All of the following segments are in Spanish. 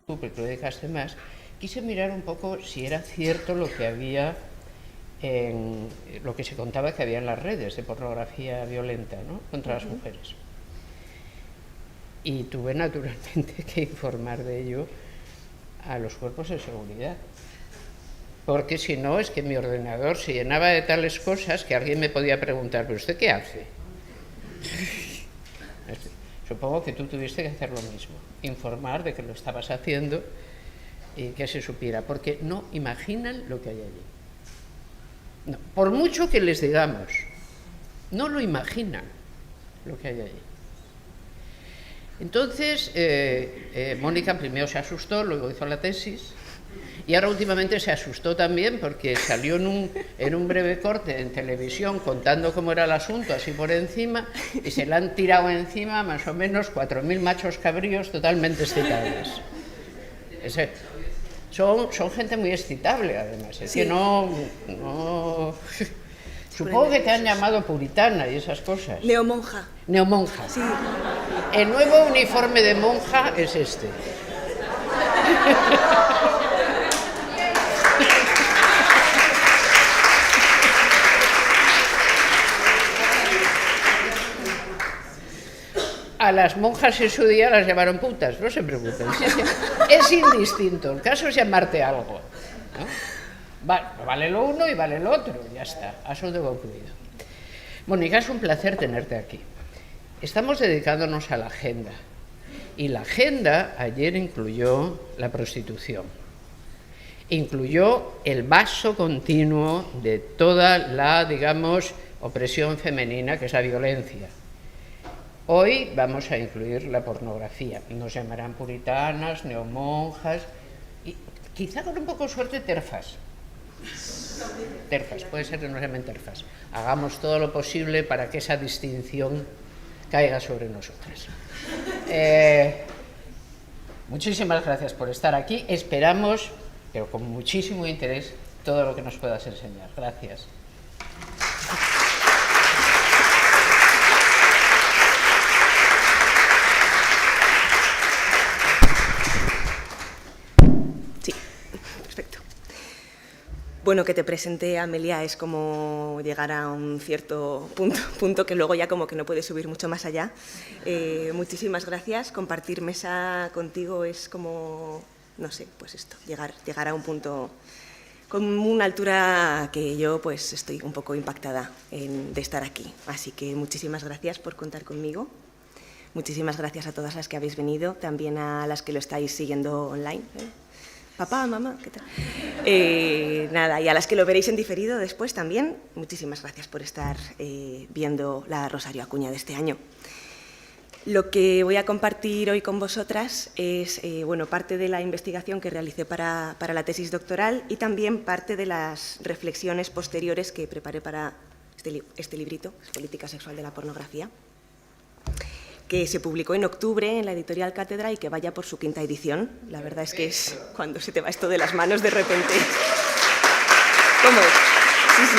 tú, porque lo dedicaste más, quise mirar un poco si era cierto lo que había en lo que se contaba que había en las redes de pornografía violenta, ¿no?, contra las mujeres. Y tuve naturalmente que informar de ello a los cuerpos de seguridad, porque si no es que mi ordenador se llenaba de tales cosas que alguien me podía preguntar, ¿pero usted qué hace? Supongo que tú tuviste que hacer lo mismo, informar de que lo estabas haciendo y que se supiera, porque no imaginan lo que hay allí. No, por mucho que les digamos, no lo imaginan lo que hay allí. Entonces, Mónica primero se asustó, luego hizo la tesis, y ahora últimamente se asustó también porque salió en un breve corte en televisión contando cómo era el asunto, así por encima, y se le han tirado encima más o menos 4.000 machos cabríos totalmente excitables. Son gente muy excitable, además. Es sí. Que no supongo que te han llamado puritana y esas cosas. Neomonja. Neomonja. Sí. El nuevo uniforme de monja es este. A las monjas en su día las llamaron putas, no se preocupen. Es indistinto, el caso es llamarte algo, ¿no? Vale lo uno y vale lo otro, ya está, asunto concluido. Mónica, es un placer tenerte aquí. Estamos dedicándonos a la agenda, y la agenda ayer incluyó la prostitución, incluyó el vaso continuo de toda la, digamos, opresión femenina, que es la violencia. Hoy vamos a incluir la pornografía. Nos llamarán puritanas, neomonjas y quizá con un poco de suerte terfas. Terfas, puede ser que nos llamen terfas. Hagamos todo lo posible para que esa distinción caiga sobre nosotras. Muchísimas gracias por estar aquí. Esperamos, pero con muchísimo interés, todo lo que nos puedas enseñar. Gracias. Bueno, que te presente Amelia es como llegar a un cierto punto que luego ya como que no puedes subir mucho más allá. Muchísimas gracias. Compartir mesa contigo es como, no sé, pues esto, llegar a un punto con una altura que yo pues estoy un poco impactada de estar aquí. Así que muchísimas gracias por contar conmigo. Muchísimas gracias a todas las que habéis venido, también a las que lo estáis siguiendo online. Papá, mamá, ¿qué tal? Nada, y a las que lo veréis en diferido después también, muchísimas gracias por estar viendo la Rosario Acuña de este año. Lo que voy a compartir hoy con vosotras es bueno, parte de la investigación que realicé para la tesis doctoral y también parte de las reflexiones posteriores que preparé para este librito, Política Sexual de la Pornografía, que se publicó en octubre en la editorial Cátedra y que vaya por su 5ª edición. La verdad es que es cuando se te va esto de las manos de repente. ¿Cómo es? Sí.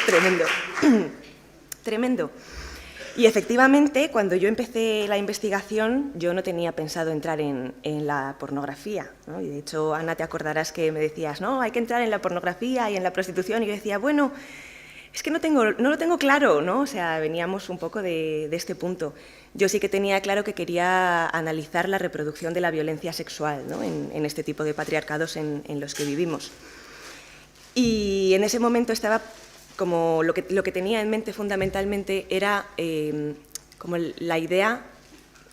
Tremendo. Tremendo. Y efectivamente, cuando yo empecé la investigación, yo no tenía pensado entrar en la pornografía, ¿no? Y de hecho, Ana, te acordarás que me decías, no, hay que entrar en la pornografía y en la prostitución. Y yo decía, bueno, es que no lo tengo claro, ¿no? O sea, veníamos un poco de este punto. Yo sí que tenía claro que quería analizar la reproducción de la violencia sexual, ¿no?, en este tipo de patriarcados en los que vivimos. Y en ese momento estaba como lo que tenía en mente fundamentalmente era como la idea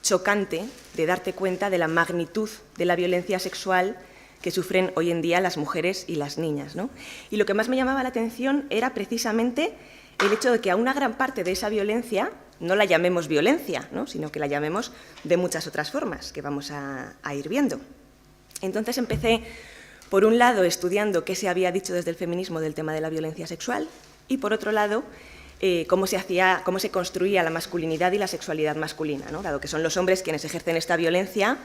chocante de darte cuenta de la magnitud de la violencia sexual que sufren hoy en día las mujeres y las niñas, ¿no? Y lo que más me llamaba la atención era precisamente el hecho de que a una gran parte de esa violencia no la llamemos violencia, ¿no?, sino que la llamemos de muchas otras formas que vamos a ir viendo. Entonces empecé, por un lado, estudiando qué se había dicho desde el feminismo del tema de la violencia sexual y, por otro lado, cómo se construía la masculinidad y la sexualidad masculina, ¿no? Dado que son los hombres quienes ejercen esta violencia,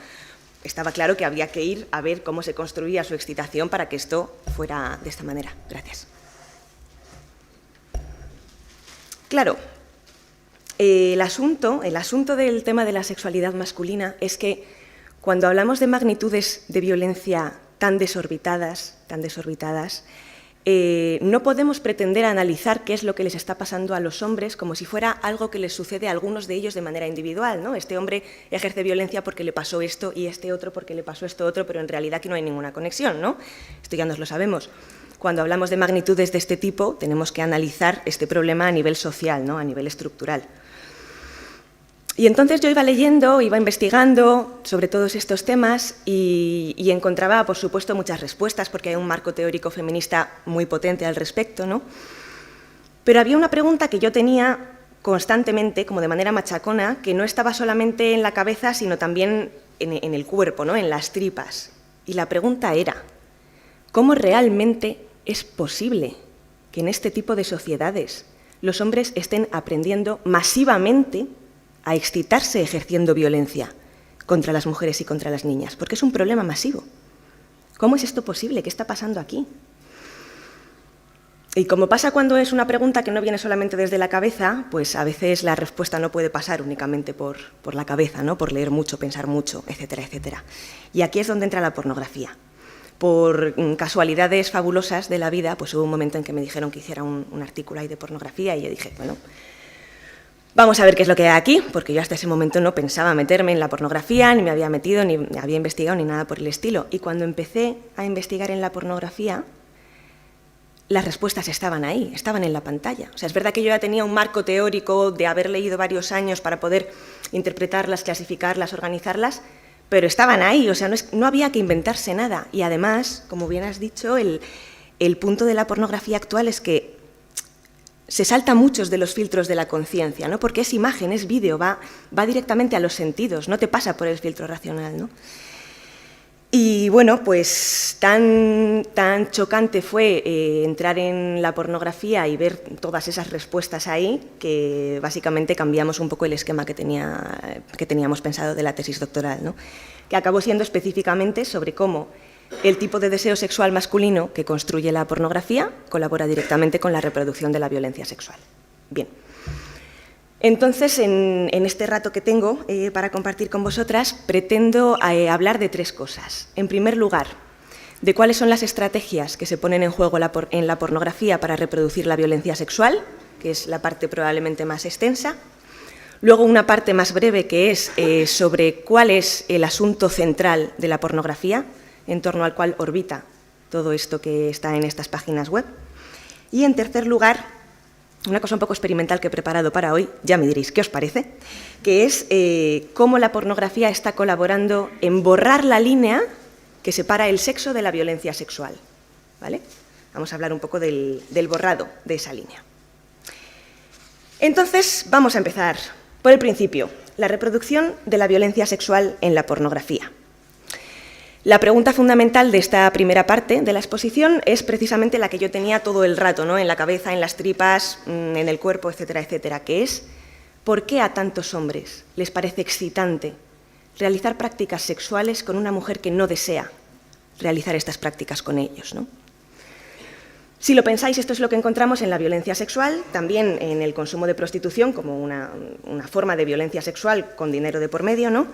estaba claro que había que ir a ver cómo se construía su excitación para que esto fuera de esta manera. Gracias. Claro, El asunto del tema de la sexualidad masculina es que cuando hablamos de magnitudes de violencia tan desorbitadas, no podemos pretender analizar qué es lo que les está pasando a los hombres como si fuera algo que les sucede a algunos de ellos de manera individual, ¿no? Este hombre ejerce violencia porque le pasó esto y este otro porque le pasó esto otro, pero en realidad aquí no hay ninguna conexión, ¿no? Esto ya nos lo sabemos. Cuando hablamos de magnitudes de este tipo, tenemos que analizar este problema a nivel social, ¿no? A nivel estructural. Y entonces yo iba leyendo, iba investigando sobre todos estos temas y encontraba, por supuesto, muchas respuestas, porque hay un marco teórico feminista muy potente al respecto, ¿no? Pero había una pregunta que yo tenía constantemente, como de manera machacona, que no estaba solamente en la cabeza, sino también en el cuerpo, ¿no? En las tripas. Y la pregunta era, ¿cómo realmente es posible que en este tipo de sociedades los hombres estén aprendiendo masivamente a excitarse ejerciendo violencia contra las mujeres y contra las niñas? Porque es un problema masivo. ¿Cómo es esto posible? ¿Qué está pasando aquí? Y como pasa cuando es una pregunta que no viene solamente desde la cabeza, pues a veces la respuesta no puede pasar únicamente por la cabeza, ¿no? Por leer mucho, pensar mucho, etcétera, etcétera. Y aquí es donde entra la pornografía. Por casualidades fabulosas de la vida, pues hubo un momento en que me dijeron que hiciera un artículo ahí de pornografía y yo dije, bueno, vamos a ver qué es lo que hay aquí, porque yo hasta ese momento no pensaba meterme en la pornografía, ni me había metido, ni había investigado, ni nada por el estilo. Y cuando empecé a investigar en la pornografía, las respuestas estaban ahí, estaban en la pantalla. O sea, es verdad que yo ya tenía un marco teórico de haber leído varios años para poder interpretarlas, clasificarlas, organizarlas, pero estaban ahí, o sea, no había que inventarse nada. Y además, como bien has dicho, el punto de la pornografía actual es que se salta muchos de los filtros de la conciencia, ¿no? Porque es imagen, es vídeo, va directamente a los sentidos, no te pasa por el filtro racional, ¿no? Y bueno, pues tan chocante fue entrar en la pornografía y ver todas esas respuestas ahí, que básicamente cambiamos un poco el esquema que teníamos pensado de la tesis doctoral, ¿no? Que acabó siendo específicamente sobre cómo el tipo de deseo sexual masculino que construye la pornografía colabora directamente con la reproducción de la violencia sexual. Bien. Entonces, en este rato que tengo para compartir con vosotras, pretendo hablar de tres cosas. En primer lugar, de cuáles son las estrategias que se ponen en juego en la pornografía para reproducir la violencia sexual, que es la parte probablemente más extensa. Luego, una parte más breve, que es sobre cuál es el asunto central de la pornografía, en torno al cual orbita todo esto que está en estas páginas web. Y, en tercer lugar, una cosa un poco experimental que he preparado para hoy, ya me diréis qué os parece, que es cómo la pornografía está colaborando en borrar la línea que separa el sexo de la violencia sexual, ¿vale? Vamos a hablar un poco del borrado de esa línea. Entonces, vamos a empezar por el principio, la reproducción de la violencia sexual en la pornografía. La pregunta fundamental de esta primera parte de la exposición es precisamente la que yo tenía todo el rato, ¿no? En la cabeza, en las tripas, en el cuerpo, etcétera, etcétera, que es ¿por qué a tantos hombres les parece excitante realizar prácticas sexuales con una mujer que no desea realizar estas prácticas con ellos, ¿no? Si lo pensáis, esto es lo que encontramos en la violencia sexual, también en el consumo de prostitución como una forma de violencia sexual con dinero de por medio, ¿no?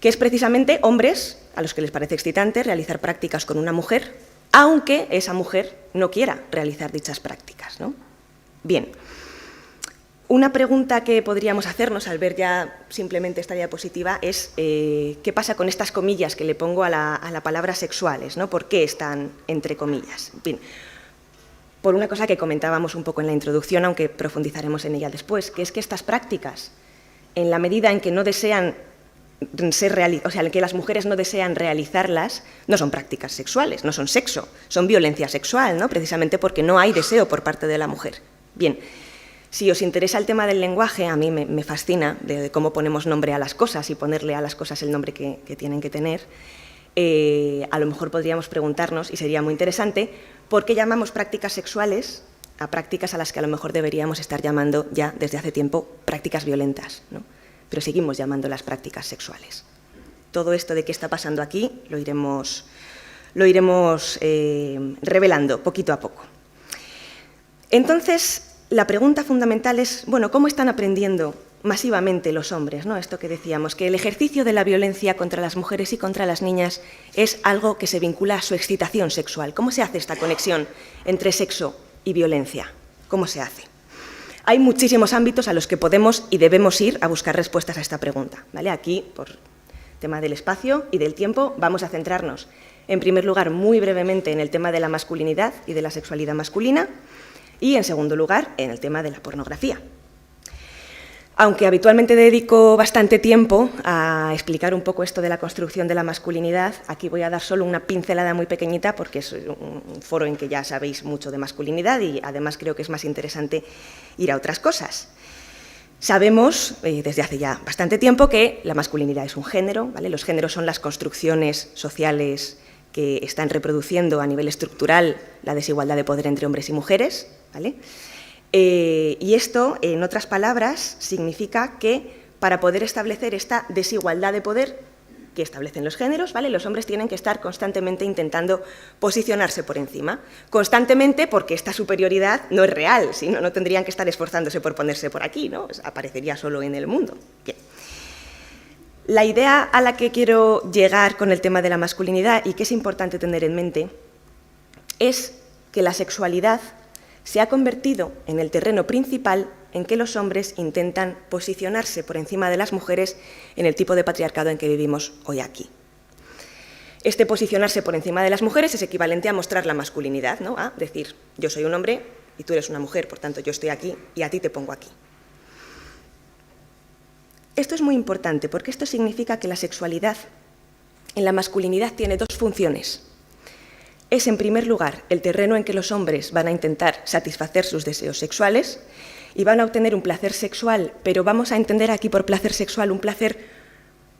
Que es precisamente hombres a los que les parece excitante realizar prácticas con una mujer, aunque esa mujer no quiera realizar dichas prácticas, ¿no? Bien, una pregunta que podríamos hacernos al ver ya simplemente esta diapositiva es ¿qué pasa con estas comillas que le pongo a la palabra sexuales, ¿no? ¿Por qué están entre comillas? Bien, por una cosa que comentábamos un poco en la introducción, aunque profundizaremos en ella después, que es que estas prácticas, en la medida en que no desean que las mujeres no desean realizarlas, no son prácticas sexuales, no son sexo, son violencia sexual, ¿no? Precisamente porque no hay deseo por parte de la mujer. Bien, si os interesa el tema del lenguaje, a mí me fascina de cómo ponemos nombre a las cosas y ponerle a las cosas el nombre que tienen que tener. A lo mejor podríamos preguntarnos, y sería muy interesante, ¿por qué llamamos prácticas sexuales a prácticas a las que a lo mejor deberíamos estar llamando ya desde hace tiempo prácticas violentas, ¿no? Pero seguimos llamándolas prácticas sexuales. Todo esto de qué está pasando aquí lo iremos revelando poquito a poco. Entonces, la pregunta fundamental es, bueno, ¿cómo están aprendiendo masivamente los hombres, ¿no? Esto que decíamos, que el ejercicio de la violencia contra las mujeres y contra las niñas es algo que se vincula a su excitación sexual. ¿Cómo se hace esta conexión entre sexo y violencia? ¿Cómo se hace? Hay muchísimos ámbitos a los que podemos y debemos ir a buscar respuestas a esta pregunta, ¿vale? Aquí, por tema del espacio y del tiempo, vamos a centrarnos, en primer lugar, muy brevemente en el tema de la masculinidad y de la sexualidad masculina, y, en segundo lugar, en el tema de la pornografía. Aunque habitualmente dedico bastante tiempo a explicar un poco esto de la construcción de la masculinidad, aquí voy a dar solo una pincelada muy pequeñita porque es un foro en que ya sabéis mucho de masculinidad y además creo que es más interesante ir a otras cosas. Sabemos desde hace ya bastante tiempo que la masculinidad es un género, ¿vale? Los géneros son las construcciones sociales que están reproduciendo a nivel estructural la desigualdad de poder entre hombres y mujeres, ¿vale? Y esto, en otras palabras, significa que para poder establecer esta desigualdad de poder que establecen los géneros, ¿vale? Los hombres tienen que estar constantemente intentando posicionarse por encima. Constantemente porque esta superioridad no es real, si no, no tendrían que estar esforzándose por ponerse por aquí, ¿no? Aparecería solo en el mundo. Bien. La idea a la que quiero llegar con el tema de la masculinidad y que es importante tener en mente es que la sexualidad se ha convertido en el terreno principal en que los hombres intentan posicionarse por encima de las mujeres en el tipo de patriarcado en que vivimos hoy aquí. Este posicionarse por encima de las mujeres es equivalente a mostrar la masculinidad, ¿no? A decir, yo soy un hombre y tú eres una mujer, por tanto yo estoy aquí y a ti te pongo aquí. Esto es muy importante porque esto significa que la sexualidad en la masculinidad tiene dos funciones. Es, en primer lugar, el terreno en que los hombres van a intentar satisfacer sus deseos sexuales y van a obtener un placer sexual, pero vamos a entender aquí por placer sexual un placer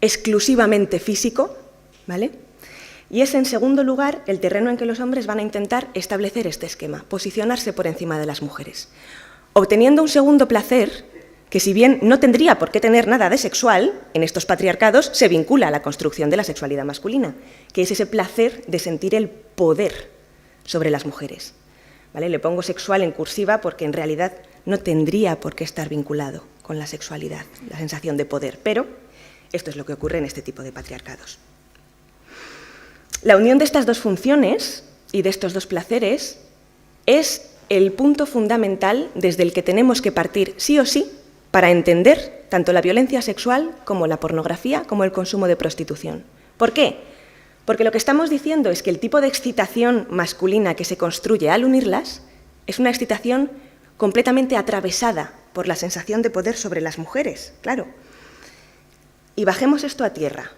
exclusivamente físico, ¿vale? Y es, en segundo lugar, el terreno en que los hombres van a intentar establecer este esquema, posicionarse por encima de las mujeres, obteniendo un segundo placer que, si bien no tendría por qué tener nada de sexual, en estos patriarcados se vincula a la construcción de la sexualidad masculina, que es ese placer de sentir el poder sobre las mujeres. ¿Vale? Le pongo sexual en cursiva porque en realidad no tendría por qué estar vinculado con la sexualidad, la sensación de poder, pero esto es lo que ocurre en este tipo de patriarcados. La unión de estas dos funciones y de estos dos placeres es el punto fundamental desde el que tenemos que partir sí o sí para entender tanto la violencia sexual como la pornografía, como el consumo de prostitución. ¿Por qué? Porque lo que estamos diciendo es que el tipo de excitación masculina que se construye al unirlas es una excitación completamente atravesada por la sensación de poder sobre las mujeres, claro. Y bajemos esto a tierra.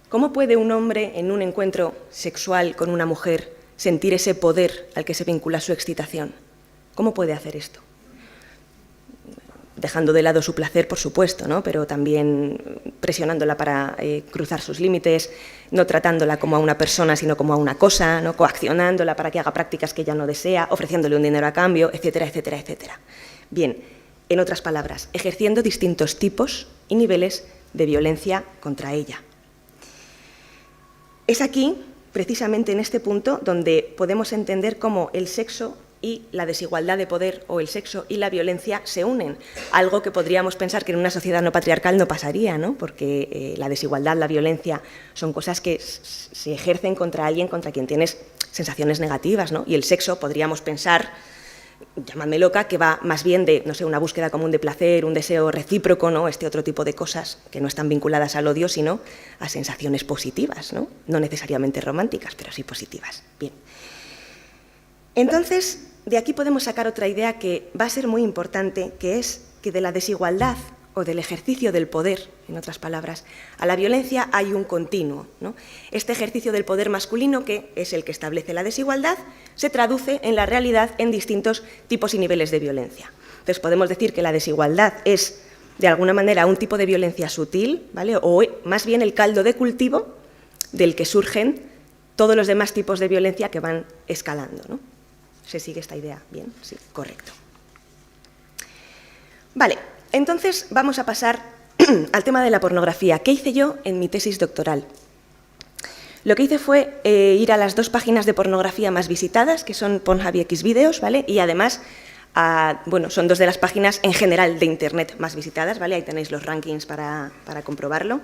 ¿Cómo puede un hombre en un encuentro sexual con una mujer sentir ese poder al que se vincula su excitación? ¿Cómo puede hacer esto? Dejando de lado su placer, por supuesto, ¿no? Pero también presionándola para cruzar sus límites, no tratándola como a una persona, sino como a una cosa, ¿no? Coaccionándola para que haga prácticas que ella no desea, ofreciéndole un dinero a cambio, etcétera, etcétera, etcétera. Bien, en otras palabras, ejerciendo distintos tipos y niveles de violencia contra ella. Es aquí, precisamente en este punto, donde podemos entender cómo el sexo y la desigualdad de poder o el sexo y la violencia se unen, algo que podríamos pensar que en una sociedad no patriarcal no pasaría, ¿no? Porque la desigualdad, la violencia son cosas que se ejercen contra alguien contra quien tienes sensaciones negativas, ¿no? Y el sexo podríamos pensar, llamadme loca, que va más bien de, no sé, una búsqueda común de placer, un deseo recíproco, ¿no? Este otro tipo de cosas que no están vinculadas al odio, sino a sensaciones positivas, ¿no? No necesariamente románticas, pero sí positivas. Bien. Entonces, de aquí podemos sacar otra idea que va a ser muy importante, que es que de la desigualdad o del ejercicio del poder, en otras palabras, a la violencia hay un continuo, ¿no? Este ejercicio del poder masculino, que es el que establece la desigualdad, se traduce en la realidad en distintos tipos y niveles de violencia. Entonces podemos decir que la desigualdad es, de alguna manera, un tipo de violencia sutil, ¿vale? O más bien el caldo de cultivo del que surgen todos los demás tipos de violencia que van escalando, ¿no? ¿Se sigue esta idea? Bien, sí, correcto. Vale, entonces vamos a pasar al tema de la pornografía. ¿Qué hice yo en mi tesis doctoral? Lo que hice fue ir a las 2 páginas de pornografía más visitadas, que son Pornhub y Xvideos, ¿vale? Y además bueno, son dos de las páginas en general de Internet más visitadas, ¿vale? Ahí tenéis los rankings para comprobarlo.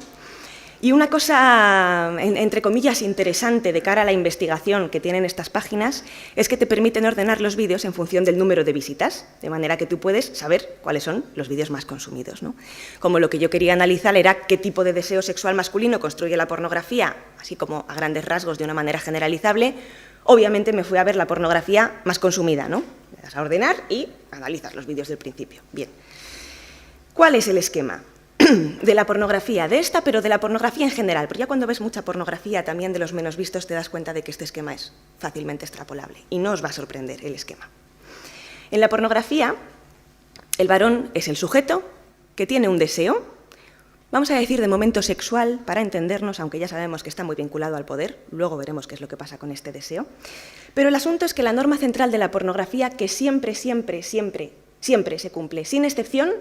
Y una cosa, entre comillas, interesante de cara a la investigación que tienen estas páginas es que te permiten ordenar los vídeos en función del número de visitas, de manera que tú puedes saber cuáles son los vídeos más consumidos, ¿no? Como lo que yo quería analizar era qué tipo de deseo sexual masculino construye la pornografía, así como a grandes rasgos, de una manera generalizable. Obviamente me fui a ver la pornografía más consumida, ¿no? Le das a ordenar y analizas los vídeos del principio. Bien. ¿Cuál es el esquema de la pornografía, de esta, pero de la pornografía en general? Porque ya cuando ves mucha pornografía, también de los menos vistos, te das cuenta de que este esquema es fácilmente extrapolable y no os va a sorprender el esquema. En la pornografía, el varón es el sujeto que tiene un deseo, vamos a decir de momento sexual, para entendernos, aunque ya sabemos que está muy vinculado al poder, luego veremos qué es lo que pasa con este deseo, pero el asunto es que la norma central de la pornografía, que siempre se cumple, sin excepción,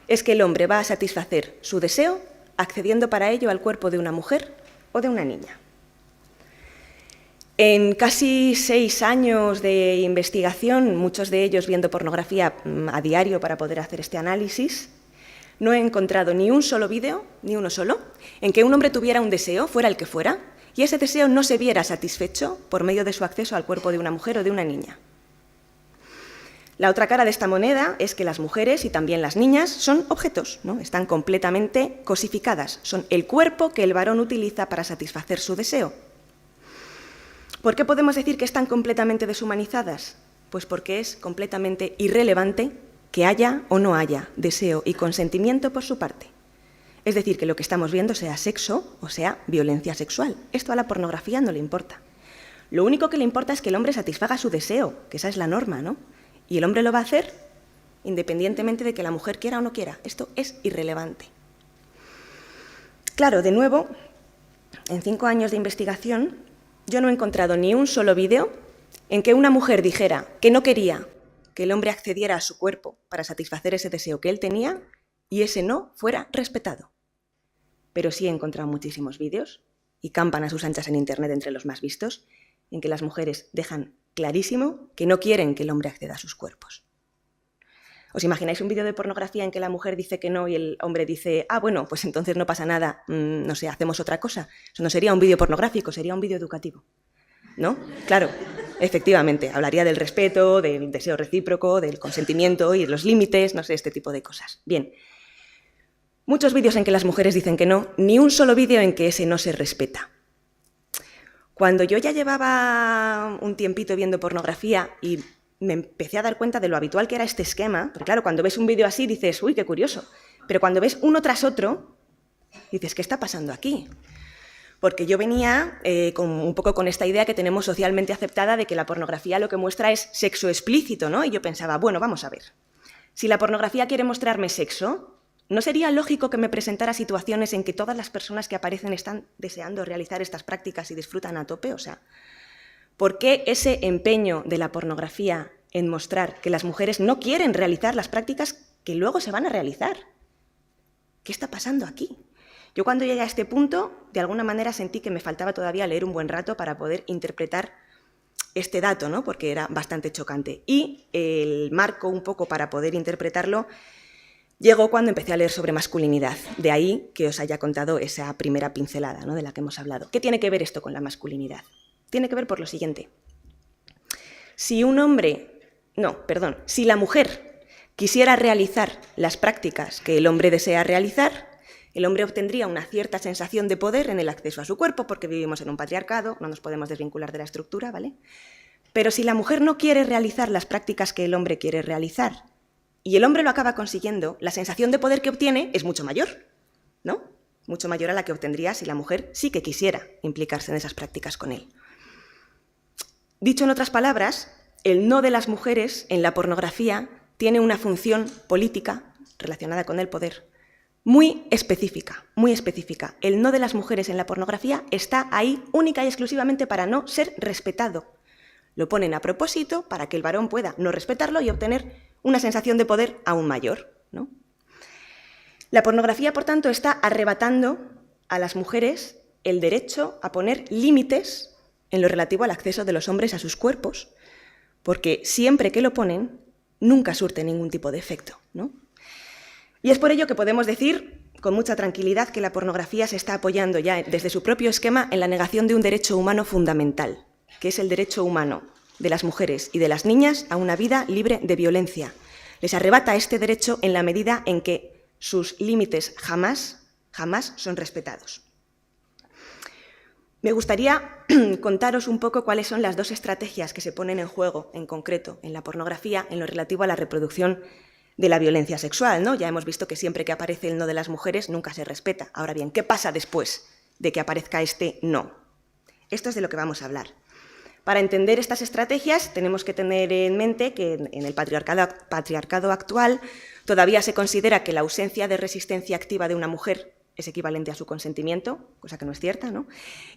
es que el hombre va a satisfacer su deseo accediendo para ello al cuerpo de una mujer o de una niña. En casi 6 años de investigación, muchos de ellos viendo pornografía a diario para poder hacer este análisis, no he encontrado ni un solo vídeo, ni uno solo, en que un hombre tuviera un deseo, fuera el que fuera, y ese deseo no se viera satisfecho por medio de su acceso al cuerpo de una mujer o de una niña. La otra cara de esta moneda es que las mujeres y también las niñas son objetos, ¿no? Están completamente cosificadas, son el cuerpo que el varón utiliza para satisfacer su deseo. ¿Por qué podemos decir que están completamente deshumanizadas? Pues porque es completamente irrelevante que haya o no haya deseo y consentimiento por su parte. Es decir, que lo que estamos viendo sea sexo o sea violencia sexual. Esto a la pornografía no le importa. Lo único que le importa es que el hombre satisfaga su deseo, que esa es la norma, ¿no? Y el hombre lo va a hacer independientemente de que la mujer quiera o no quiera. Esto es irrelevante. Claro, de nuevo, en 5 años de investigación, yo no he encontrado ni un solo vídeo en que una mujer dijera que no quería que el hombre accediera a su cuerpo para satisfacer ese deseo que él tenía y ese no fuera respetado. Pero sí he encontrado muchísimos vídeos, y campan a sus anchas en Internet entre los más vistos, en que las mujeres dejan clarísimo que no quieren que el hombre acceda a sus cuerpos. ¿Os imagináis un vídeo de pornografía en que la mujer dice que no y el hombre dice, ah, bueno, pues entonces no pasa nada, no sé, hacemos otra cosa? Eso no sería un vídeo pornográfico, sería un vídeo educativo, ¿no? Claro, efectivamente, hablaría del respeto, del deseo recíproco, del consentimiento y los límites, no sé, este tipo de cosas. Bien, muchos vídeos en que las mujeres dicen que no, ni un solo vídeo en que ese no se respeta. Cuando yo ya llevaba un tiempito viendo pornografía y me empecé a dar cuenta de lo habitual que era este esquema, porque claro, cuando ves un vídeo así dices, uy, qué curioso, pero cuando ves uno tras otro, dices, ¿qué está pasando aquí? Porque yo venía un poco con esta idea que tenemos socialmente aceptada de que la pornografía lo que muestra es sexo explícito, ¿no? Y yo pensaba, bueno, vamos a ver, si la pornografía quiere mostrarme sexo, ¿no sería lógico que me presentara situaciones en que todas las personas que aparecen están deseando realizar estas prácticas y disfrutan a tope? O sea, ¿por qué ese empeño de la pornografía en mostrar que las mujeres no quieren realizar las prácticas que luego se van a realizar? ¿Qué está pasando aquí? Yo cuando llegué a este punto, de alguna manera sentí que me faltaba todavía leer un buen rato para poder interpretar este dato, ¿no? Porque era bastante chocante. Y el marco un poco para poder interpretarlo llegó cuando empecé a leer sobre masculinidad. De ahí que os haya contado esa primera pincelada, ¿no? De la que hemos hablado. ¿Qué tiene que ver esto con la masculinidad? Tiene que ver por lo siguiente. Si la mujer quisiera realizar las prácticas que el hombre desea realizar, el hombre obtendría una cierta sensación de poder en el acceso a su cuerpo, porque vivimos en un patriarcado, no nos podemos desvincular de la estructura, ¿vale? Pero si la mujer no quiere realizar las prácticas que el hombre quiere realizar, y el hombre lo acaba consiguiendo, la sensación de poder que obtiene es mucho mayor, ¿no? Mucho mayor a la que obtendría si la mujer sí que quisiera implicarse en esas prácticas con él. Dicho en otras palabras, el no de las mujeres en la pornografía tiene una función política relacionada con el poder muy específica, muy específica. El no de las mujeres en la pornografía está ahí única y exclusivamente para no ser respetado. Lo ponen a propósito para que el varón pueda no respetarlo y obtener una sensación de poder aún mayor, ¿no? La pornografía, por tanto, está arrebatando a las mujeres el derecho a poner límites en lo relativo al acceso de los hombres a sus cuerpos, porque siempre que lo ponen, nunca surte ningún tipo de efecto, ¿no? Y es por ello que podemos decir con mucha tranquilidad que la pornografía se está apoyando ya desde su propio esquema en la negación de un derecho humano fundamental, que es el derecho humano de las mujeres y de las niñas a una vida libre de violencia. Les arrebata este derecho en la medida en que sus límites jamás son respetados. Me gustaría contaros un poco cuáles son las dos estrategias que se ponen en juego, en concreto, en la pornografía, en lo relativo a la reproducción de la violencia sexual, ¿no? Ya hemos visto que siempre que aparece el no de las mujeres nunca se respeta. Ahora bien, ¿qué pasa después de que aparezca este no? Esto es de lo que vamos a hablar. Para entender estas estrategias tenemos que tener en mente que en el patriarcado actual todavía se considera que la ausencia de resistencia activa de una mujer es equivalente a su consentimiento, cosa que no es cierta, ¿no?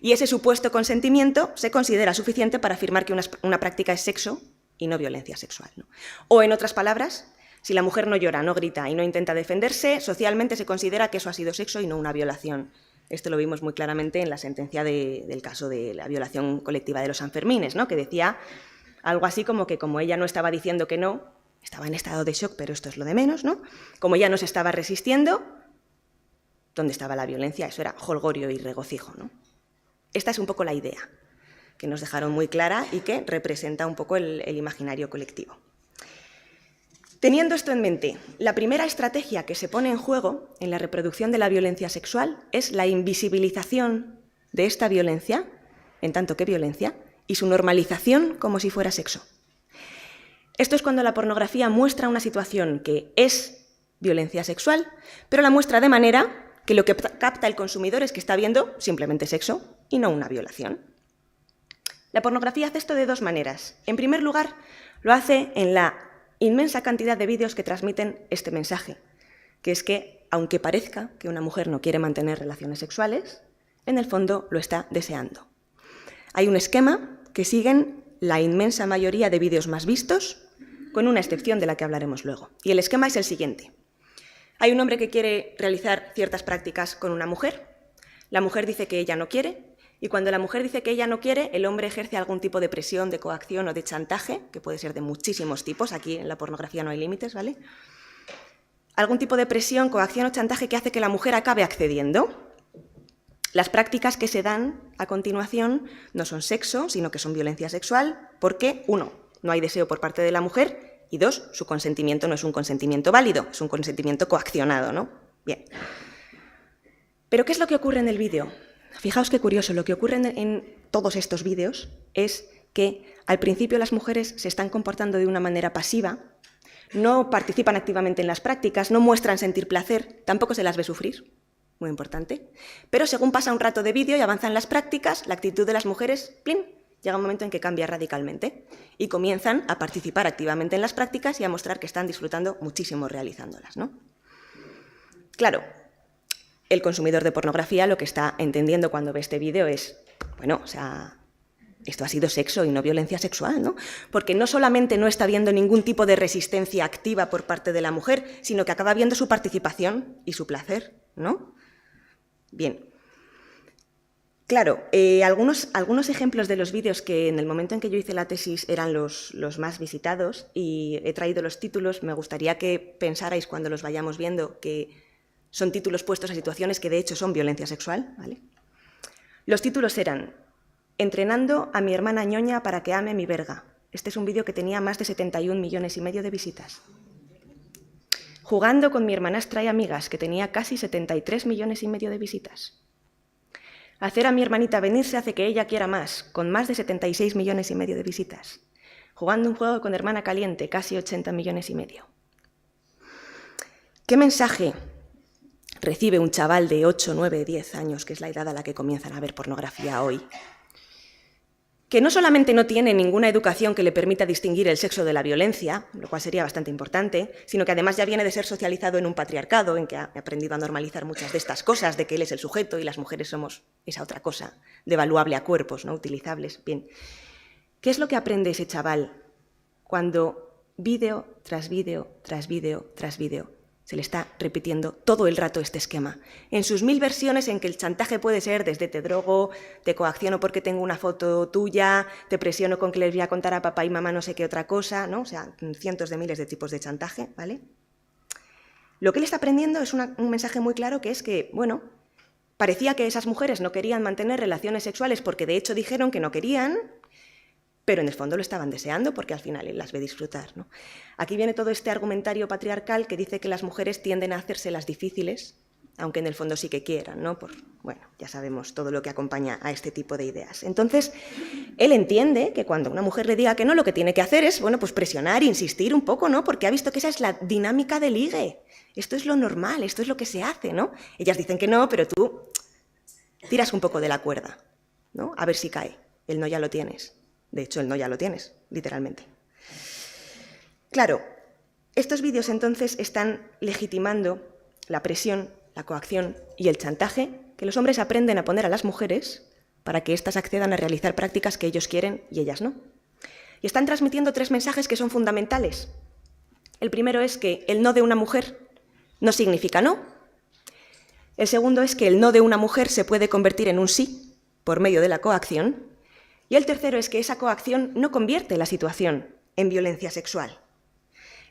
Y ese supuesto consentimiento se considera suficiente para afirmar que una práctica es sexo y no violencia sexual, ¿no? O, en otras palabras, si la mujer no llora, no grita y no intenta defenderse, socialmente se considera que eso ha sido sexo y no una violación. Esto lo vimos muy claramente en la sentencia del caso de la violación colectiva de los Sanfermines, ¿no? Que decía algo así como que como ella no estaba diciendo que no, estaba en estado de shock, pero esto es lo de menos, ¿no? Como ella no se estaba resistiendo, ¿dónde estaba la violencia? Eso era jolgorio y regocijo, ¿no? Esta es un poco la idea que nos dejaron muy clara y que representa un poco el imaginario colectivo. Teniendo esto en mente, la primera estrategia que se pone en juego en la reproducción de la violencia sexual es la invisibilización de esta violencia, en tanto que violencia, y su normalización como si fuera sexo. Esto es cuando la pornografía muestra una situación que es violencia sexual, pero la muestra de manera que lo que capta el consumidor es que está viendo simplemente sexo y no una violación. La pornografía hace esto de dos maneras. En primer lugar, lo hace en la inmensa cantidad de vídeos que transmiten este mensaje, que es que, aunque parezca que una mujer no quiere mantener relaciones sexuales, en el fondo lo está deseando. Hay un esquema que siguen la inmensa mayoría de vídeos más vistos, con una excepción de la que hablaremos luego. Y el esquema es el siguiente. Hay un hombre que quiere realizar ciertas prácticas con una mujer. La mujer dice que ella no quiere, y cuando la mujer dice que ella no quiere, el hombre ejerce algún tipo de presión, de coacción o de chantaje, que puede ser de muchísimos tipos. Aquí en la pornografía no hay límites, ¿vale? Algún tipo de presión, coacción o chantaje que hace que la mujer acabe accediendo. Las prácticas que se dan a continuación no son sexo, sino que son violencia sexual, porque, 1, no hay deseo por parte de la mujer, y 2, su consentimiento no es un consentimiento válido, es un consentimiento coaccionado, ¿no? Bien. ¿Pero qué es lo que ocurre en el vídeo? Fijaos qué curioso, lo que ocurre en todos estos vídeos es que al principio las mujeres se están comportando de una manera pasiva, no participan activamente en las prácticas, no muestran sentir placer, tampoco se las ve sufrir, muy importante, pero según pasa un rato de vídeo y avanzan las prácticas, la actitud de las mujeres, ¡plin!, llega un momento en que cambia radicalmente y comienzan a participar activamente en las prácticas y a mostrar que están disfrutando muchísimo realizándolas, ¿no? Claro, el consumidor de pornografía lo que está entendiendo cuando ve este vídeo es, bueno, o sea, esto ha sido sexo y no violencia sexual, ¿no? Porque no solamente no está viendo ningún tipo de resistencia activa por parte de la mujer, sino que acaba viendo su participación y su placer, ¿no? Bien. Claro, algunos ejemplos de los vídeos que en el momento en que yo hice la tesis eran los más visitados y he traído los títulos, me gustaría que pensarais cuando los vayamos viendo que son títulos puestos a situaciones que de hecho son violencia sexual, ¿vale? Los títulos eran Entrenando a mi hermana ñoña para que ame mi verga. Este es un vídeo que tenía más de 71,5 millones de visitas. Jugando con mi hermanastra y amigas, que tenía casi 73,5 millones de visitas. Hacer a mi hermanita venirse hace que ella quiera más, con más de 76,5 millones de visitas. Jugando un juego con hermana caliente, casi 80,5 millones. ¿Qué mensaje recibe un chaval de 8, 9, 10 años, que es la edad a la que comienzan a ver pornografía hoy? Que no solamente no tiene ninguna educación que le permita distinguir el sexo de la violencia, lo cual sería bastante importante, sino que además ya viene de ser socializado en un patriarcado en que ha aprendido a normalizar muchas de estas cosas, de que él es el sujeto y las mujeres somos esa otra cosa, devaluable a cuerpos, ¿no?, utilizables. Bien, ¿qué es lo que aprende ese chaval cuando vídeo tras vídeo tras vídeo tras vídeo Se le está repitiendo todo el rato este esquema. En sus 1000 versiones en que el chantaje puede ser desde te drogo, te coacciono porque tengo una foto tuya, te presiono con que les voy a contar a papá y mamá no sé qué otra cosa, ¿no? O sea, cientos de miles de tipos de chantaje, ¿vale? Lo que él está aprendiendo es un mensaje muy claro, que es que, bueno, parecía que esas mujeres no querían mantener relaciones sexuales porque de hecho dijeron que no querían, pero en el fondo lo estaban deseando porque al final él las ve disfrutar, ¿no? Aquí viene todo este argumentario patriarcal que dice que las mujeres tienden a hacerse las difíciles, aunque en el fondo sí que quieran, ¿no? Bueno, ya sabemos todo lo que acompaña a este tipo de ideas. Entonces, él entiende que cuando una mujer le diga que no, lo que tiene que hacer es, bueno, pues presionar, insistir un poco, ¿no? Porque ha visto que esa es la dinámica de ligue. Esto es lo normal, esto es lo que se hace, ¿no? Ellas dicen que no, pero tú tiras un poco de la cuerda, ¿no? A ver si cae. El no ya lo tienes. De hecho, el no ya lo tienes, literalmente. Claro, estos vídeos entonces están legitimando la presión, la coacción y el chantaje que los hombres aprenden a poner a las mujeres para que éstas accedan a realizar prácticas que ellos quieren y ellas no. Y están transmitiendo 3 mensajes que son fundamentales. El primero es que el no de una mujer no significa no. El segundo es que el no de una mujer se puede convertir en un sí por medio de la coacción. Y el tercero es que esa coacción no convierte la situación en violencia sexual.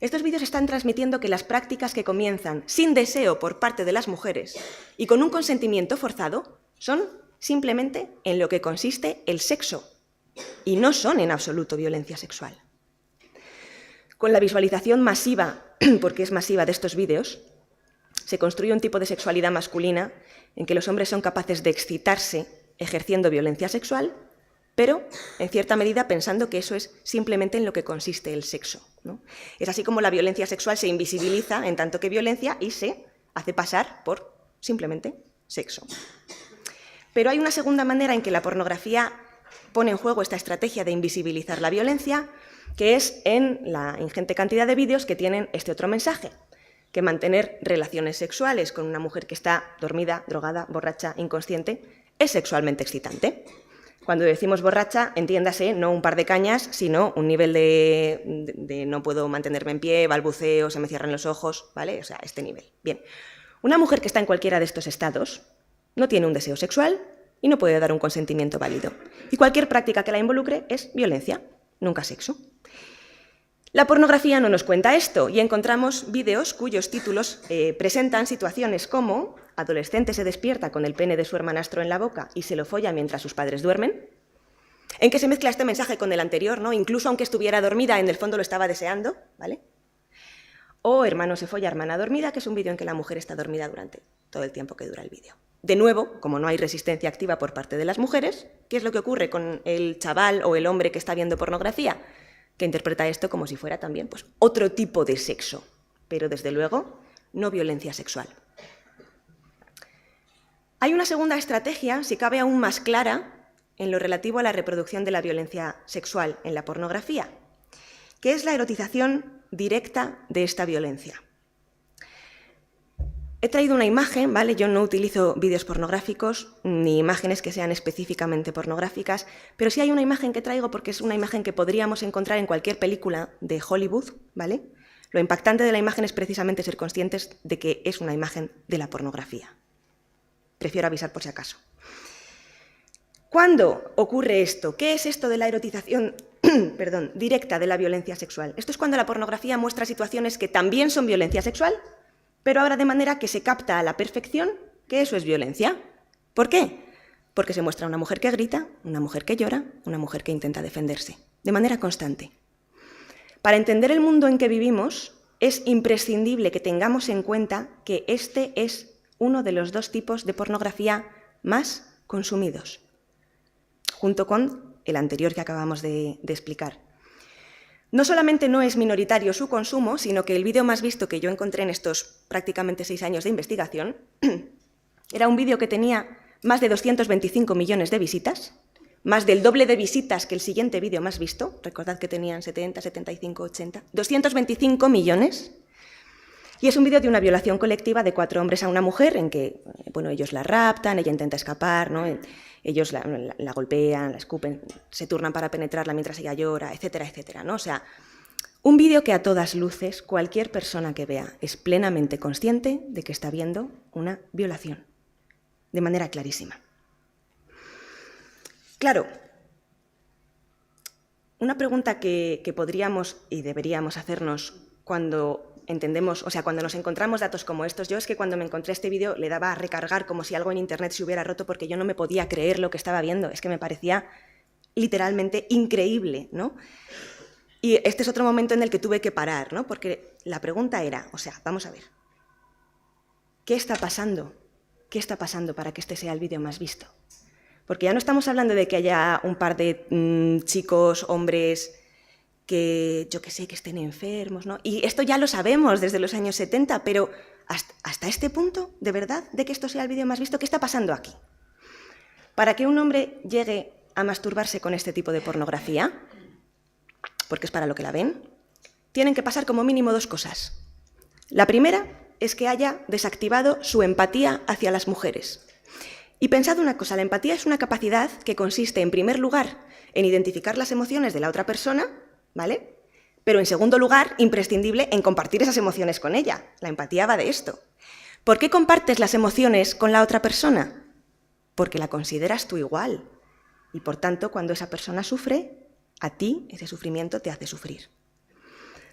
Estos vídeos están transmitiendo que las prácticas que comienzan sin deseo por parte de las mujeres y con un consentimiento forzado son simplemente en lo que consiste el sexo y no son en absoluto violencia sexual. Con la visualización masiva, porque es masiva, de estos vídeos, se construye un tipo de sexualidad masculina en que los hombres son capaces de excitarse ejerciendo violencia sexual, pero, en cierta medida, pensando que eso es simplemente en lo que consiste el sexo, ¿no? Es así como la violencia sexual se invisibiliza en tanto que violencia y se hace pasar por simplemente sexo. Pero hay una segunda manera en que la pornografía pone en juego esta estrategia de invisibilizar la violencia, que es en la ingente cantidad de vídeos que tienen este otro mensaje, que mantener relaciones sexuales con una mujer que está dormida, drogada, borracha, inconsciente, es sexualmente excitante. Cuando decimos borracha, entiéndase, no un par de cañas, sino un nivel de no puedo mantenerme en pie, balbuceo, se me cierran los ojos, ¿vale? O sea, este nivel. Bien, una mujer que está en cualquiera de estos estados no tiene un deseo sexual y no puede dar un consentimiento válido. Y cualquier práctica que la involucre es violencia, nunca sexo. La pornografía no nos cuenta esto y encontramos vídeos cuyos títulos presentan situaciones como adolescente se despierta con el pene de su hermanastro en la boca y se lo folla mientras sus padres duermen, en que se mezcla este mensaje con el anterior, ¿no? Incluso aunque estuviera dormida, en el fondo lo estaba deseando, ¿vale? O hermano se folla, hermana dormida, que es un vídeo en que la mujer está dormida durante todo el tiempo que dura el vídeo. De nuevo, como no hay resistencia activa por parte de las mujeres, ¿qué es lo que ocurre con el chaval o el hombre que está viendo pornografía? Que interpreta esto como si fuera también, pues, otro tipo de sexo, pero desde luego no violencia sexual. Hay una segunda estrategia, si cabe aún más clara, en lo relativo a la reproducción de la violencia sexual en la pornografía, que es la erotización directa de esta violencia. He traído una imagen, ¿vale? Yo no utilizo vídeos pornográficos ni imágenes que sean específicamente pornográficas, pero sí hay una imagen que traigo porque es una imagen que podríamos encontrar en cualquier película de Hollywood, ¿vale? Lo impactante de la imagen es precisamente ser conscientes de que es una imagen de la pornografía. Prefiero avisar por si acaso. ¿Cuándo ocurre esto? ¿Qué es esto de la erotización directa de la violencia sexual? Esto es cuando la pornografía muestra situaciones que también son violencia sexual, pero ahora de manera que se capta a la perfección que eso es violencia. ¿Por qué? Porque se muestra una mujer que grita, una mujer que llora, una mujer que intenta defenderse, de manera constante. Para entender el mundo en que vivimos, es imprescindible que tengamos en cuenta que este es uno de los 2 tipos de pornografía más consumidos, junto con el anterior que acabamos de explicar. No solamente no es minoritario su consumo, sino que el vídeo más visto que yo encontré en estos prácticamente 6 años de investigación era un vídeo que tenía más de 225 millones de visitas, más del doble de visitas que el siguiente vídeo más visto. Recordad que tenían 70, 75, 80, 225 millones. Y es un vídeo de una violación colectiva de 4 hombres a una mujer en que, bueno, ellos la raptan, ella intenta escapar, ¿no? Ellos la golpean, la escupen, se turnan para penetrarla mientras ella llora, etcétera, etcétera, ¿no? O sea, Un vídeo que a todas luces cualquier persona que vea es plenamente consciente de que está viendo una violación, de manera clarísima. Claro, una pregunta que podríamos y deberíamos hacernos cuando entendemos, o sea, cuando nos encontramos datos como estos, yo es que cuando me encontré este vídeo le daba a recargar como si algo en internet se hubiera roto porque yo no me podía creer lo que estaba viendo, es que me parecía literalmente increíble, ¿no? Y este es otro momento en el que tuve que parar, ¿no? Porque la pregunta era, o sea, vamos a ver, ¿qué está pasando? ¿Qué está pasando para que este sea el vídeo más visto? Porque ya no estamos hablando de que haya un par de chicos, hombres, que yo qué sé, que estén enfermos, ¿no? Y esto ya lo sabemos desde los años 70, pero hasta este punto, ¿de verdad, de que esto sea el vídeo más visto? ¿Qué está pasando aquí? Para que un hombre llegue a masturbarse con este tipo de pornografía, porque es para lo que la ven, tienen que pasar como mínimo dos cosas. La primera es que haya desactivado su empatía hacia las mujeres. Y pensad una cosa, la empatía es una capacidad que consiste, en primer lugar, en identificar las emociones de la otra persona, ¿vale? Pero en segundo lugar, imprescindible en compartir esas emociones con ella. La empatía va de esto. ¿Por qué compartes las emociones con la otra persona? Porque la consideras tú igual. Y por tanto, cuando esa persona sufre, a ti ese sufrimiento te hace sufrir.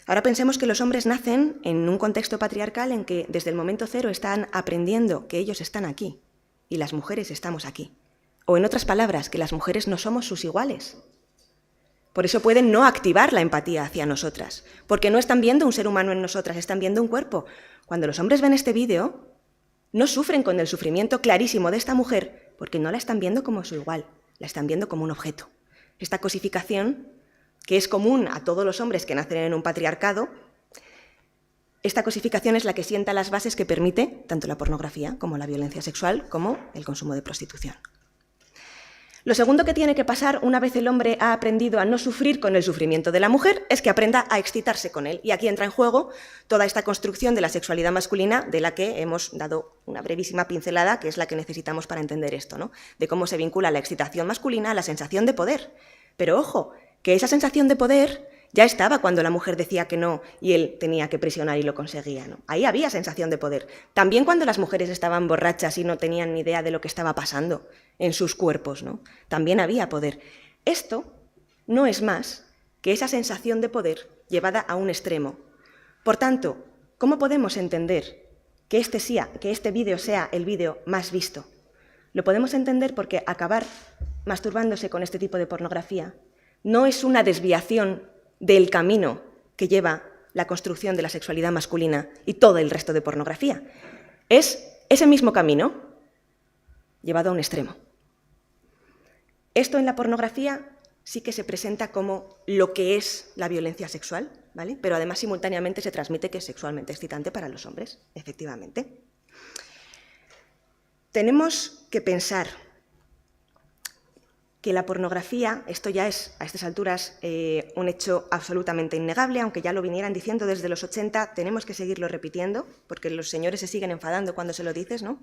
Ahora pensemos que los hombres nacen en un contexto patriarcal en que desde el momento cero están aprendiendo que ellos están aquí y las mujeres estamos aquí. O en otras palabras, que las mujeres no somos sus iguales. Por eso pueden no activar la empatía hacia nosotras, porque no están viendo un ser humano en nosotras, están viendo un cuerpo. Cuando los hombres ven este vídeo, no sufren con el sufrimiento clarísimo de esta mujer, porque no la están viendo como su igual, la están viendo como un objeto. Esta cosificación, que es común a todos los hombres que nacen en un patriarcado, esta cosificación es la que sienta las bases que permite tanto la pornografía como la violencia sexual como el consumo de prostitución. Lo segundo que tiene que pasar una vez el hombre ha aprendido a no sufrir con el sufrimiento de la mujer es que aprenda a excitarse con él. Y aquí entra en juego toda esta construcción de la sexualidad masculina de la que hemos dado una brevísima pincelada, que es la que necesitamos para entender esto, ¿no? De cómo se vincula la excitación masculina a la sensación de poder. Pero ojo, que esa sensación de poder ya estaba cuando la mujer decía que no y él tenía que presionar y lo conseguía, ¿no? Ahí había sensación de poder. También cuando las mujeres estaban borrachas y no tenían ni idea de lo que estaba pasando en sus cuerpos, ¿no? También había poder. Esto no es más que esa sensación de poder llevada a un extremo. Por tanto, ¿cómo podemos entender que este vídeo sea el vídeo más visto? Lo podemos entender porque acabar masturbándose con este tipo de pornografía no es una desviación del camino que lleva la construcción de la sexualidad masculina y todo el resto de pornografía. Es ese mismo camino llevado a un extremo. Esto en la pornografía sí que se presenta como lo que es la violencia sexual, ¿vale? Pero además simultáneamente se transmite que es sexualmente excitante para los hombres, efectivamente. Tenemos que pensar que la pornografía, esto ya es a estas alturas un hecho absolutamente innegable, aunque ya lo vinieran diciendo desde los 80, tenemos que seguirlo repitiendo, porque los señores se siguen enfadando cuando se lo dices, ¿no?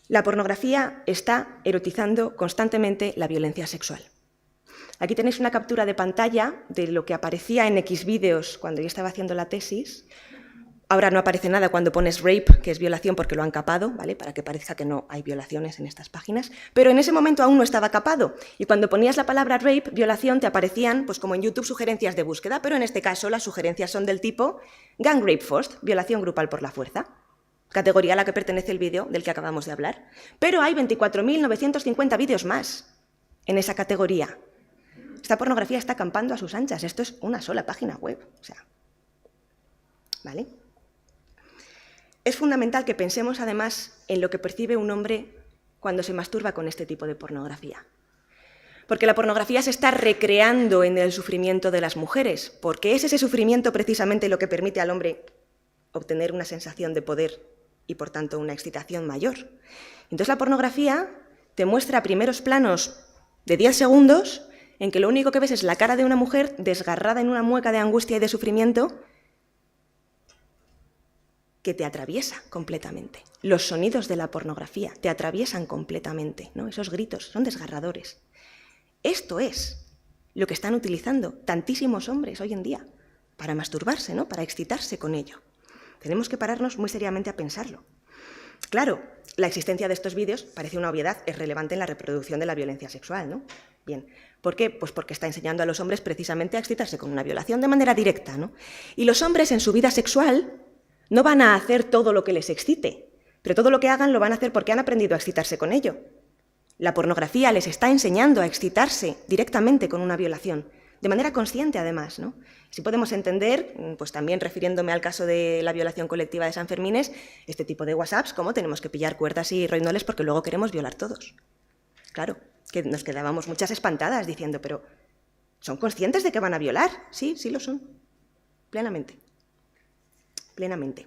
La pornografía está erotizando constantemente la violencia sexual. Aquí tenéis una captura de pantalla de lo que aparecía en Xvideos cuando yo estaba haciendo la tesis. Ahora no aparece nada cuando pones rape, que es violación porque lo han capado, ¿vale? Para que parezca que no hay violaciones en estas páginas. Pero en ese momento aún no estaba capado. Y cuando ponías la palabra rape, violación, te aparecían, pues como en YouTube, sugerencias de búsqueda, pero en este caso las sugerencias son del tipo gang rape forced, violación grupal por la fuerza, categoría a la que pertenece el vídeo del que acabamos de hablar. Pero hay 24.950 vídeos más en esa categoría. Esta pornografía está acampando a sus anchas. Esto es una sola página web. O sea, ¿vale? Es fundamental que pensemos, además, en lo que percibe un hombre cuando se masturba con este tipo de pornografía. Porque la pornografía se está recreando en el sufrimiento de las mujeres, porque es ese sufrimiento precisamente lo que permite al hombre obtener una sensación de poder y, por tanto, una excitación mayor. Entonces, la pornografía te muestra primeros planos de 10 segundos en que lo único que ves es la cara de una mujer desgarrada en una mueca de angustia y de sufrimiento que te atraviesa completamente. Los sonidos de la pornografía te atraviesan completamente, ¿no? Esos gritos son desgarradores. Esto es lo que están utilizando tantísimos hombres hoy en día para masturbarse, ¿no? Para excitarse con ello. Tenemos que pararnos muy seriamente a pensarlo. Claro, la existencia de estos vídeos parece una obviedad, es relevante en la reproducción de la violencia sexual, ¿no? Bien, ¿por qué? Pues porque está enseñando a los hombres precisamente a excitarse con una violación de manera directa, ¿no? Y los hombres en su vida sexual no van a hacer todo lo que les excite, pero todo lo que hagan lo van a hacer porque han aprendido a excitarse con ello. La pornografía les está enseñando a excitarse directamente con una violación, de manera consciente además, ¿no? Si podemos entender, pues también refiriéndome al caso de la violación colectiva de San Fermines, este tipo de WhatsApps, cómo tenemos que pillar cuerdas y roinoles porque luego queremos violar todos. Claro, que nos quedábamos muchas espantadas diciendo, pero ¿son conscientes de que van a violar? Sí, sí lo son, plenamente, plenamente.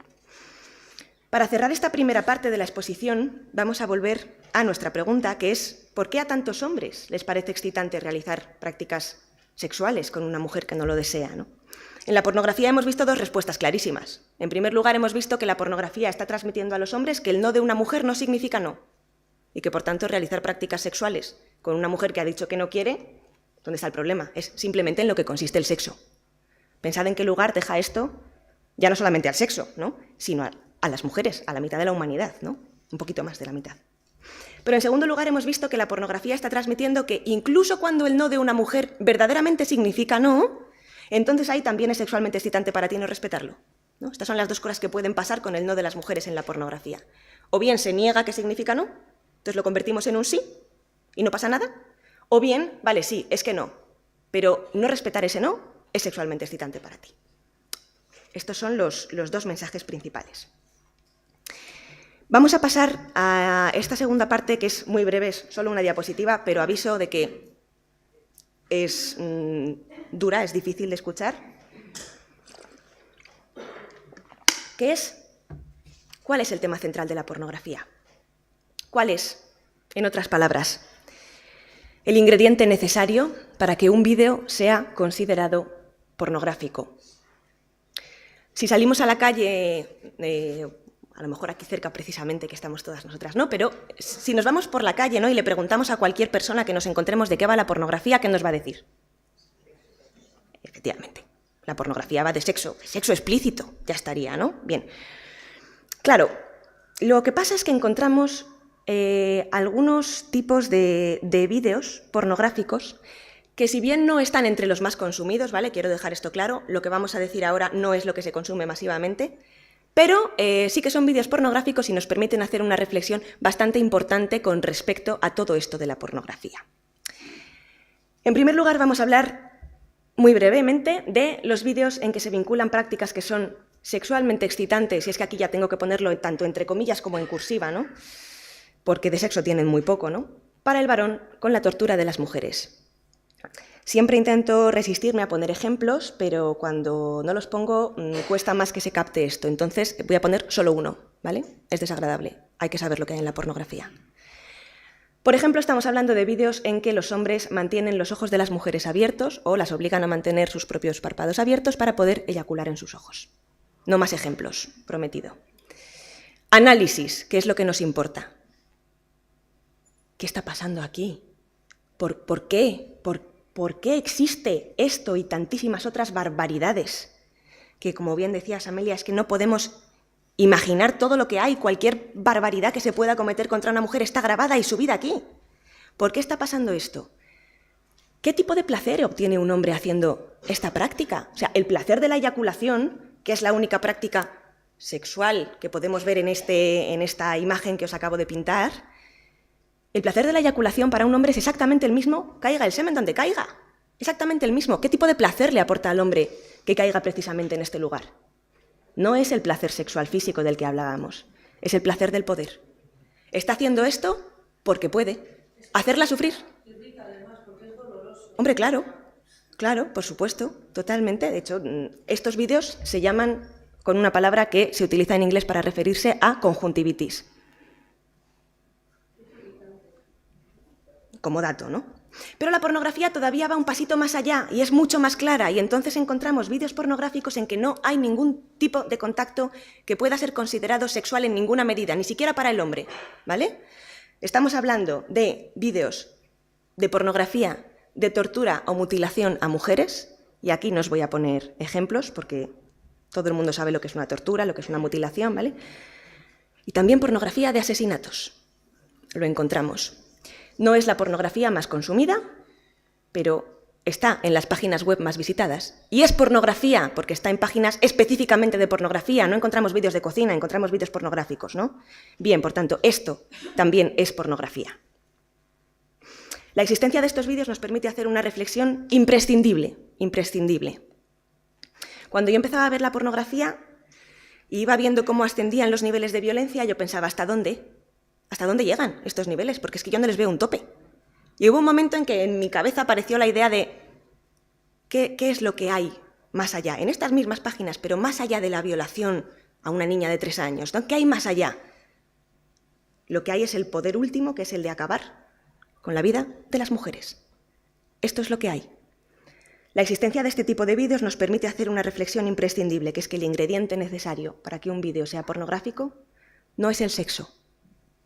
Para cerrar esta primera parte de la exposición, vamos a volver a nuestra pregunta, que es ¿por qué a tantos hombres les parece excitante realizar prácticas sexuales con una mujer que no lo desea, ¿no? En la pornografía hemos visto dos respuestas clarísimas. En primer lugar, hemos visto que la pornografía está transmitiendo a los hombres que el no de una mujer no significa no, y que, por tanto, realizar prácticas sexuales con una mujer que ha dicho que no quiere, ¿dónde está el problema? Es simplemente en lo que consiste el sexo. Pensad en qué lugar deja esto, ya no solamente al sexo, ¿no?, sino a las mujeres, a la mitad de la humanidad, ¿no?, un poquito más de la mitad. Pero en segundo lugar hemos visto que la pornografía está transmitiendo que incluso cuando el no de una mujer verdaderamente significa no, entonces ahí también es sexualmente excitante para ti no respetarlo, ¿no? Estas son las dos cosas que pueden pasar con el no de las mujeres en la pornografía. O bien se niega que significa no, entonces lo convertimos en un sí y no pasa nada. O bien, vale, sí, es que no, pero no respetar ese no es sexualmente excitante para ti. Estos son los dos mensajes principales. Vamos a pasar a esta segunda parte, que es muy breve, es solo una diapositiva, pero aviso de que es dura, es difícil de escuchar, que es ¿cuál es el tema central de la pornografía? ¿Cuál es, en otras palabras, el ingrediente necesario para que un vídeo sea considerado pornográfico? Si salimos a la calle, a lo mejor aquí cerca precisamente, que estamos todas nosotras, ¿no? Pero si nos vamos por la calle, ¿no?, y le preguntamos a cualquier persona que nos encontremos de qué va la pornografía, ¿qué nos va a decir? Efectivamente, la pornografía va de sexo explícito, ya estaría, ¿no? Bien. Claro, lo que pasa es que encontramos algunos tipos de vídeos pornográficos que, si bien no están entre los más consumidos, ¿vale?, quiero dejar esto claro, lo que vamos a decir ahora no es lo que se consume masivamente, pero sí que son vídeos pornográficos y nos permiten hacer una reflexión bastante importante con respecto a todo esto de la pornografía. En primer lugar, vamos a hablar muy brevemente de los vídeos en que se vinculan prácticas que son sexualmente excitantes, y es que aquí ya tengo que ponerlo tanto entre comillas como en cursiva, ¿no?, porque de sexo tienen muy poco, ¿no?, para el varón con la tortura de las mujeres. Siempre intento resistirme a poner ejemplos, pero cuando no los pongo cuesta más que se capte esto. Entonces voy a poner solo uno, ¿vale? Es desagradable, hay que saber lo que hay en la pornografía. Por ejemplo, estamos hablando de vídeos en que los hombres mantienen los ojos de las mujeres abiertos o las obligan a mantener sus propios párpados abiertos para poder eyacular en sus ojos. No más ejemplos, prometido. Análisis, ¿qué es lo que nos importa? ¿Qué está pasando aquí? ¿Por qué? ¿Por qué existe esto y tantísimas otras barbaridades? Que, como bien decías, Amelia, es que no podemos imaginar todo lo que hay, cualquier barbaridad que se pueda cometer contra una mujer está grabada y subida aquí. ¿Por qué está pasando esto? ¿Qué tipo de placer obtiene un hombre haciendo esta práctica? O sea, el placer de la eyaculación, que es la única práctica sexual que podemos ver en esta imagen que os acabo de pintar, el placer de la eyaculación para un hombre es exactamente el mismo, caiga el semen donde caiga. Exactamente el mismo. ¿Qué tipo de placer le aporta al hombre que caiga precisamente en este lugar? No es el placer sexual físico del que hablábamos, es el placer del poder. Está haciendo esto porque puede. ¿Hacerla sufrir? Hombre, claro, por supuesto, totalmente. De hecho, estos vídeos se llaman con una palabra que se utiliza en inglés para referirse a conjuntivitis. Como dato, ¿no? Pero la pornografía todavía va un pasito más allá y es mucho más clara, y entonces encontramos vídeos pornográficos en que no hay ningún tipo de contacto que pueda ser considerado sexual en ninguna medida, ni siquiera para el hombre, ¿vale? Estamos hablando de vídeos de pornografía, de tortura o mutilación a mujeres y aquí no os voy a poner ejemplos porque todo el mundo sabe lo que es una tortura, lo que es una mutilación, ¿vale? Y también pornografía de asesinatos. Lo encontramos. No es la pornografía más consumida, pero está en las páginas web más visitadas. Y es pornografía, porque está en páginas específicamente de pornografía. No encontramos vídeos de cocina, encontramos vídeos pornográficos, ¿no? Bien, por tanto, esto también es pornografía. La existencia de estos vídeos nos permite hacer una reflexión imprescindible, imprescindible. Cuando yo empezaba a ver la pornografía y iba viendo cómo ascendían los niveles de violencia, yo pensaba, ¿hasta dónde? ¿Hasta dónde llegan estos niveles? Porque es que yo no les veo un tope. Y hubo un momento en que en mi cabeza apareció la idea de ¿qué es lo que hay más allá? En estas mismas páginas, pero más allá de la violación a una niña de 3 años, ¿no? ¿Qué hay más allá? Lo que hay es el poder último, que es el de acabar con la vida de las mujeres. Esto es lo que hay. La existencia de este tipo de vídeos nos permite hacer una reflexión imprescindible, que es que el ingrediente necesario para que un vídeo sea pornográfico no es el sexo,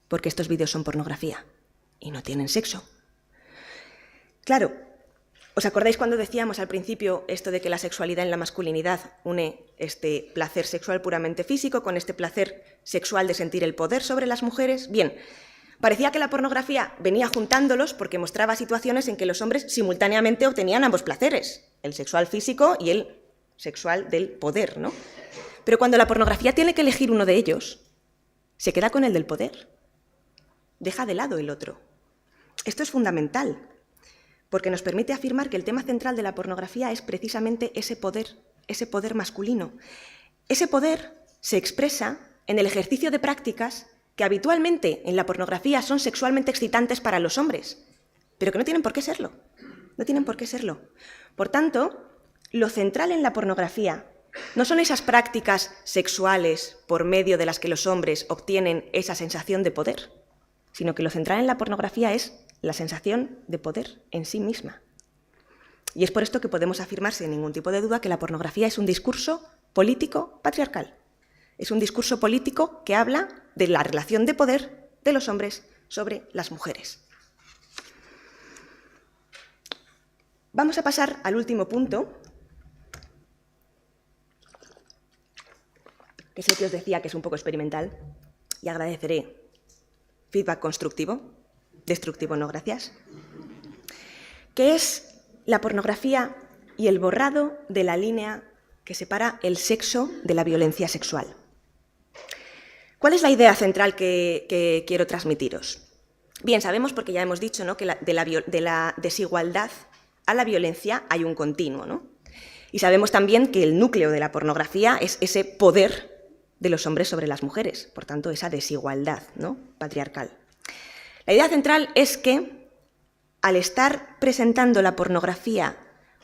porque estos vídeos son pornografía y no tienen sexo. Claro, ¿os acordáis cuando decíamos al principio esto de que la sexualidad en la masculinidad une este placer sexual puramente físico con este placer sexual de sentir el poder sobre las mujeres? Bien, parecía que la pornografía venía juntándolos porque mostraba situaciones en que los hombres simultáneamente obtenían ambos placeres, el sexual físico y el sexual del poder, ¿no? Pero cuando la pornografía tiene que elegir uno de ellos, se queda con el del poder. Deja de lado el otro. Esto es fundamental, porque nos permite afirmar que el tema central de la pornografía es precisamente ese poder masculino. Ese poder se expresa en el ejercicio de prácticas que habitualmente en la pornografía son sexualmente excitantes para los hombres, pero que no tienen por qué serlo. No tienen por qué serlo. Por tanto, lo central en la pornografía no son esas prácticas sexuales por medio de las que los hombres obtienen esa sensación de poder, sino que lo central en la pornografía es la sensación de poder en sí misma. Y es por esto que podemos afirmar sin ningún tipo de duda que la pornografía es un discurso político patriarcal. Es un discurso político que habla de la relación de poder de los hombres sobre las mujeres. Vamos a pasar al último punto, que es el que os decía que es un poco experimental, y agradeceré feedback constructivo, destructivo no, gracias, que es la pornografía y el borrado de la línea que separa el sexo de la violencia sexual. ¿Cuál es la idea central que quiero transmitiros? Bien, sabemos, porque ya hemos dicho, ¿no?, que de la desigualdad a la violencia hay un continuo, ¿no? Y sabemos también que el núcleo de la pornografía es ese poder de los hombres sobre las mujeres, por tanto, esa desigualdad, ¿no?, patriarcal. La idea central es que, al estar presentando la pornografía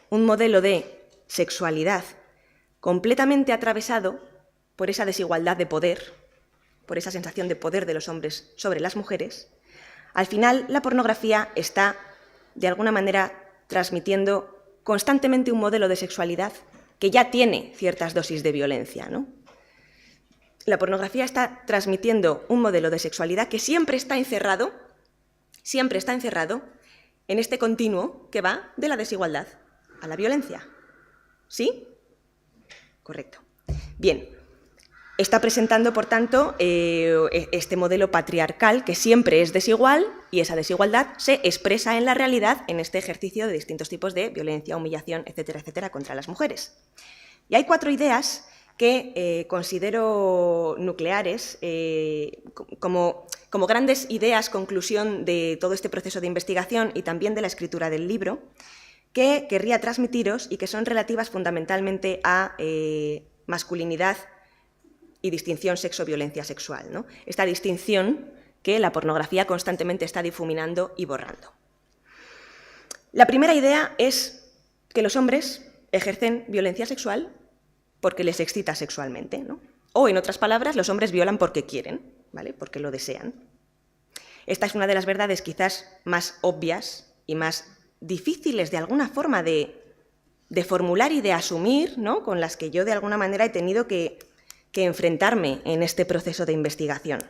un modelo de sexualidad completamente atravesado por esa desigualdad de poder, por esa sensación de poder de los hombres sobre las mujeres, al final la pornografía está, de alguna manera, transmitiendo constantemente un modelo de sexualidad que ya tiene ciertas dosis de violencia, ¿no? La pornografía está transmitiendo un modelo de sexualidad que siempre está encerrado en este continuo que va de la desigualdad a la violencia. ¿Sí? Correcto. Bien. Está presentando, por tanto, este modelo patriarcal que siempre es desigual, y esa desigualdad se expresa en la realidad en este ejercicio de distintos tipos de violencia, humillación, etcétera, etcétera, contra las mujeres. Y hay 4 ideas que considero nucleares como grandes ideas, conclusión de todo este proceso de investigación y también de la escritura del libro, que querría transmitiros y que son relativas fundamentalmente a masculinidad y distinción sexo-violencia sexual, ¿no? Esta distinción que la pornografía constantemente está difuminando y borrando. La primera idea es que los hombres ejercen violencia sexual porque les excita sexualmente, ¿no? O, en otras palabras, los hombres violan porque quieren, ¿vale?, porque lo desean. Esta es una de las verdades quizás más obvias y más difíciles de alguna forma de formular y de asumir, ¿no?, con las que yo de alguna manera he tenido que enfrentarme en este proceso de investigación.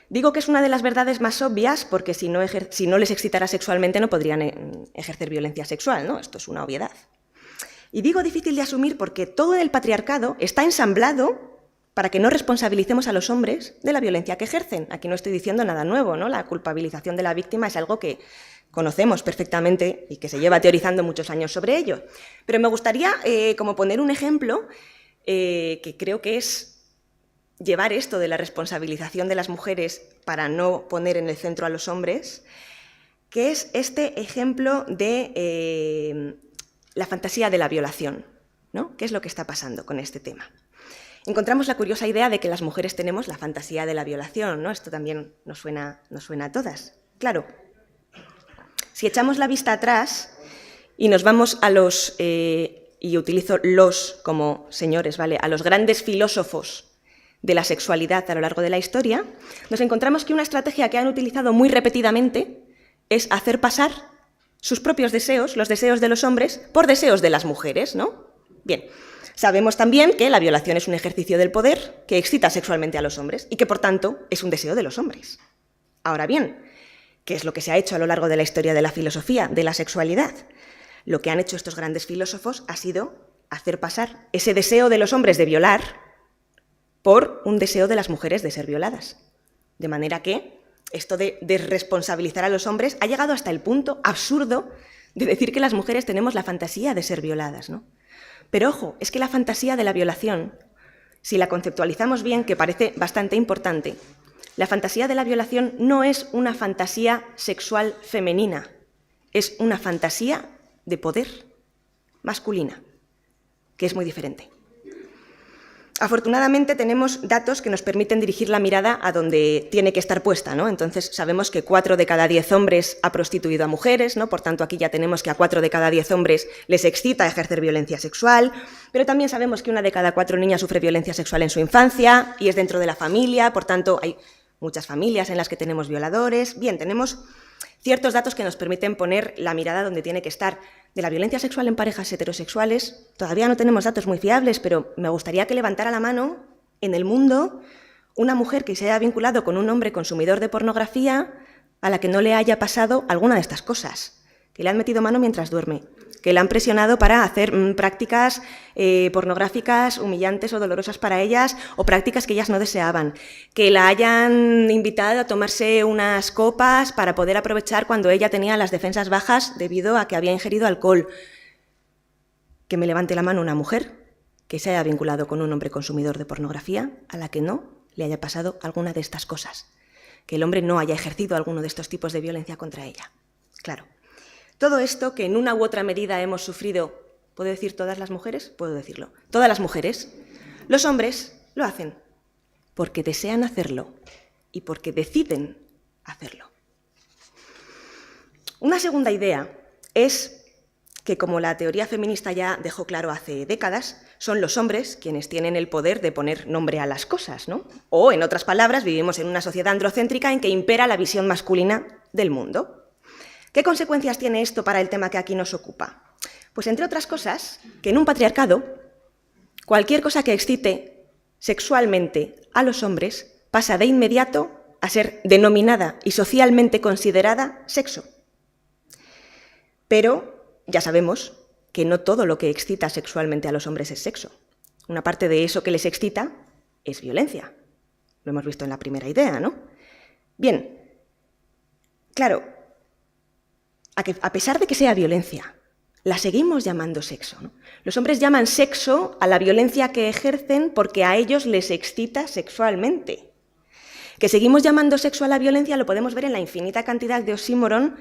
Digo que es una de las verdades más obvias porque si no les excitara sexualmente no podrían ejercer violencia sexual, ¿no? Esto es una obviedad. Y digo difícil de asumir porque todo el patriarcado está ensamblado para que no responsabilicemos a los hombres de la violencia que ejercen. Aquí no estoy diciendo nada nuevo, ¿no? La culpabilización de la víctima es algo que conocemos perfectamente y que se lleva teorizando muchos años sobre ello. Pero me gustaría como poner un ejemplo que creo que es llevar esto de la responsabilización de las mujeres para no poner en el centro a los hombres, que es este ejemplo de la fantasía de la violación, ¿no? ¿Qué es lo que está pasando con este tema? Encontramos la curiosa idea de que las mujeres tenemos la fantasía de la violación, ¿no? Esto también nos suena a todas. Claro, si echamos la vista atrás y nos vamos a los, y utilizo los como señores, ¿vale?, a los grandes filósofos de la sexualidad a lo largo de la historia, nos encontramos que una estrategia que han utilizado muy repetidamente es hacer pasar sus propios deseos, los deseos de los hombres, por deseos de las mujeres, ¿no? Bien, sabemos también que la violación es un ejercicio del poder que excita sexualmente a los hombres y que, por tanto, es un deseo de los hombres. Ahora bien, ¿qué es lo que se ha hecho a lo largo de la historia de la filosofía, de la sexualidad? Lo que han hecho estos grandes filósofos ha sido hacer pasar ese deseo de los hombres de violar por un deseo de las mujeres de ser violadas. De manera que esto de desresponsabilizar a los hombres ha llegado hasta el punto absurdo de decir que las mujeres tenemos la fantasía de ser violadas, ¿no? Pero ojo, es que la fantasía de la violación, si la conceptualizamos bien, que parece bastante importante, la fantasía de la violación no es una fantasía sexual femenina, es una fantasía de poder masculina, que es muy diferente. Afortunadamente tenemos datos que nos permiten dirigir la mirada a donde tiene que estar puesta, ¿no? Entonces sabemos que 4 de cada 10 hombres ha prostituido a mujeres, ¿no? Por tanto, aquí ya tenemos que a 4 de cada 10 hombres les excita ejercer violencia sexual, pero también sabemos que 1 de cada 4 niñas sufre violencia sexual en su infancia y es dentro de la familia, por tanto, hay muchas familias en las que tenemos violadores. Bien, tenemos ciertos datos que nos permiten poner la mirada donde tiene que estar. De la violencia sexual en parejas heterosexuales todavía no tenemos datos muy fiables, pero me gustaría que levantara la mano en el mundo una mujer que se haya vinculado con un hombre consumidor de pornografía a la que no le haya pasado alguna de estas cosas, que le han metido mano mientras duerme, que la han presionado para hacer prácticas pornográficas humillantes o dolorosas para ellas o prácticas que ellas no deseaban, que la hayan invitado a tomarse unas copas para poder aprovechar cuando ella tenía las defensas bajas debido a que había ingerido alcohol. Que me levante la mano una mujer que se haya vinculado con un hombre consumidor de pornografía a la que no le haya pasado alguna de estas cosas, que el hombre no haya ejercido alguno de estos tipos de violencia contra ella. Claro. Todo esto que en una u otra medida hemos sufrido, ¿puedo decir todas las mujeres? Puedo decirlo. Todas las mujeres. Los hombres lo hacen porque desean hacerlo y porque deciden hacerlo. Una segunda idea es que, como la teoría feminista ya dejó claro hace décadas, son los hombres quienes tienen el poder de poner nombre a las cosas, ¿no? O, en otras palabras, vivimos en una sociedad androcéntrica en que impera la visión masculina del mundo. ¿Qué consecuencias tiene esto para el tema que aquí nos ocupa? Pues, entre otras cosas, que en un patriarcado, cualquier cosa que excite sexualmente a los hombres pasa de inmediato a ser denominada y socialmente considerada sexo. Pero ya sabemos que no todo lo que excita sexualmente a los hombres es sexo. Una parte de eso que les excita es violencia. Lo hemos visto en la primera idea, ¿no? Bien, claro, a pesar de que sea violencia, la seguimos llamando sexo, ¿no? Los hombres llaman sexo a la violencia que ejercen porque a ellos les excita sexualmente. Que seguimos llamando sexo a la violencia lo podemos ver en la infinita cantidad de oxímoron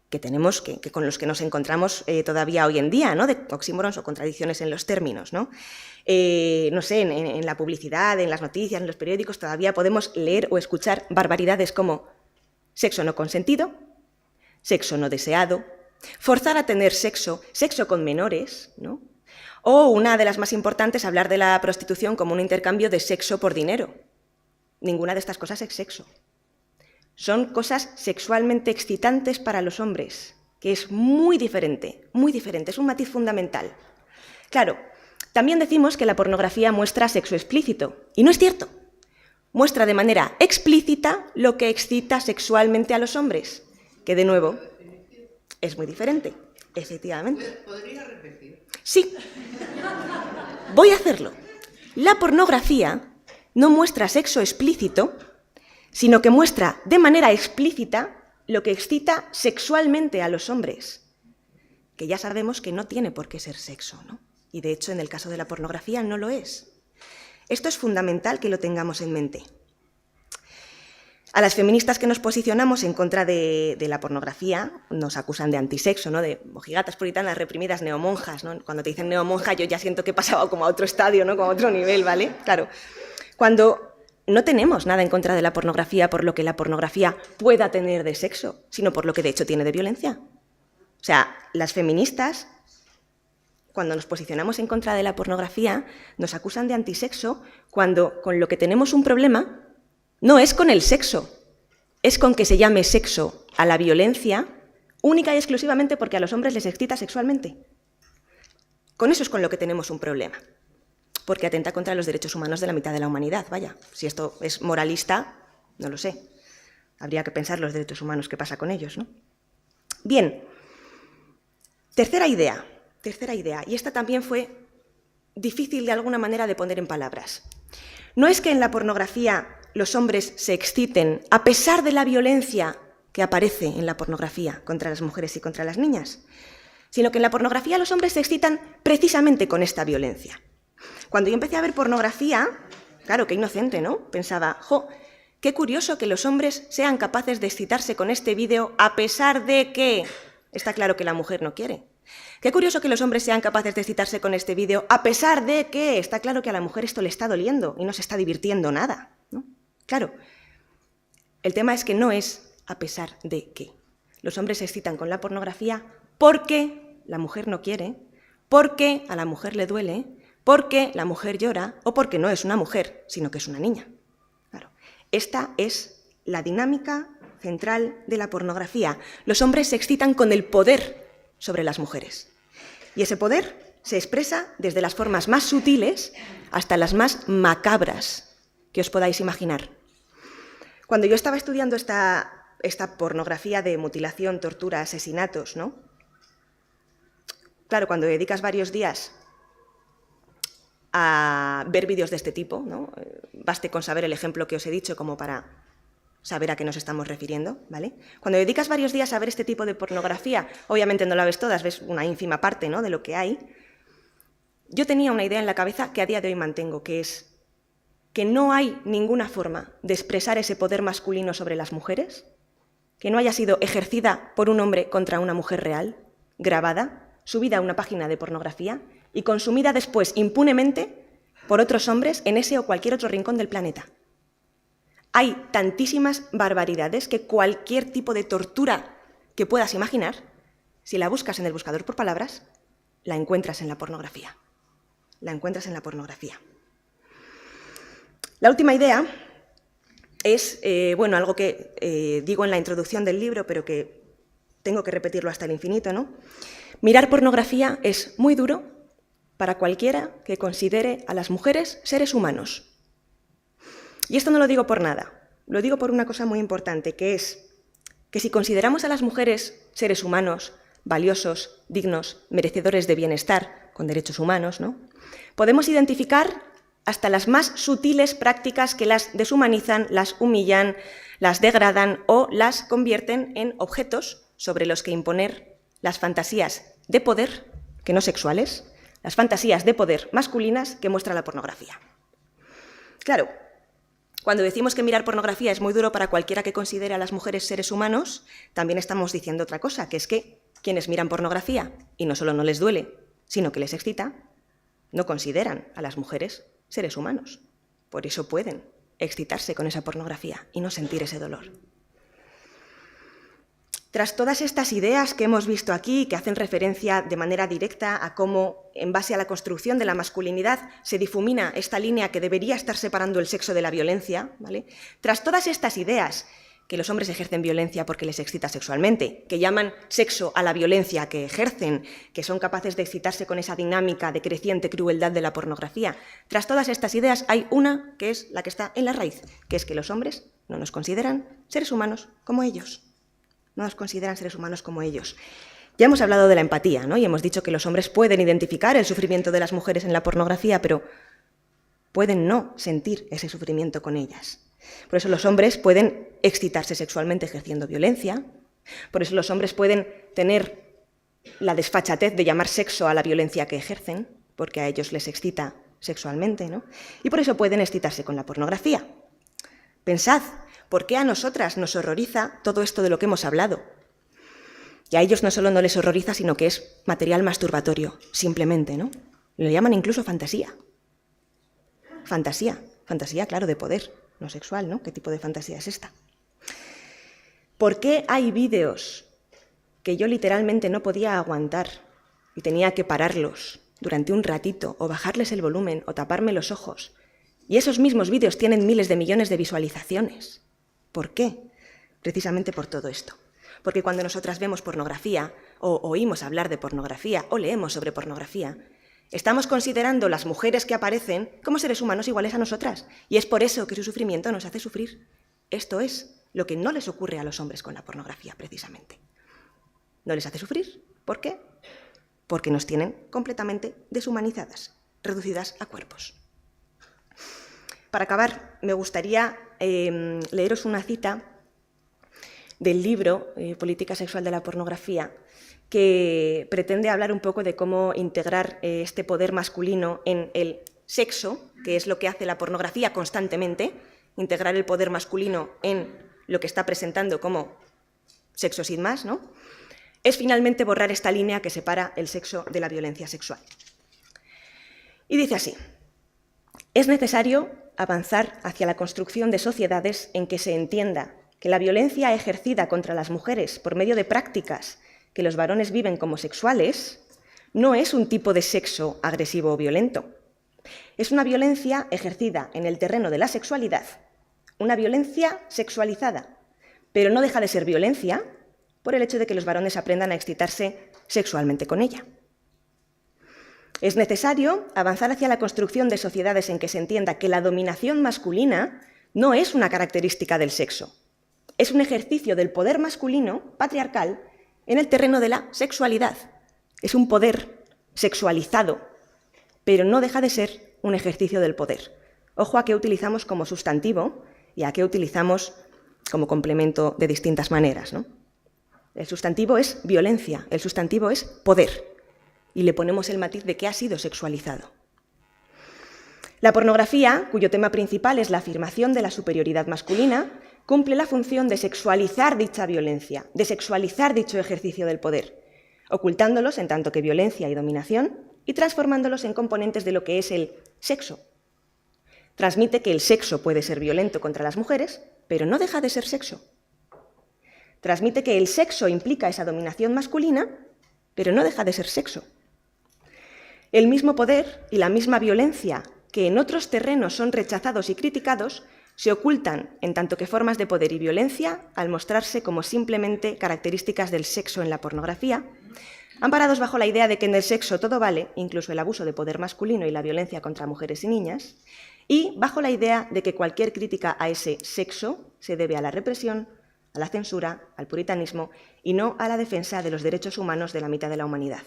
que tenemos, que con los que nos encontramos todavía hoy en día, ¿no? De oxímorons o contradicciones en los términos, ¿no? No sé, en la publicidad, en las noticias, en los periódicos, todavía podemos leer o escuchar barbaridades como sexo no consentido, sexo no deseado, forzar a tener sexo, sexo con menores, ¿no? O una de las más importantes, hablar de la prostitución como un intercambio de sexo por dinero. Ninguna de estas cosas es sexo. Son cosas sexualmente excitantes para los hombres, que es muy diferente, es un matiz fundamental. Claro, también decimos que la pornografía muestra sexo explícito, y no es cierto. muestra de manera explícita lo que excita sexualmente a los hombres, que de nuevo es muy diferente, efectivamente. ¿Podría repetir? Sí, voy a hacerlo. La pornografía no muestra sexo explícito, sino que muestra de manera explícita lo que excita sexualmente a los hombres, que ya sabemos que no tiene por qué ser sexo, ¿no? Y de hecho, en el caso de la pornografía no lo es. Esto es fundamental que lo tengamos en mente. A las feministas que nos posicionamos en contra de la pornografía nos acusan de antisexo, ¿no? De mojigatas puritanas reprimidas, neomonjas, ¿no? Cuando te dicen neomonja yo ya siento que he pasado como a otro estadio, ¿no? Como a otro nivel, ¿vale? Claro. Cuando no tenemos nada en contra de la pornografía por lo que la pornografía pueda tener de sexo, sino por lo que de hecho tiene de violencia. O sea, las feministas, cuando nos posicionamos en contra de la pornografía, nos acusan de antisexo cuando con lo que tenemos un problema no es con el sexo, es con que se llame sexo a la violencia única y exclusivamente porque a los hombres les excita sexualmente. Con eso es con lo que tenemos un problema, porque atenta contra los derechos humanos de la mitad de la humanidad. Vaya, si esto es moralista, no lo sé. Habría que pensar los derechos humanos, qué pasa con ellos, ¿no? Bien, tercera idea, y esta también fue difícil de alguna manera de poner en palabras. No es que en la pornografía los hombres se exciten a pesar de la violencia que aparece en la pornografía contra las mujeres y contra las niñas, sino que en la pornografía los hombres se excitan precisamente con esta violencia. Cuando yo empecé a ver pornografía, claro, qué inocente, ¿no? Pensaba, jo, qué curioso que los hombres sean capaces de excitarse con este vídeo a pesar de que está claro que la mujer no quiere. Qué curioso que los hombres sean capaces de excitarse con este vídeo a pesar de que está claro que a la mujer esto le está doliendo y no se está divirtiendo nada, ¿no? Claro, el tema es que no es a pesar de que. Los hombres se excitan con la pornografía porque la mujer no quiere, porque a la mujer le duele, porque la mujer llora o porque no es una mujer, sino que es una niña. Claro, esta es la dinámica central de la pornografía. Los hombres se excitan con el poder sobre las mujeres. Y ese poder se expresa desde las formas más sutiles hasta las más macabras que os podáis imaginar. Cuando yo estaba estudiando esta pornografía de mutilación, tortura, asesinatos, ¿no? Claro, cuando dedicas varios días a ver vídeos de este tipo, ¿no? Baste con saber el ejemplo que os he dicho como para saber a qué nos estamos refiriendo, ¿vale? Cuando dedicas varios días a ver este tipo de pornografía, obviamente no la ves todas, ves una ínfima parte, ¿no?, de lo que hay. Yo tenía una idea en la cabeza que a día de hoy mantengo, que es que no hay ninguna forma de expresar ese poder masculino sobre las mujeres que no haya sido ejercida por un hombre contra una mujer real, grabada, subida a una página de pornografía y consumida después impunemente por otros hombres en ese o cualquier otro rincón del planeta. Hay tantísimas barbaridades que cualquier tipo de tortura que puedas imaginar, si la buscas en el buscador por palabras, la encuentras en la pornografía. La encuentras en la pornografía. La última idea es, bueno, algo que digo en la introducción del libro, pero que tengo que repetirlo hasta el infinito, ¿no? Mirar pornografía es muy duro para cualquiera que considere a las mujeres seres humanos. Y esto no lo digo por nada, lo digo por una cosa muy importante, que es que si consideramos a las mujeres seres humanos, valiosos, dignos, merecedores de bienestar, con derechos humanos, ¿no?, podemos identificar hasta las más sutiles prácticas que las deshumanizan, las humillan, las degradan o las convierten en objetos sobre los que imponer las fantasías de poder, que no sexuales, las fantasías de poder masculinas que muestra la pornografía. Claro, cuando decimos que mirar pornografía es muy duro para cualquiera que considere a las mujeres seres humanos, también estamos diciendo otra cosa, que es que quienes miran pornografía, y no solo no les duele, sino que les excita, no consideran a las mujeres seres humanos. Por eso pueden excitarse con esa pornografía y no sentir ese dolor. Tras todas estas ideas que hemos visto aquí, que hacen referencia de manera directa a cómo, en base a la construcción de la masculinidad, se difumina esta línea que debería estar separando el sexo de la violencia, ¿vale? Tras todas estas ideas que los hombres ejercen violencia porque les excita sexualmente, que llaman sexo a la violencia que ejercen, que son capaces de excitarse con esa dinámica de creciente crueldad de la pornografía. Tras todas estas ideas hay una que es la que está en la raíz, que es que los hombres no nos consideran seres humanos como ellos. No nos consideran seres humanos como ellos. Ya hemos hablado de la empatía, ¿no? Y hemos dicho que los hombres pueden identificar el sufrimiento de las mujeres en la pornografía, pero pueden no sentir ese sufrimiento con ellas. Por eso los hombres pueden excitarse sexualmente ejerciendo violencia, por eso los hombres pueden tener la desfachatez de llamar sexo a la violencia que ejercen, porque a ellos les excita sexualmente, ¿no? Y por eso pueden excitarse con la pornografía. Pensad, ¿por qué a nosotras nos horroriza todo esto de lo que hemos hablado? Y a ellos no solo no les horroriza, sino que es material masturbatorio, simplemente, ¿no? Lo llaman incluso fantasía. Fantasía, claro, de poder, no sexual, ¿no? ¿Qué tipo de fantasía es esta? ¿Por qué hay vídeos que yo literalmente no podía aguantar y tenía que pararlos durante un ratito o bajarles el volumen o taparme los ojos? Y esos mismos vídeos tienen miles de millones de visualizaciones. ¿Por qué? Precisamente por todo esto. Porque cuando nosotras vemos pornografía, o oímos hablar de pornografía, o leemos sobre pornografía, estamos considerando las mujeres que aparecen como seres humanos iguales a nosotras. Y es por eso que su sufrimiento nos hace sufrir. Esto es lo que no les ocurre a los hombres con la pornografía, precisamente. No les hace sufrir. ¿Por qué? Porque nos tienen completamente deshumanizadas, reducidas a cuerpos. Para acabar, me gustaría leeros una cita del libro Política sexual de la pornografía, que pretende hablar un poco de cómo integrar este poder masculino en el sexo, que es lo que hace la pornografía constantemente, integrar el poder masculino en lo que está presentando como sexo sin más, ¿no? Es finalmente borrar esta línea que separa el sexo de la violencia sexual. Y dice así: es necesario avanzar hacia la construcción de sociedades en que se entienda que la violencia ejercida contra las mujeres por medio de prácticas que los varones viven como sexuales no es un tipo de sexo agresivo o violento. Es una violencia ejercida en el terreno de la sexualidad, una violencia sexualizada, pero no deja de ser violencia por el hecho de que los varones aprendan a excitarse sexualmente con ella. Es necesario avanzar hacia la construcción de sociedades en que se entienda que la dominación masculina no es una característica del sexo, es un ejercicio del poder masculino patriarcal en el terreno de la sexualidad. Es un poder sexualizado, pero no deja de ser un ejercicio del poder. Ojo a qué utilizamos como sustantivo y a qué utilizamos como complemento de distintas maneras, ¿no? El sustantivo es violencia, el sustantivo es poder, y le ponemos el matiz de que ha sido sexualizado. La pornografía, cuyo tema principal es la afirmación de la superioridad masculina, cumple la función de sexualizar dicha violencia, de sexualizar dicho ejercicio del poder, ocultándolos en tanto que violencia y dominación y transformándolos en componentes de lo que es el sexo. Transmite que el sexo puede ser violento contra las mujeres, pero no deja de ser sexo. Transmite que el sexo implica esa dominación masculina, pero no deja de ser sexo. El mismo poder y la misma violencia que en otros terrenos son rechazados y criticados se ocultan en tanto que formas de poder y violencia al mostrarse como simplemente características del sexo en la pornografía, amparados bajo la idea de que en el sexo todo vale, incluso el abuso de poder masculino y la violencia contra mujeres y niñas, y bajo la idea de que cualquier crítica a ese sexo se debe a la represión, a la censura, al puritanismo y no a la defensa de los derechos humanos de la mitad de la humanidad.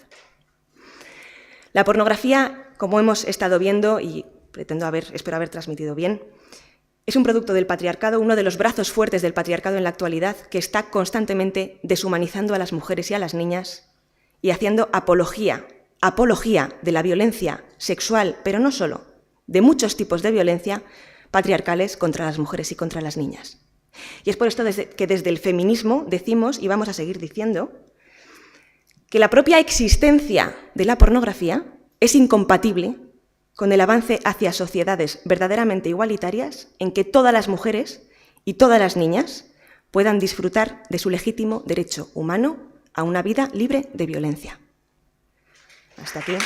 La pornografía, como hemos estado viendo y espero haber transmitido bien, es un producto del patriarcado, uno de los brazos fuertes del patriarcado en la actualidad, que está constantemente deshumanizando a las mujeres y a las niñas y haciendo apología de la violencia sexual, pero no solo, de muchos tipos de violencia patriarcales contra las mujeres y contra las niñas. Y es por esto que desde el feminismo decimos, y vamos a seguir diciendo, que la propia existencia de la pornografía es incompatible con el avance hacia sociedades verdaderamente igualitarias en que todas las mujeres y todas las niñas puedan disfrutar de su legítimo derecho humano a una vida libre de violencia. Hasta aquí.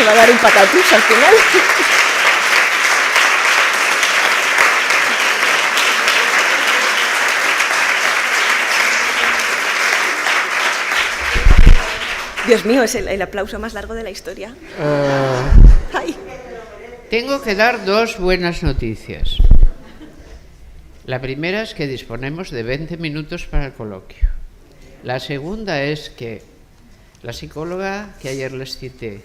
va a dar un patatús al final. Dios mío, es el aplauso más largo de la historia. Ay. Tengo que dar dos buenas noticias. La primera es que disponemos de 20 minutos para el coloquio. La segunda es que la psicóloga que ayer les cité,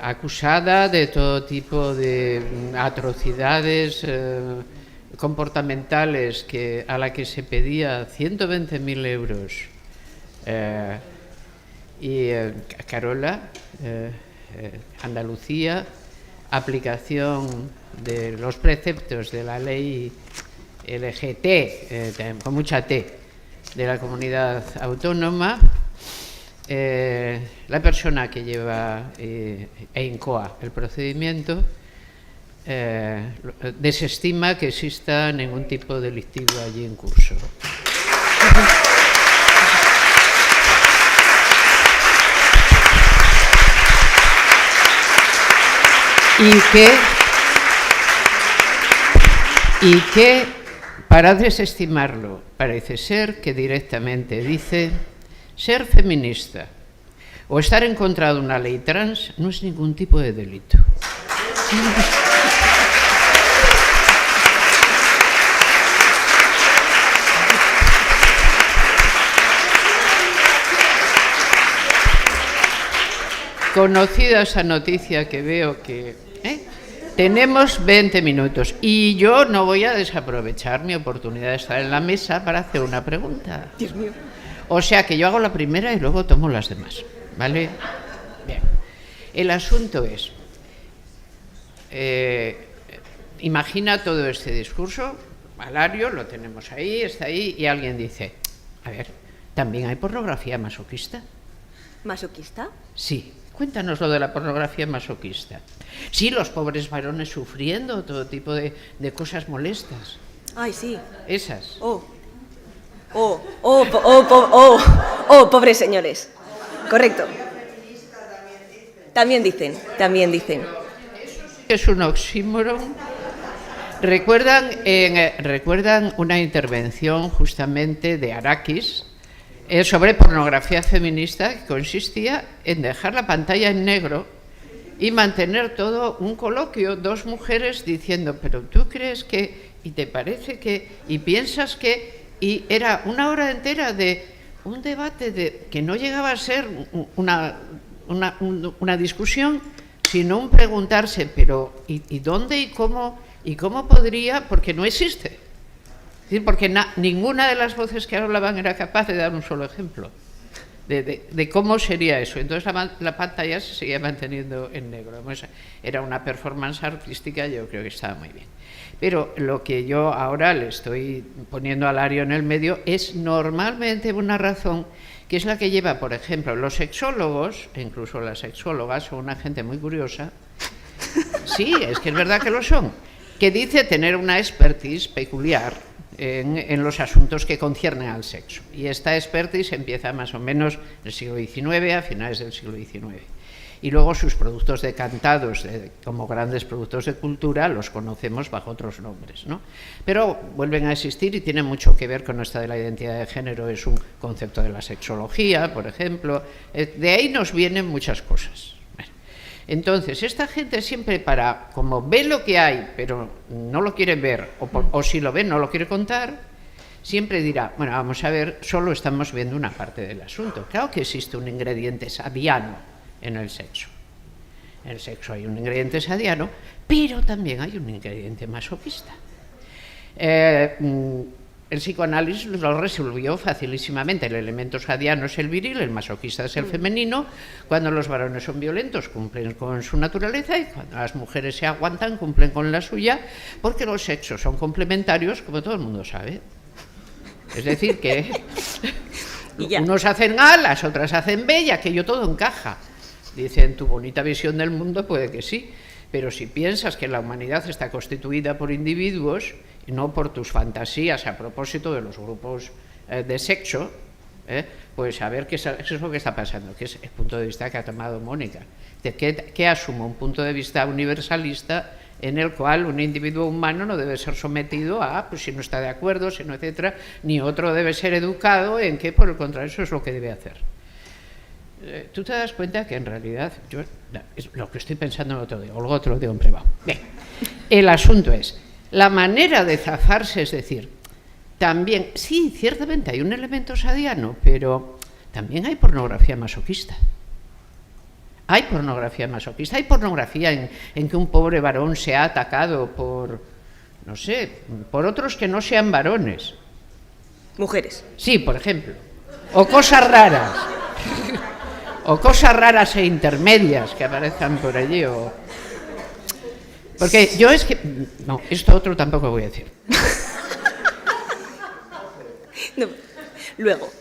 acusada de todo tipo de atrocidades comportamentales a la que se pedía 120.000 euros, y Carola, Andalucía, aplicación de los preceptos de la ley LGT, con mucha T, de la comunidad autónoma, la persona que lleva e incoa el procedimiento desestima que exista ningún tipo delictivo allí en curso. Y que para desestimarlo parece ser que directamente dice: ser feminista o estar en contra de una ley trans no es ningún tipo de delito. Conocida esa noticia, que veo que tenemos 20 minutos y yo no voy a desaprovechar mi oportunidad de estar en la mesa para hacer una pregunta. Dios mío. O sea que yo hago la primera y luego tomo las demás, ¿vale? Bien. El asunto es, imagina todo este discurso, Valario, lo tenemos ahí, está ahí, y alguien dice: a ver, ¿también hay pornografía masoquista? ¿Masoquista? Sí. Cuéntanos lo de la pornografía masoquista. Sí, los pobres varones sufriendo todo tipo de cosas molestas. Ay, sí. Esas. Pobres señores. Correcto. También dicen. Es un oxímoron. ¿Recuerdan una intervención justamente de Arakis sobre pornografía feminista, que consistía en dejar la pantalla en negro y mantener todo un coloquio, dos mujeres diciendo: pero tú crees que, y te parece que, y piensas que, y era una hora entera de un debate que no llegaba a ser una discusión, sino un preguntarse: pero ¿y dónde y cómo podría? Porque no existe. Porque ninguna de las voces que hablaban era capaz de dar un solo ejemplo de cómo sería eso. Entonces la pantalla se seguía manteniendo en negro. Era una performance artística, yo creo que estaba muy bien. Pero lo que yo ahora le estoy poniendo a Lario en el medio es normalmente una razón que es la que lleva, por ejemplo, los sexólogos, e incluso las sexólogas, son una gente muy curiosa. Sí, es que es verdad que lo son, que dice tener una expertise peculiar en los asuntos que conciernen al sexo. Y esta expertise empieza más o menos en el siglo XIX, a finales del siglo XIX. Y luego sus productos decantados como grandes productos de cultura los conocemos bajo otros nombres, ¿no? Pero vuelven a existir y tienen mucho que ver con esta de la identidad de género. Es un concepto de la sexología, por ejemplo. De ahí nos vienen muchas cosas. Entonces, esta gente siempre, como ve lo que hay, pero no lo quiere ver, o si lo ve no lo quiere contar, siempre dirá: bueno, vamos a ver, solo estamos viendo una parte del asunto. Claro que existe un ingrediente sadiano en el sexo. En el sexo hay un ingrediente sadiano, pero también hay un ingrediente masoquista. El psicoanálisis lo resolvió facilísimamente. El elemento sadiano es el viril, el masoquista es el femenino. Cuando los varones son violentos, cumplen con su naturaleza, y cuando las mujeres se aguantan, cumplen con la suya, porque los sexos son complementarios, como todo el mundo sabe. Es decir, que unos hacen A, las otras hacen B, y aquello todo encaja. Dice: en tu bonita visión del mundo puede que sí, pero si piensas que la humanidad está constituida por individuos, y no por tus fantasías a propósito de los grupos de sexo, Pues a ver qué es lo que está pasando, que es el punto de vista que ha tomado Mónica. Que asume un punto de vista universalista en el cual un individuo humano no debe ser sometido a, pues si no está de acuerdo, si no, etcétera, ni otro debe ser educado en que, por el contrario, eso es lo que debe hacer. Tú te das cuenta que en realidad, yo lo que estoy pensando no te lo digo, luego te lo digo en privado. Bien, el asunto es, la manera de zafarse, es decir, también, sí, ciertamente hay un elemento sadiano, pero también hay pornografía masoquista. Hay pornografía masoquista, hay pornografía en que un pobre varón se ha atacado por, no sé, por otros que no sean varones. Mujeres. Sí, por ejemplo. O cosas raras. O cosas raras e intermedias que aparezcan por allí. Porque yo es que... No, esto otro tampoco voy a decir. No, luego.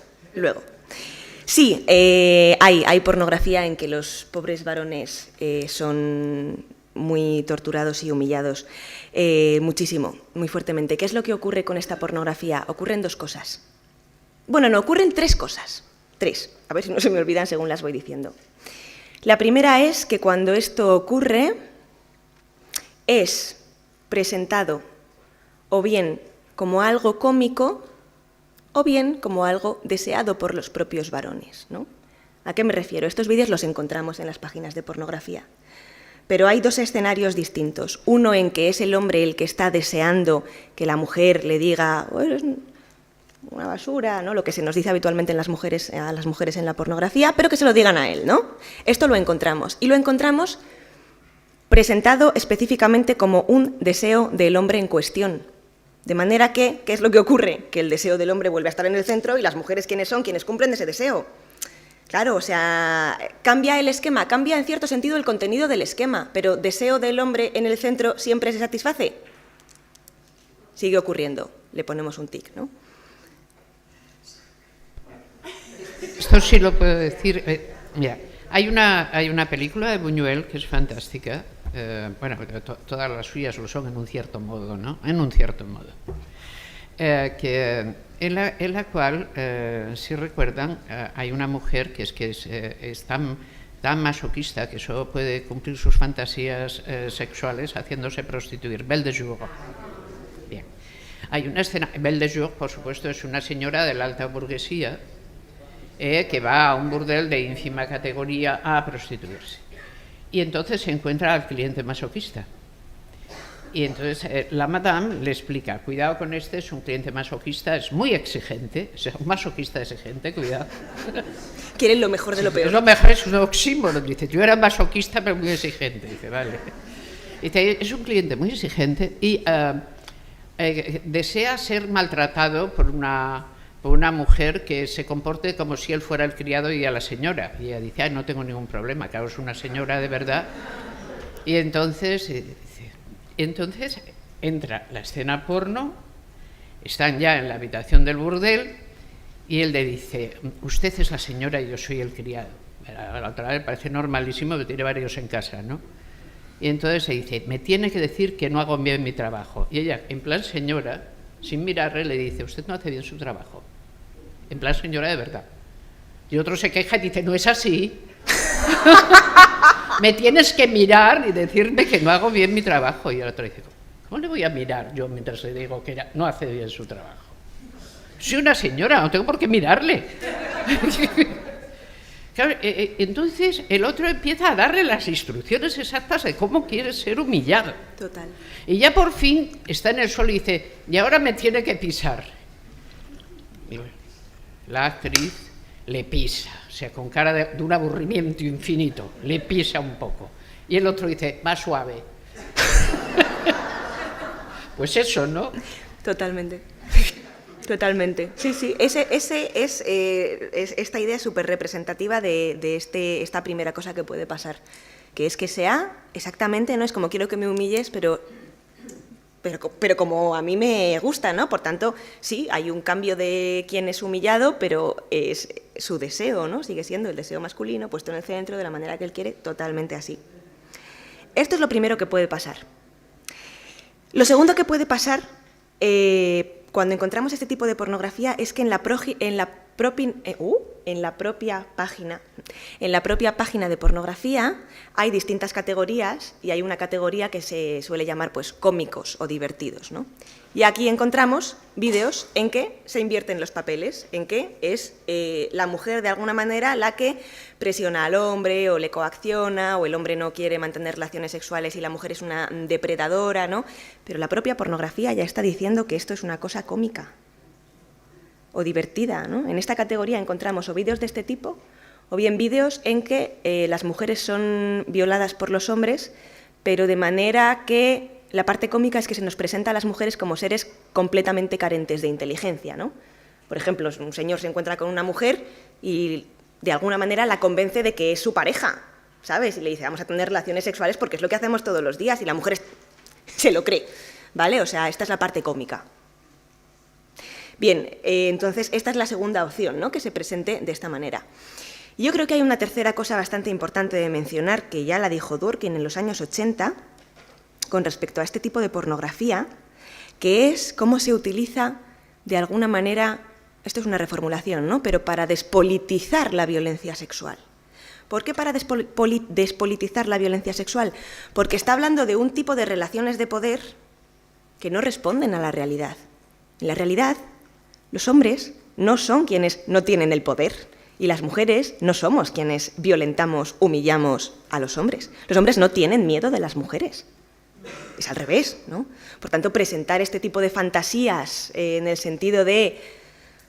Sí, hay pornografía en que los pobres varones son muy torturados y humillados muchísimo, muy fuertemente. ¿Qué es lo que ocurre con esta pornografía? Ocurren dos cosas. Bueno, no, ocurren tres cosas. Tres, a ver si no se me olvidan según las voy diciendo. La primera es que cuando esto ocurre es presentado o bien como algo cómico o bien como algo deseado por los propios varones, ¿no? ¿A qué me refiero? Estos vídeos los encontramos en las páginas de pornografía. Pero hay dos escenarios distintos. Uno en que es el hombre el que está deseando que la mujer le diga oh, eres una basura, ¿no? Lo que se nos dice habitualmente a las mujeres en la pornografía, pero que se lo digan a él, ¿no? Esto lo encontramos. Y lo encontramos presentado específicamente como un deseo del hombre en cuestión. De manera que, ¿qué es lo que ocurre? Que el deseo del hombre vuelve a estar en el centro y las mujeres, ¿quiénes son? Quienes cumplen ese deseo. Claro, o sea, cambia el esquema, cambia en cierto sentido el contenido del esquema, pero deseo del hombre en el centro siempre se satisface. Sigue ocurriendo, le ponemos un tic, ¿no? Esto sí lo puedo decir. Mira, hay una película de Buñuel que es fantástica. Bueno, todas las suyas lo son en un cierto modo, ¿no? En un cierto modo. En la cual, si recuerdan, hay una mujer que es tan masoquista que solo puede cumplir sus fantasías sexuales haciéndose prostituir. Belle de Jour. Bien. Hay una escena. Belle de Jour, por supuesto, es una señora de la alta burguesía que va a un burdel de ínfima categoría a prostituirse. Y entonces se encuentra al cliente masoquista. Y entonces la madame le explica, cuidado con este, es un cliente masoquista, es muy exigente, es un masoquista exigente, cuidado. Quieren lo mejor de lo peor. Es lo mejor, es un oxímoron, dice, yo era masoquista pero muy exigente, dice, vale. Dice, es un cliente muy exigente y desea ser maltratado por una mujer que se comporte como si él fuera el criado y a la señora. Y ella dice, no tengo ningún problema, claro, es una señora de verdad. Y entonces entra la escena porno, están ya en la habitación del burdel y él le dice, usted es la señora y yo soy el criado. A la otra vez parece normalísimo que tiene varios en casa, ¿no? Y entonces se dice, me tiene que decir que no hago bien mi trabajo. Y ella, en plan señora, sin mirarle, le dice, usted no hace bien su trabajo. En plan señora de verdad. Y otro se queja y dice, no es así. Me tienes que mirar y decirme que no hago bien mi trabajo. Y el otro dice, ¿cómo le voy a mirar yo mientras le digo que no hace bien su trabajo? Soy una señora, no tengo por qué mirarle. Claro, entonces el otro empieza a darle las instrucciones exactas de cómo quiere ser humillado. Total. Y ya por fin está en el suelo y dice, y ahora me tiene que pisar. Y la actriz le pisa, o sea, con cara de un aburrimiento infinito, le pisa un poco. Y el otro dice, más suave. Pues eso, ¿no? Totalmente. Totalmente. Sí, sí. Ese es esta idea súper representativa de esta primera cosa que puede pasar, que es que sea exactamente, ¿no? Es como quiero que me humilles, pero como a mí me gusta, ¿no? Por tanto, sí, hay un cambio de quién es humillado, pero es su deseo, ¿no? Sigue siendo el deseo masculino puesto en el centro de la manera que él quiere, totalmente así. Esto es lo primero que puede pasar. Lo segundo que puede pasar cuando encontramos este tipo de pornografía es que en la propia página de pornografía hay distintas categorías y hay una categoría que se suele llamar pues cómicos o divertidos, ¿no? Y aquí encontramos vídeos en que se invierten los papeles, en que es la mujer de alguna manera la que presiona al hombre o le coacciona, o el hombre no quiere mantener relaciones sexuales y la mujer es una depredadora, ¿no? Pero la propia pornografía ya está diciendo que esto es una cosa cómica o divertida, ¿no? En esta categoría encontramos o vídeos de este tipo o bien vídeos en que las mujeres son violadas por los hombres, pero de manera que la parte cómica es que se nos presenta a las mujeres como seres completamente carentes de inteligencia, ¿no? Por ejemplo, un señor se encuentra con una mujer y de alguna manera la convence de que es su pareja, ¿sabes? Y le dice, vamos a tener relaciones sexuales porque es lo que hacemos todos los días, y la mujer se lo cree, ¿vale? O sea, esta es la parte cómica. Bien, entonces esta es la segunda opción, ¿no? Que se presente de esta manera. Y yo creo que hay una tercera cosa bastante importante de mencionar, que ya la dijo Dworkin en los años 80, con respecto a este tipo de pornografía, que es cómo se utiliza de alguna manera, esto es una reformulación, ¿no? Pero para despolitizar la violencia sexual. ¿Por qué para despolitizar la violencia sexual? Porque está hablando de un tipo de relaciones de poder que no responden a la realidad. En la realidad, los hombres no son quienes no tienen el poder y las mujeres no somos quienes violentamos, humillamos a los hombres. Los hombres no tienen miedo de las mujeres. Es al revés, ¿no? Por tanto, presentar este tipo de fantasías en el sentido de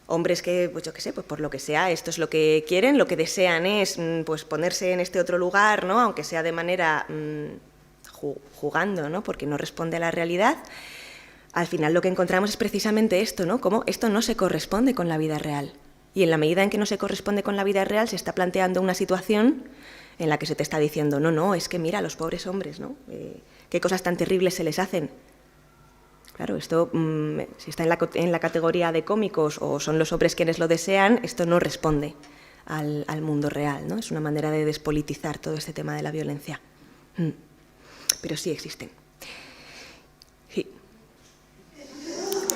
hombres que, pues yo qué sé, pues por lo que sea, esto es lo que quieren, lo que desean es pues ponerse en este otro lugar, ¿no? Aunque sea de manera jugando, ¿no? Porque no responde a la realidad. Al final lo que encontramos es precisamente esto, ¿no? Como esto no se corresponde con la vida real. Y en la medida en que no se corresponde con la vida real, se está planteando una situación en la que se te está diciendo, no, es que mira, los pobres hombres, ¿no? ¿Qué cosas tan terribles se les hacen? Claro, esto, si está en la categoría de cómicos o son los hombres quienes lo desean, esto no responde al mundo real, ¿no? Es una manera de despolitizar todo este tema de la violencia. Pero sí existen. Sí.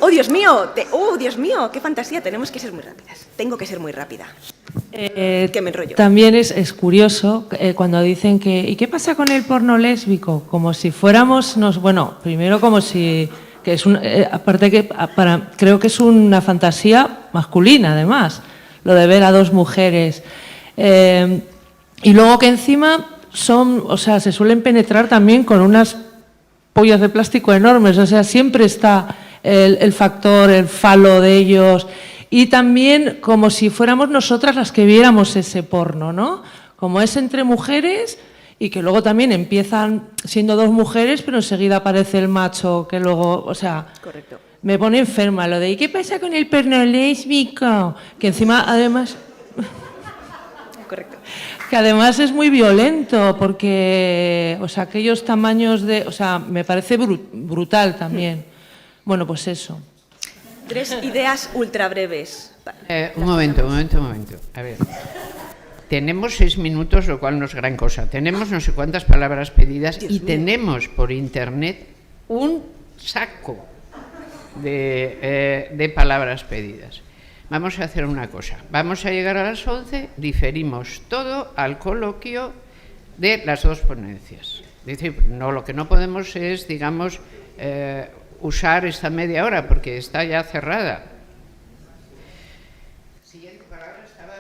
¡Oh, Dios mío! ¡Oh, Dios mío! ¡Qué fantasía! Tenemos que ser muy rápidas. Tengo que ser muy rápida. Que me enrollo. También es curioso cuando dicen que ¿y qué pasa con el porno lésbico? Como si fuéramos, bueno, primero como si, que es aparte que creo que es una fantasía masculina además, lo de ver a dos mujeres. Y luego que encima se suelen penetrar también con unas pollas de plástico enormes, o sea, siempre está el factor, el falo de ellos. Y también como si fuéramos nosotras las que viéramos ese porno, ¿no? Como es entre mujeres y que luego también empiezan siendo dos mujeres, pero enseguida aparece el macho que luego, o sea, correcto. Me pone enferma lo de ¿y qué pasa con el porno lésbico? Que encima, además, correcto. Que además es muy violento porque, o sea, aquellos tamaños de, o sea, me parece brutal también. Bueno, pues eso. 3 ideas ultra breves. Un momento. A ver. Tenemos 6 minutos, lo cual no es gran cosa. Tenemos no sé cuántas palabras pedidas y tenemos por internet un saco de palabras pedidas. Vamos a hacer una cosa. Vamos a llegar a las 11, diferimos todo al coloquio de las dos ponencias. Es decir, lo que no podemos es, digamos, usar esta media hora porque está ya cerrada. La siguiente palabra estaba...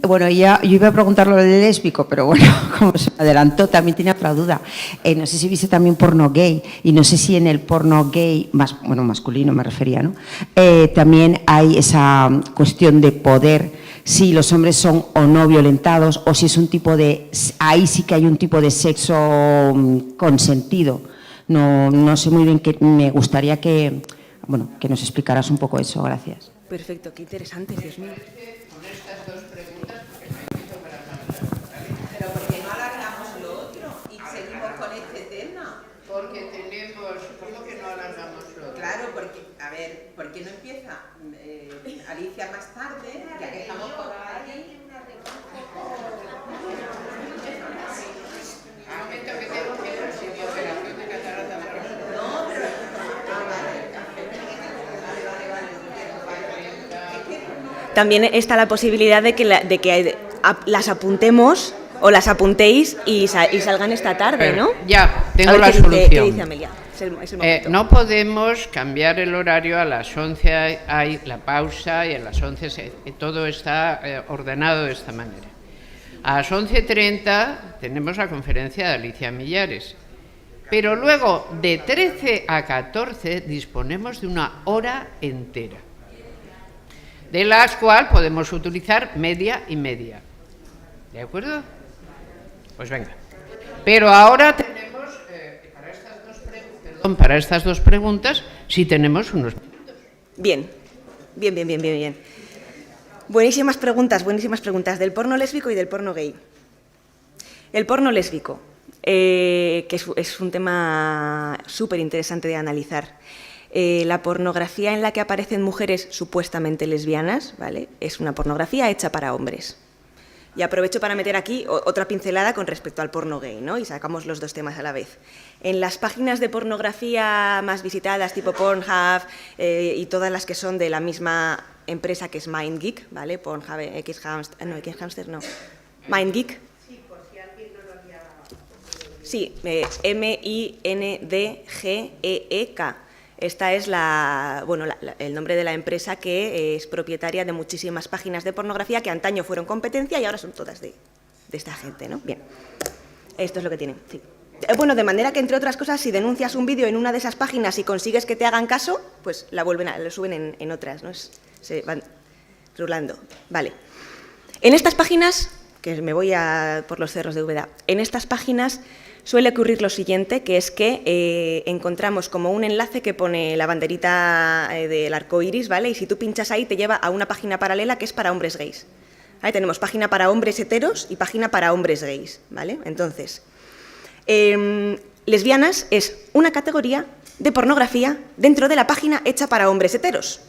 Bueno, yo iba a preguntar lo del lésbico, pero bueno, como se me adelantó, también tenía otra duda. No sé si viste también porno gay, y no sé si en el porno gay, masculino me refería, ¿no? También hay esa cuestión de poder, si los hombres son o no violentados, o si es un tipo de... Ahí sí que hay un tipo de sexo consentido. No sé muy bien, me gustaría que nos explicaras un poco eso. Gracias. Perfecto, qué interesante, Dios mío. Pero ¿por qué no alargamos lo otro y seguimos con este tema? Porque tenemos... ¿Cómo que no alargamos lo otro? Claro, porque, a ver, ¿por qué no empieza Alicia más tarde? Ya que estamos por ahí. Un momento que tengo también está la posibilidad de que, las apuntemos o las apuntéis y salgan esta tarde, ¿no? Ya, tengo A ver la qué solución. ¿Qué dice Amelia? Es el momento. No podemos cambiar el horario, a las 11 hay la pausa y a las 11 todo está ordenado de esta manera. A las 11:30 tenemos la conferencia de Alicia Millares, pero luego de 13 a 14 disponemos de una hora entera, de la cual podemos utilizar media y media. ¿De acuerdo? Pues venga. Pero ahora tenemos, para estas dos preguntas, sí tenemos unos minutos. Bien. Buenísimas preguntas del porno lésbico y del porno gay. El porno lésbico, que es un tema súper interesante de analizar. La pornografía en la que aparecen mujeres supuestamente lesbianas, ¿vale?, es una pornografía hecha para hombres. Y aprovecho para meter aquí otra pincelada con respecto al porno gay, ¿no? Y sacamos los dos temas a la vez. En las páginas de pornografía más visitadas, tipo Pornhub, y todas las que son de la misma empresa que es MindGeek, ¿vale? Pornhub, XHamster, no. MindGeek. Sí, por si alguien no lo había... Sí, MindGeek. Esta es el nombre de la empresa que es propietaria de muchísimas páginas de pornografía que antaño fueron competencia y ahora son todas de esta gente, ¿no? Bien, esto es lo que tienen, sí. Bueno, de manera que, entre otras cosas, si denuncias un vídeo en una de esas páginas y consigues que te hagan caso, pues lo suben en otras, ¿no? Se van rulando. Vale. En estas páginas, que me voy por los cerros de Úbeda, en estas páginas suele ocurrir lo siguiente, que es que encontramos como un enlace que pone la banderita del arco iris, ¿vale? Y si tú pinchas ahí te lleva a una página paralela que es para hombres gays. Ahí tenemos página para hombres heteros y página para hombres gays, ¿vale? Entonces, lesbianas es una categoría de pornografía dentro de la página hecha para hombres heteros.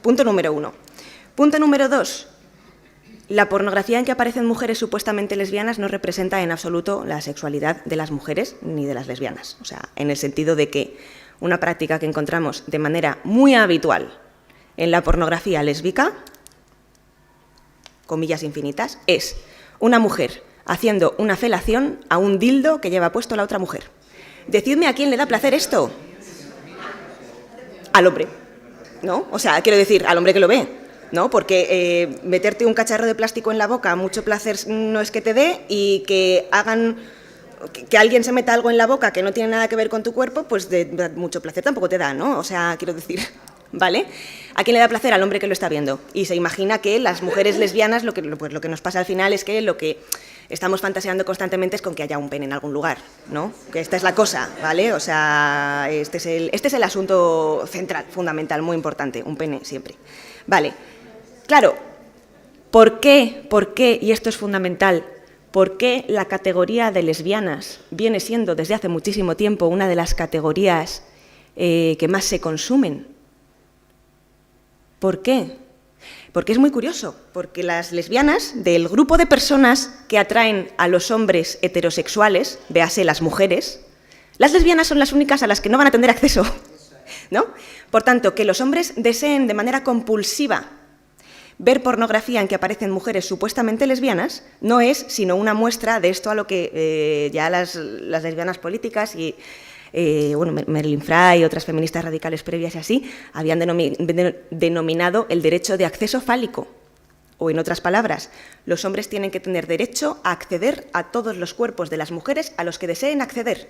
Punto número 1. Punto número 2. La pornografía en que aparecen mujeres supuestamente lesbianas no representa en absoluto la sexualidad de las mujeres ni de las lesbianas. O sea, en el sentido de que una práctica que encontramos de manera muy habitual en la pornografía lésbica, comillas infinitas, es una mujer haciendo una felación a un dildo que lleva puesto la otra mujer. Decidme a quién le da placer esto. Al hombre, ¿no? O sea, quiero decir, al hombre que lo ve, ¿no? Porque meterte un cacharro de plástico en la boca, mucho placer no es que te dé, y que alguien se meta algo en la boca que no tiene nada que ver con tu cuerpo, pues mucho placer tampoco te da, ¿no? O sea, quiero decir, ¿vale? ¿A quién le da placer? Al hombre que lo está viendo. Y se imagina que las mujeres lesbianas, lo que nos pasa al final es que lo que estamos fantaseando constantemente es con que haya un pene en algún lugar, ¿no? Que esta es la cosa, ¿vale? O sea, este es el asunto central, fundamental, muy importante, un pene siempre. Vale. Claro, ¿por qué? Y esto es fundamental, ¿por qué la categoría de lesbianas viene siendo desde hace muchísimo tiempo una de las categorías que más se consumen? ¿Por qué? Porque es muy curioso, porque las lesbianas, del grupo de personas que atraen a los hombres heterosexuales, véase las mujeres, las lesbianas son las únicas a las que no van a tener acceso, ¿no? Por tanto, que los hombres deseen de manera compulsiva ver pornografía en que aparecen mujeres supuestamente lesbianas no es sino una muestra de esto a lo que ya las lesbianas políticas y Marilyn Frey y otras feministas radicales previas y así habían denominado el derecho de acceso fálico. O en otras palabras, los hombres tienen que tener derecho a acceder a todos los cuerpos de las mujeres a los que deseen acceder.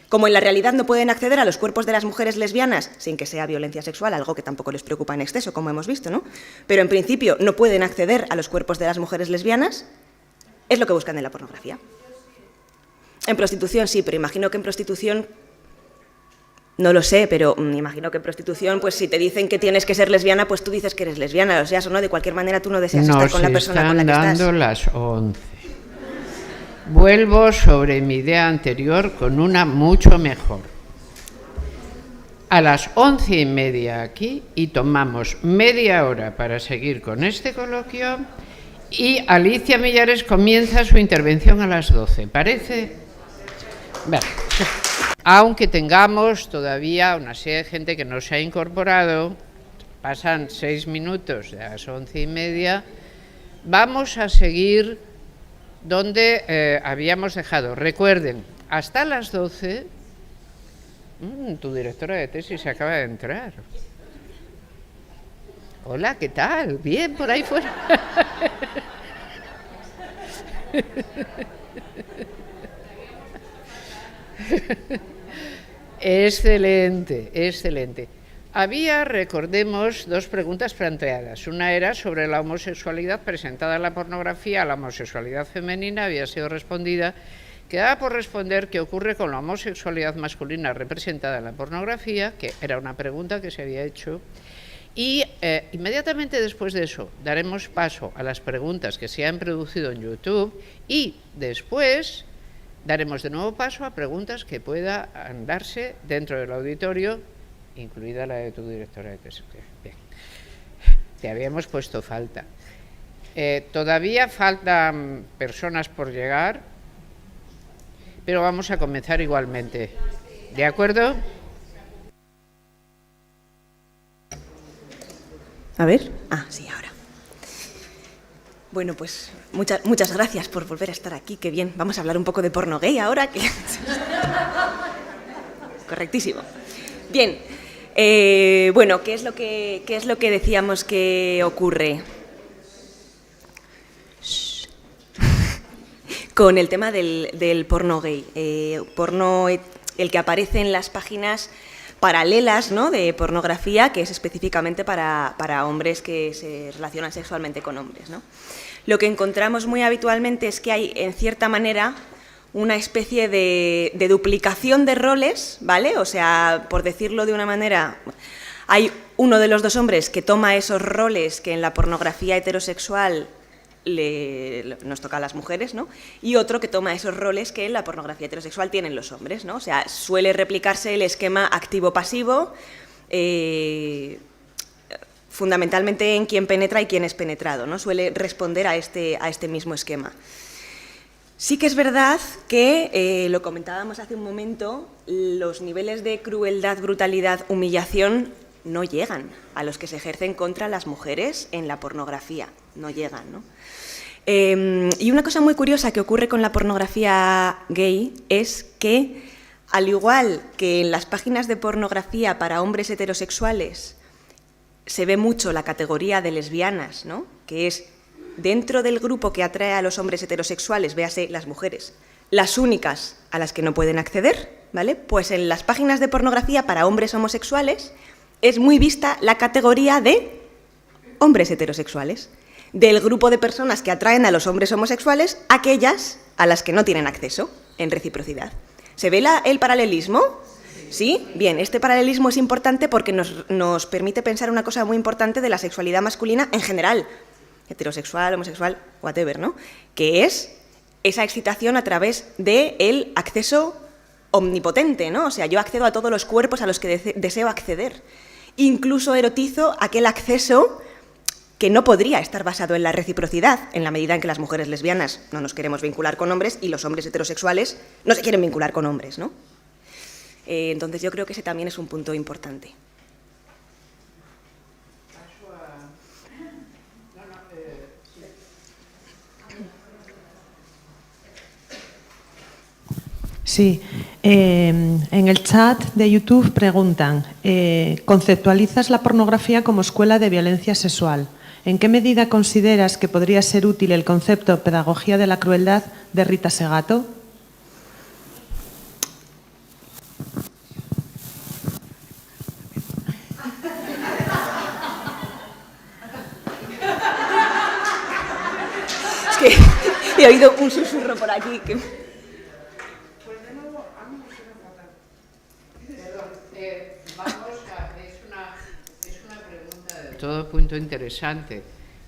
Como en la realidad no pueden acceder a los cuerpos de las mujeres lesbianas sin que sea violencia sexual, algo que tampoco les preocupa en exceso, como hemos visto, ¿no? Pero en principio no pueden acceder a los cuerpos de las mujeres lesbianas, es lo que buscan en la pornografía. En prostitución sí, pero imagino que en prostitución, no lo sé, pero imagino que en prostitución, pues si te dicen que tienes que ser lesbiana, pues tú dices que eres lesbiana, o sea, o no, de cualquier manera tú no deseas estar con la persona con la que estás. Nos están dando las 11. Vuelvo sobre mi idea anterior con una mucho mejor. A las 11:30 aquí y tomamos media hora para seguir con este coloquio y Alicia Millares comienza su intervención a las 12. ¿Parece? Bueno, aunque tengamos todavía una serie de gente que no se ha incorporado, pasan 6 minutos de las 11:30. Vamos a seguir donde habíamos dejado. Recuerden, hasta las 12, tu directora de tesis acaba de entrar. Hola, ¿qué tal? Bien, por ahí fuera. Excelente, excelente. Había, recordemos, 2 preguntas planteadas. Una era sobre la homosexualidad presentada en la pornografía. La homosexualidad femenina había sido respondida. Quedaba por responder qué ocurre con la homosexualidad masculina representada en la pornografía, que era una pregunta que se había hecho. Y inmediatamente después de eso daremos paso a las preguntas que se han producido en YouTube y después daremos de nuevo paso a preguntas que puedan darse dentro del auditorio, incluida la de tu directora de tesis. Bien. Te habíamos puesto falta. Todavía faltan personas por llegar, pero vamos a comenzar igualmente. ¿De acuerdo? A ver. Ah, sí, ahora. Bueno, pues muchas gracias por volver a estar aquí. Qué bien. Vamos a hablar un poco de porno gay ahora. Que... Correctísimo. Bien. Bueno, ¿qué es lo que decíamos que ocurre? Con el tema del porno gay. Porno, el que aparece en las páginas paralelas, ¿no?, de pornografía, que es específicamente para hombres que se relacionan sexualmente con hombres, ¿no? Lo que encontramos muy habitualmente es que hay, en cierta manera, una especie de duplicación de roles, ¿vale? O sea, por decirlo de una manera, hay uno de los 2 hombres que toma esos roles que en la pornografía heterosexual nos toca a las mujeres, ¿no? Y otro que toma esos roles que en la pornografía heterosexual tienen los hombres, ¿no? O sea, suele replicarse el esquema activo-pasivo, fundamentalmente en quién penetra y quién es penetrado, ¿no? Suele responder a este mismo esquema. Sí que es verdad que, lo comentábamos hace un momento, los niveles de crueldad, brutalidad, humillación no llegan a los que se ejercen contra las mujeres en la pornografía, no llegan, ¿no? Y una cosa muy curiosa que ocurre con la pornografía gay es que, al igual que en las páginas de pornografía para hombres heterosexuales se ve mucho la categoría de lesbianas, ¿no?, que es dentro del grupo que atrae a los hombres heterosexuales, véase las mujeres, las únicas a las que no pueden acceder, ¿vale? Pues en las páginas de pornografía para hombres homosexuales es muy vista la categoría de hombres heterosexuales, del grupo de personas que atraen a los hombres homosexuales, aquellas a las que no tienen acceso, en reciprocidad. ¿Se ve el paralelismo? ¿Sí? Bien, este paralelismo es importante porque nos permite pensar una cosa muy importante de la sexualidad masculina en general, heterosexual, homosexual, whatever, ¿no? Que es esa excitación a través del acceso omnipotente, ¿no? O sea, yo accedo a todos los cuerpos a los que deseo acceder. Incluso erotizo aquel acceso que no podría estar basado en la reciprocidad, en la medida en que las mujeres lesbianas no nos queremos vincular con hombres y los hombres heterosexuales no se quieren vincular con hombres, ¿no? Entonces yo creo que ese también es un punto importante. Sí, en el chat de YouTube preguntan, ¿conceptualizas la pornografía como escuela de violencia sexual? ¿En qué medida consideras que podría ser útil el concepto pedagogía de la crueldad de Rita Segato? Es que he oído un susurro por aquí que... Todo punto interesante,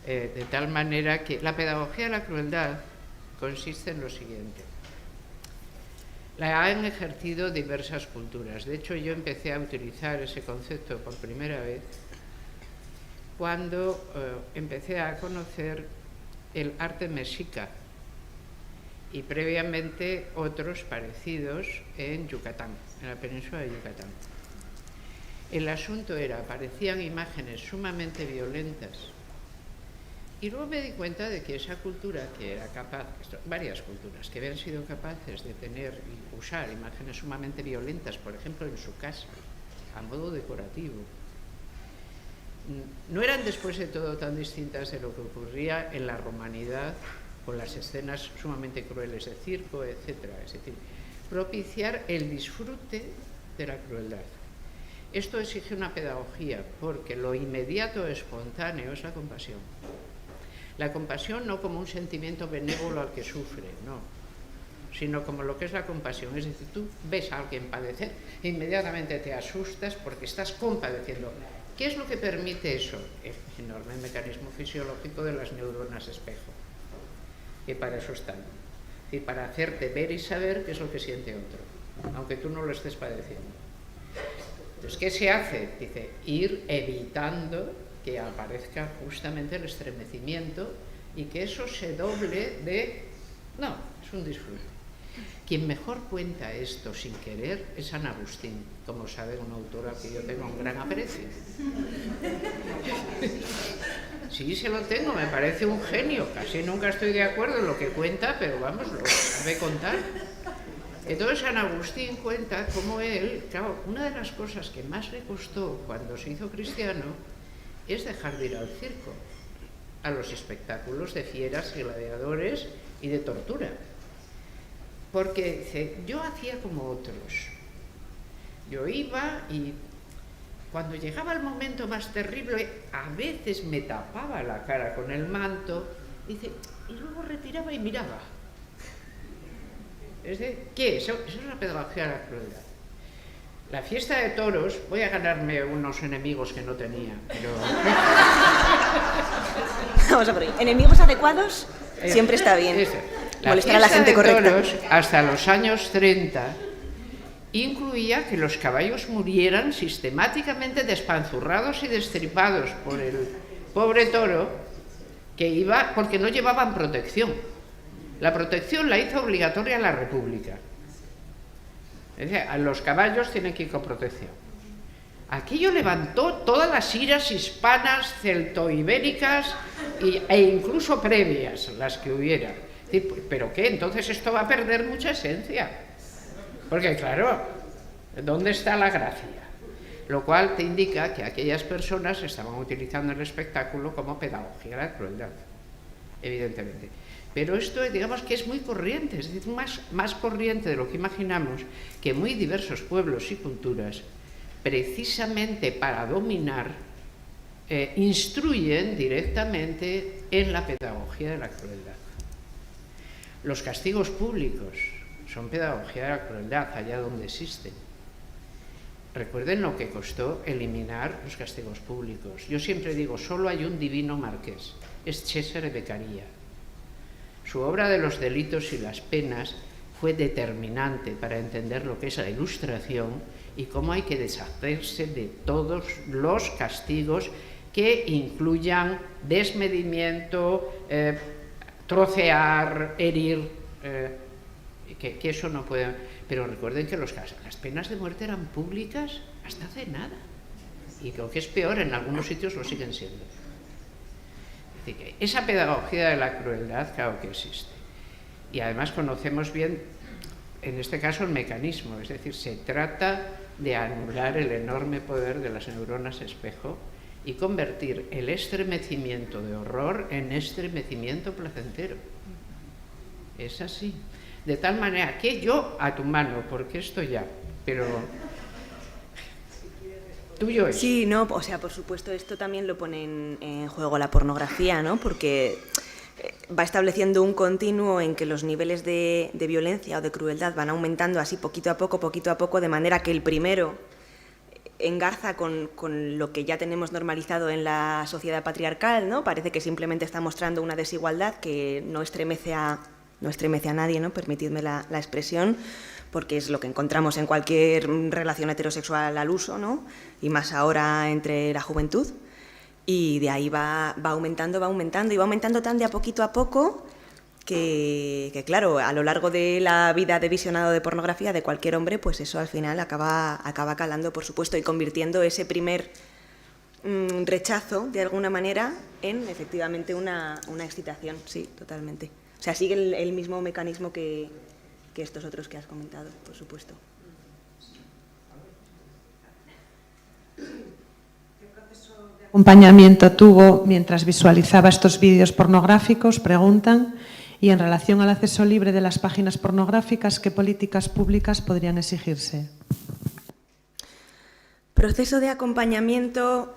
de tal manera que la pedagogía de la crueldad consiste en lo siguiente. La han ejercido diversas culturas. De hecho, yo empecé a utilizar ese concepto por primera vez cuando empecé a conocer el arte mexica y previamente otros parecidos en Yucatán, en la península de Yucatán. El asunto era, aparecían imágenes sumamente violentas. Y luego me di cuenta de que esa cultura que era capaz, varias culturas que habían sido capaces de tener y usar imágenes sumamente violentas, por ejemplo, en su casa, a modo decorativo, no eran después de todo tan distintas de lo que ocurría en la romanidad con las escenas sumamente crueles de circo, etcétera. Es decir, propiciar el disfrute de la crueldad. Esto exige una pedagogía, porque lo inmediato espontáneo es la compasión. La compasión no como un sentimiento benévolo al que sufre, no, sino como lo que es la compasión. Es decir, tú ves a alguien padecer e inmediatamente te asustas porque estás compadeciendo. ¿Qué es lo que permite eso? El enorme mecanismo fisiológico de las neuronas espejo, que para eso están. Es decir, para hacerte ver y saber qué es lo que siente otro, aunque tú no lo estés padeciendo. Entonces, ¿qué se hace? Dice, ir evitando que aparezca justamente el estremecimiento y que eso se doble de... No, es un disfrute. Quien mejor cuenta esto sin querer es San Agustín, como sabe, una autora que yo tengo un gran aprecio. Sí, se lo tengo, me parece un genio, casi nunca estoy de acuerdo en lo que cuenta, pero vamos, lo sabe contar. Entonces San Agustín cuenta cómo él, claro, una de las cosas que más le costó cuando se hizo cristiano es dejar de ir al circo, a los espectáculos de fieras y gladiadores y de tortura. Porque dice, yo hacía como otros. Yo iba y cuando llegaba el momento más terrible, a veces me tapaba la cara con el manto, dice, y luego retiraba y miraba. Es de, ¿qué? Eso es la pedagogía de la crueldad. La fiesta de toros, voy a ganarme unos enemigos que no tenía, pero... Vamos a por ahí. ¿Enemigos adecuados? Siempre está bien. Molestar a la gente correcta. La fiesta de toros, hasta los años 30, incluía que los caballos murieran sistemáticamente despanzurrados y destripados por el pobre toro que iba, porque no llevaban protección. La protección la hizo obligatoria la República. Es decir, a los caballos tienen que ir con protección. Aquello levantó todas las iras hispanas, celtoibéricas e incluso previas, las que hubiera. ¿Pero qué? Entonces esto va a perder mucha esencia. Porque claro, ¿dónde está la gracia? Lo cual te indica que aquellas personas estaban utilizando el espectáculo como pedagogía de la crueldad, evidentemente. Pero esto, digamos que es muy corriente, es decir, más corriente de lo que imaginamos, que muy diversos pueblos y culturas, precisamente para dominar, instruyen directamente en la pedagogía de la crueldad. Los castigos públicos son pedagogía de la crueldad, allá donde existen. Recuerden lo que costó eliminar los castigos públicos. Yo siempre digo, solo hay un divino marqués, es Cesare Beccaria. Su obra de los delitos y las penas fue determinante para entender lo que es la Ilustración y cómo hay que deshacerse de todos los castigos que incluyan desmedimiento, trocear, herir, que eso no puede... Pero recuerden que las penas de muerte eran públicas hasta hace nada. Y lo que es peor, en algunos sitios lo siguen siendo. Es decir, que esa pedagogía de la crueldad, claro que existe. Y además conocemos bien, en este caso, el mecanismo. Es decir, se trata de anular el enorme poder de las neuronas espejo y convertir el estremecimiento de horror en estremecimiento placentero. Es así. De tal manera que yo a tu mano, porque esto ya, pero tuyo es. Sí, no, o sea, por supuesto, esto también lo pone en juego la pornografía, ¿no? Porque va estableciendo un continuo en que los niveles de violencia o de crueldad van aumentando así poquito a poco, de manera que el primero engarza con lo que ya tenemos normalizado en la sociedad patriarcal, ¿no? Parece que simplemente está mostrando una desigualdad que no estremece a nadie, ¿no? Permitidme la expresión, porque es lo que encontramos en cualquier relación heterosexual al uso, ¿no? Y más ahora entre la juventud. Y de ahí va aumentando y va aumentando tan de a poquito que claro, a lo largo de la vida de visionado de pornografía de cualquier hombre, pues eso al final acaba calando, por supuesto, y convirtiendo ese primer rechazo, de alguna manera, en efectivamente una excitación, sí, totalmente. O sea, sigue el mismo mecanismo que estos otros que has comentado, por supuesto. Acompañamiento tuvo mientras visualizaba estos vídeos pornográficos, preguntan, y en relación al acceso libre de las páginas pornográficas, ¿qué políticas públicas podrían exigirse? Proceso de acompañamiento.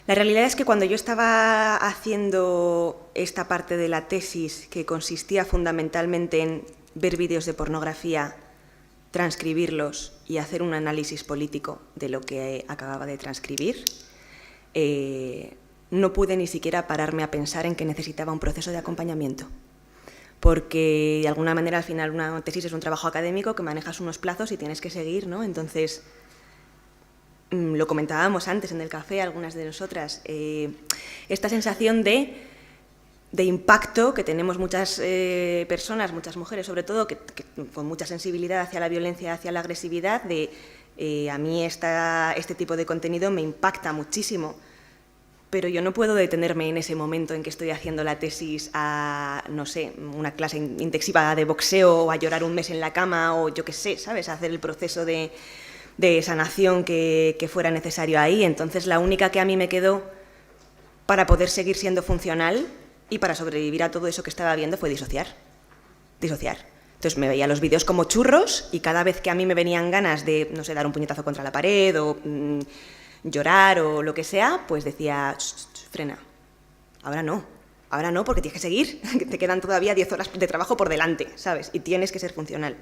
La realidad es que cuando yo estaba haciendo esta parte de la tesis, que consistía fundamentalmente en ver vídeos de pornografía, transcribirlos y hacer un análisis político de lo que acababa de transcribir, no pude ni siquiera pararme a pensar en que necesitaba un proceso de acompañamiento, porque de alguna manera al final una tesis es un trabajo académico que manejas unos plazos y tienes que seguir, ¿no? Entonces, lo comentábamos antes en el café algunas de nosotras, esta sensación de impacto que tenemos muchas personas, muchas mujeres sobre todo, que con mucha sensibilidad hacia la violencia, hacia la agresividad, a mí este tipo de contenido me impacta muchísimo, pero yo no puedo detenerme en ese momento en que estoy haciendo la tesis a, no sé, una clase intensiva de boxeo o a llorar un mes en la cama o yo qué sé, ¿sabes?, a hacer el proceso de sanación que fuera necesario ahí. Entonces la única que a mí me quedó para poder seguir siendo funcional y para sobrevivir a todo eso que estaba viendo fue disociar. Entonces me veía los vídeos como churros y cada vez que a mí me venían ganas de, no sé, dar un puñetazo contra la pared o llorar o lo que sea, pues decía, frena, ahora no porque tienes que seguir, te quedan todavía 10 horas de trabajo por delante, ¿sabes? Y tienes que ser funcional.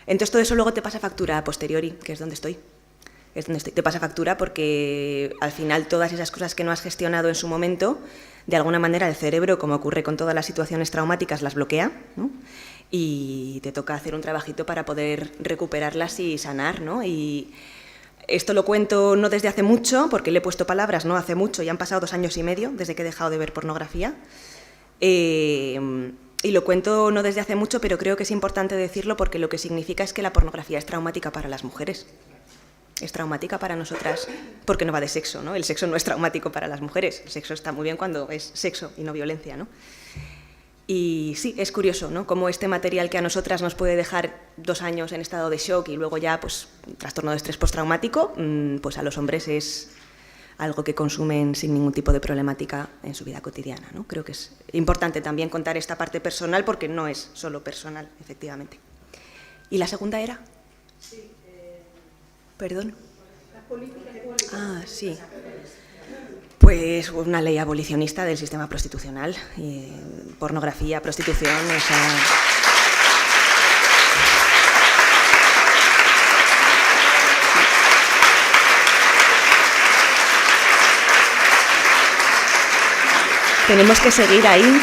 Entonces todo eso luego te pasa factura a posteriori, que es donde estoy. Te pasa factura porque al final todas esas cosas que no has gestionado en su momento, de alguna manera el cerebro, como ocurre con todas las situaciones traumáticas, las bloquea, ¿no? Y te toca hacer un trabajito para poder recuperarlas y sanar, ¿no? Y esto lo cuento no desde hace mucho, porque le he puesto palabras no hace mucho, ya han pasado 2 años y medio desde que he dejado de ver pornografía. Y lo cuento no desde hace mucho, pero creo que es importante decirlo porque lo que significa es que la pornografía es traumática para las mujeres. Es traumática para nosotras porque no va de sexo, ¿no? El sexo no es traumático para las mujeres. El sexo está muy bien cuando es sexo y no violencia, ¿no? Y sí, es curioso, ¿no?, cómo este material que a nosotras nos puede dejar 2 años en estado de shock y luego ya, pues, trastorno de estrés postraumático, pues a los hombres es algo que consumen sin ningún tipo de problemática en su vida cotidiana, ¿no? Creo que es importante también contar esta parte personal porque no es solo personal, efectivamente. ¿Y la segunda era? Sí. Perdón. Ah, sí. Pues una ley abolicionista del sistema prostitucional, pornografía, prostitución, tenemos que seguir ahí.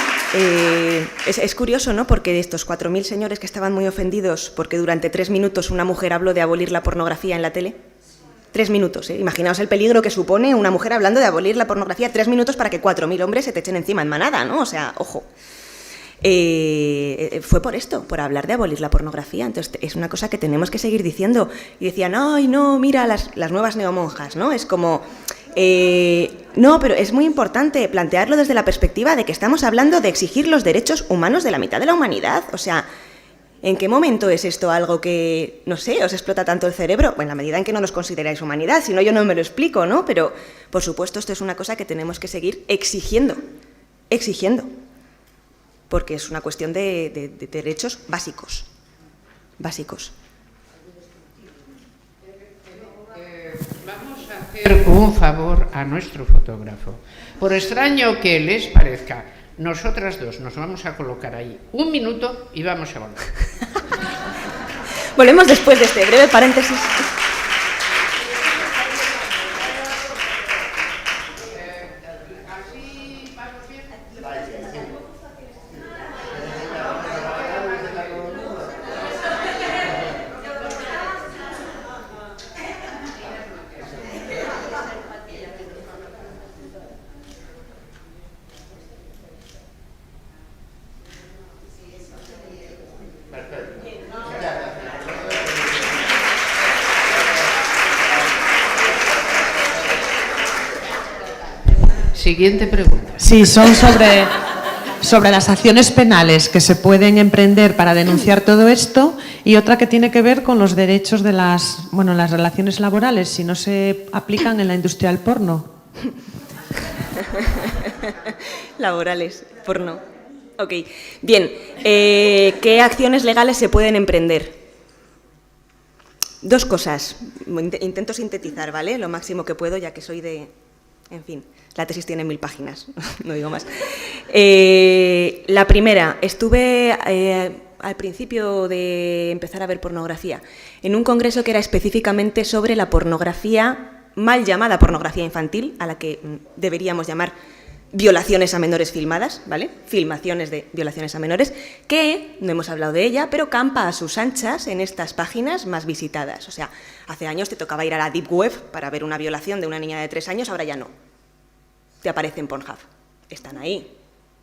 Es curioso, ¿no?, porque de estos 4.000 señores que estaban muy ofendidos porque durante 3 minutos una mujer habló de abolir la pornografía en la tele. 3 minutos, ¿eh? Imaginaos el peligro que supone una mujer hablando de abolir la pornografía 3 minutos para que 4.000 hombres se te echen encima en manada, ¿no? O sea, ojo. Fue por esto, por hablar de abolir la pornografía. Entonces es una cosa que tenemos que seguir diciendo. Y decían, ay, no, mira las nuevas neomonjas, ¿no? Es como, no, pero es muy importante plantearlo desde la perspectiva de que estamos hablando de exigir los derechos humanos de la mitad de la humanidad. O sea, ¿en qué momento es esto algo que, no sé, os explota tanto el cerebro? Bueno, en la medida en que no los consideráis humanidad, si no yo no me lo explico, ¿no? Pero, por supuesto, esto es una cosa que tenemos que seguir exigiendo, porque es una cuestión de derechos básicos. Vamos a hacer un favor a nuestro fotógrafo. Por extraño que les parezca, nosotras dos nos vamos a colocar ahí 1 minuto y vamos a volver. Volvemos después de este breve paréntesis. Siguiente pregunta. Sí, son sobre las acciones penales que se pueden emprender para denunciar todo esto, y otra que tiene que ver con los derechos de las relaciones laborales, si no se aplican en la industria del porno. Laborales, porno. Ok, bien. ¿Qué acciones legales se pueden emprender? Dos cosas. Intento sintetizar, ¿vale? Lo máximo que puedo, ya que soy de... En fin, la tesis tiene 1000 páginas, no digo más. La primera, estuve al principio de empezar a ver pornografía en un congreso que era específicamente sobre la pornografía, mal llamada pornografía infantil, a la que deberíamos llamar violaciones a menores filmadas, ¿vale? Filmaciones de violaciones a menores, que, no hemos hablado de ella, pero campa a sus anchas en estas páginas más visitadas. O sea, hace años te tocaba ir a la Deep Web para ver una violación de una niña de 3 años, ahora ya no. Te aparece en Pornhub. Están ahí.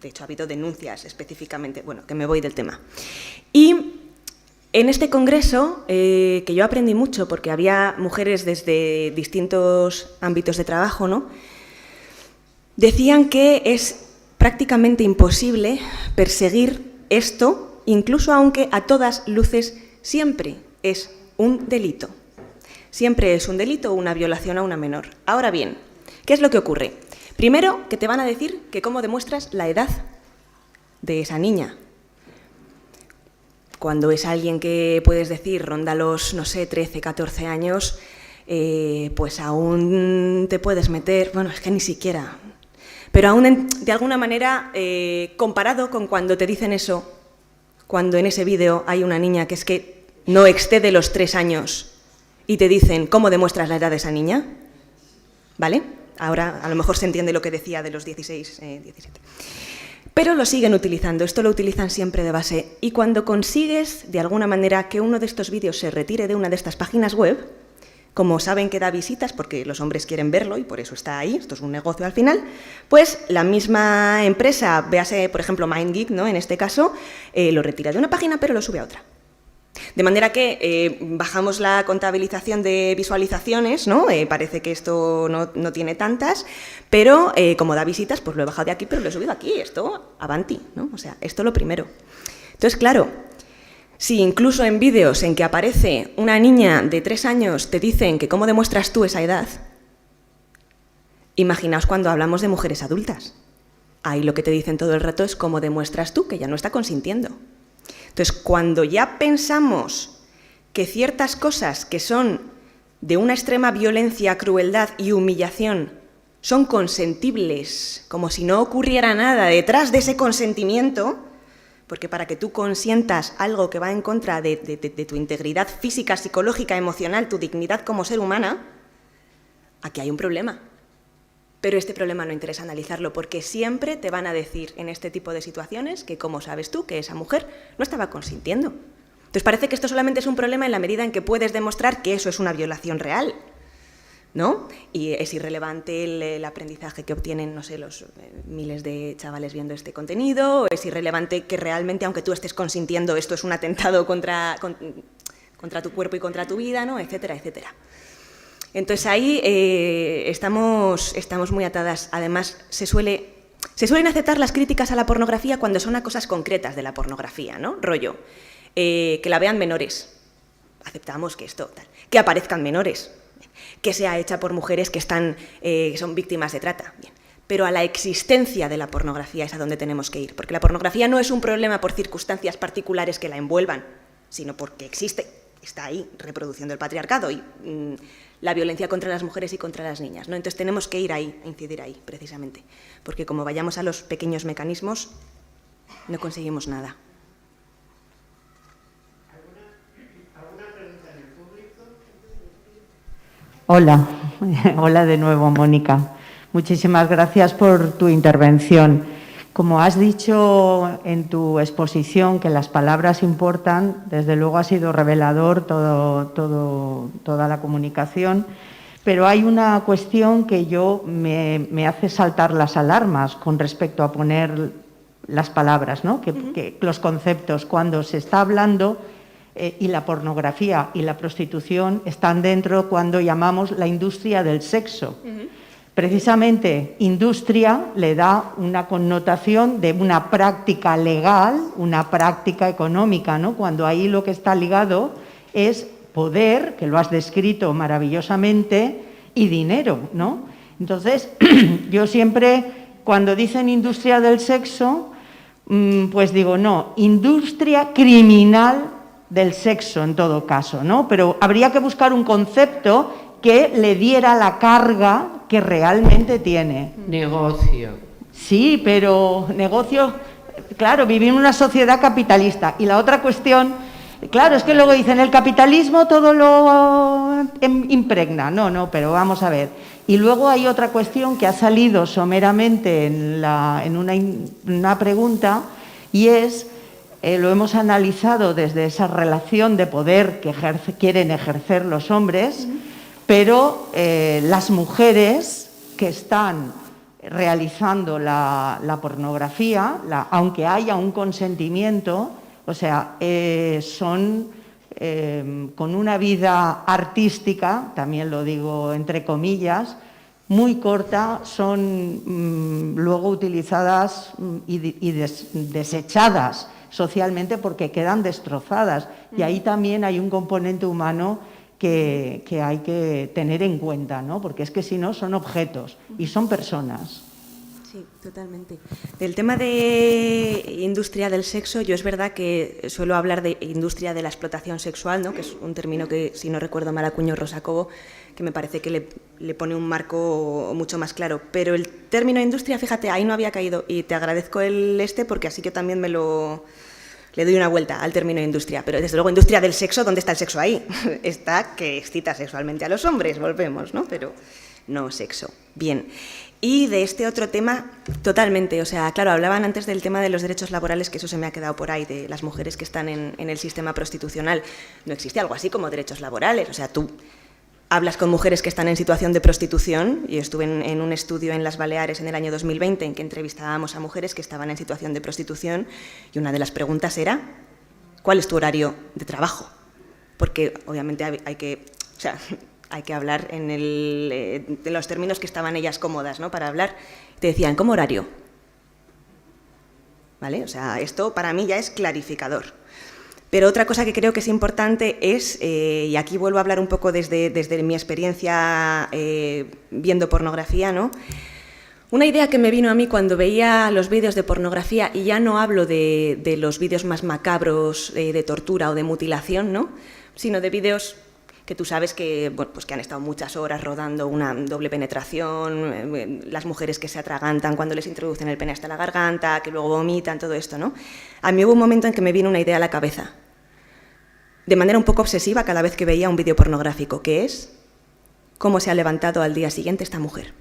De hecho, ha habido denuncias específicamente. Bueno, que me voy del tema. Y en este congreso, que yo aprendí mucho porque había mujeres desde distintos ámbitos de trabajo, ¿no? Decían que es prácticamente imposible perseguir esto, incluso aunque a todas luces siempre es un delito. Siempre es un delito una violación a una menor. Ahora bien, ¿qué es lo que ocurre? Primero, que te van a decir que cómo demuestras la edad de esa niña. Cuando es alguien que puedes decir ronda los, no sé, 13, 14 años, pues aún te puedes meter, bueno, es que ni siquiera... Pero aún, de alguna manera, comparado con cuando te dicen eso, cuando en ese vídeo hay una niña que es que no excede los 3 años y te dicen cómo demuestras la edad de esa niña, ¿vale? Ahora a lo mejor se entiende lo que decía de los 16, 17. Pero lo siguen utilizando, esto lo utilizan siempre de base. Y cuando consigues, de alguna manera, que uno de estos vídeos se retire de una de estas páginas web, como saben que da visitas porque los hombres quieren verlo y por eso está ahí, esto es un negocio al final, pues la misma empresa, véase por ejemplo MindGeek, ¿no? En este caso, lo retira de una página pero lo sube a otra. De manera que bajamos la contabilización de visualizaciones, ¿no? Parece que esto no tiene tantas, pero como da visitas, pues lo he bajado de aquí pero lo he subido aquí, esto avanti, ¿no? O sea, esto lo primero. Entonces, claro, si incluso en vídeos en que aparece una niña de 3 años te dicen que cómo demuestras tú esa edad, imaginaos cuando hablamos de mujeres adultas. Ahí lo que te dicen todo el rato es cómo demuestras tú que ya no está consintiendo. Entonces, cuando ya pensamos que ciertas cosas que son de una extrema violencia, crueldad y humillación son consentibles, como si no ocurriera nada detrás de ese consentimiento, porque para que tú consientas algo que va en contra de tu integridad física, psicológica, emocional, tu dignidad como ser humana, aquí hay un problema. Pero este problema no interesa analizarlo porque siempre te van a decir en este tipo de situaciones que cómo sabes tú que esa mujer no estaba consintiendo. Entonces parece que esto solamente es un problema en la medida en que puedes demostrar que eso es una violación real, ¿no? Y es irrelevante el aprendizaje que obtienen, no sé, los miles de chavales viendo este contenido, es irrelevante que realmente, aunque tú estés consintiendo, esto es un atentado contra tu cuerpo y contra tu vida, ¿no? Etcétera, etcétera. Entonces ahí estamos muy atadas. Además, se suelen aceptar las críticas a la pornografía cuando son a cosas concretas de la pornografía, ¿no? Rollo, que la vean menores. Aceptamos que esto, tal. Que aparezcan menores. Que sea hecha por mujeres que son víctimas de trata. Bien. Pero a la existencia de la pornografía es a donde tenemos que ir, porque la pornografía no es un problema por circunstancias particulares que la envuelvan, sino porque existe, está ahí, reproduciendo el patriarcado y la violencia contra las mujeres y contra las niñas, ¿no? Entonces tenemos que ir ahí, incidir ahí, precisamente, porque como vayamos a los pequeños mecanismos, no conseguimos nada. Hola, hola de nuevo, Mónica. Muchísimas gracias por tu intervención. Como has dicho en tu exposición que las palabras importan, desde luego ha sido revelador toda la comunicación, pero hay una cuestión que me hace saltar las alarmas con respecto a poner las palabras, ¿no? Que los conceptos, cuando se está hablando, y la pornografía y la prostitución están dentro cuando llamamos la industria del sexo. Precisamente, industria le da una connotación de una práctica legal, una práctica económica, ¿no? Cuando ahí lo que está ligado es poder, que lo has descrito maravillosamente, y dinero, ¿no? Entonces, yo siempre, cuando dicen industria del sexo, pues digo, no, industria criminal del sexo en todo caso, ¿no? Pero habría que buscar un concepto que le diera la carga que realmente tiene. Negocio. Sí, pero negocio, claro, vivimos en una sociedad capitalista. Y la otra cuestión, claro, es que luego dicen, el capitalismo todo lo impregna. No, pero vamos a ver. Y luego hay otra cuestión que ha salido someramente en una pregunta, y es, lo hemos analizado desde esa relación de poder que quieren ejercer los hombres, pero las mujeres que están realizando la pornografía, aunque haya un consentimiento, o sea, son con una vida artística, también lo digo entre comillas, muy corta, son luego utilizadas y desechadas socialmente porque quedan destrozadas. Y ahí también hay un componente humano que hay que tener en cuenta, ¿no? Porque es que si no son objetos y son personas. Sí, totalmente. Del tema de industria del sexo, yo es verdad que suelo hablar de industria de la explotación sexual, ¿no? Que es un término que, si no recuerdo mal, acuñó Rosa Cobo, que me parece que le pone un marco mucho más claro. Pero el término industria, fíjate, ahí no había caído, y te agradezco porque así yo también le doy una vuelta al término industria. Pero desde luego, industria del sexo, ¿dónde está el sexo ahí? Está que excita sexualmente a los hombres, volvemos, ¿no? Pero no sexo. Bien. Y de este otro tema, totalmente, o sea, claro, hablaban antes del tema de los derechos laborales, que eso se me ha quedado por ahí, de las mujeres que están en el sistema prostitucional. No existe algo así como derechos laborales, o sea, tú hablas con mujeres que están en situación de prostitución. Yo estuve en un estudio en las Baleares en el año 2020 en que entrevistábamos a mujeres que estaban en situación de prostitución, y una de las preguntas era, ¿cuál es tu horario de trabajo? Porque obviamente hay que hablar en los términos que estaban ellas cómodas, ¿no? Para hablar. Te decían, ¿cómo horario? ¿Vale? O sea, esto para mí ya es clarificador. Pero otra cosa que creo que es importante es, y aquí vuelvo a hablar un poco desde mi experiencia viendo pornografía, ¿no? Una idea que me vino a mí cuando veía los vídeos de pornografía, y ya no hablo de los vídeos más macabros de tortura o de mutilación, ¿no? Sino de vídeos que tú sabes que, bueno, pues que han estado muchas horas rodando una doble penetración, las mujeres que se atragantan cuando les introducen el pene hasta la garganta, que luego vomitan, todo esto, ¿no? A mí hubo un momento en que me vino una idea a la cabeza, de manera un poco obsesiva cada vez que veía un vídeo pornográfico, que es cómo se ha levantado al día siguiente esta mujer.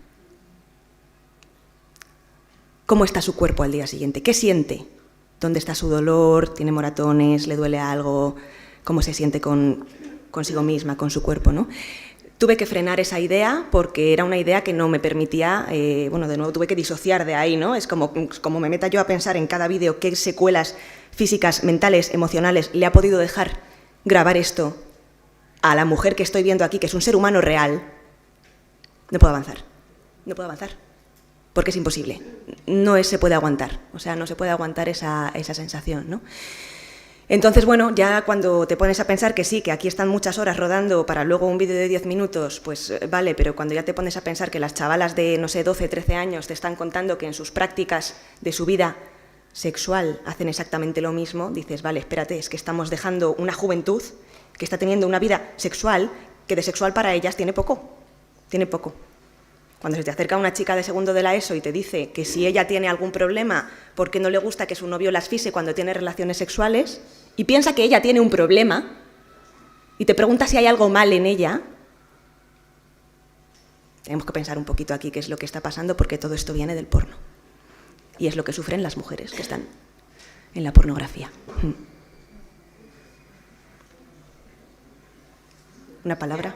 ¿Cómo está su cuerpo al día siguiente? ¿Qué siente? ¿Dónde está su dolor? ¿Tiene moratones? ¿Le duele algo? ¿Cómo se siente consigo misma, con su cuerpo, ¿no? Tuve que frenar esa idea porque era una idea que no me permitía, bueno, de nuevo tuve que disociar de ahí, ¿no? Es como me meta yo a pensar en cada vídeo qué secuelas físicas, mentales, emocionales le ha podido dejar grabar esto a la mujer que estoy viendo aquí, que es un ser humano real. No puedo avanzar, porque es imposible. No se puede aguantar, o sea, no se puede aguantar esa sensación, ¿no? Entonces, bueno, ya cuando te pones a pensar que sí, que aquí están muchas horas rodando para luego un vídeo de 10 minutos, pues vale, pero cuando ya te pones a pensar que las chavalas de, no sé, 12, 13 años te están contando que en sus prácticas de su vida sexual hacen exactamente lo mismo, dices, vale, espérate, es que estamos dejando una juventud que está teniendo una vida sexual que de sexual para ellas tiene poco. Cuando se te acerca una chica de segundo de la ESO y te dice que si ella tiene algún problema porque no le gusta que su novio la asfixie cuando tiene relaciones sexuales, y piensa que ella tiene un problema, y te pregunta si hay algo mal en ella, tenemos que pensar un poquito aquí qué es lo que está pasando, porque todo esto viene del porno. Y es lo que sufren las mujeres que están en la pornografía. ¿Una palabra?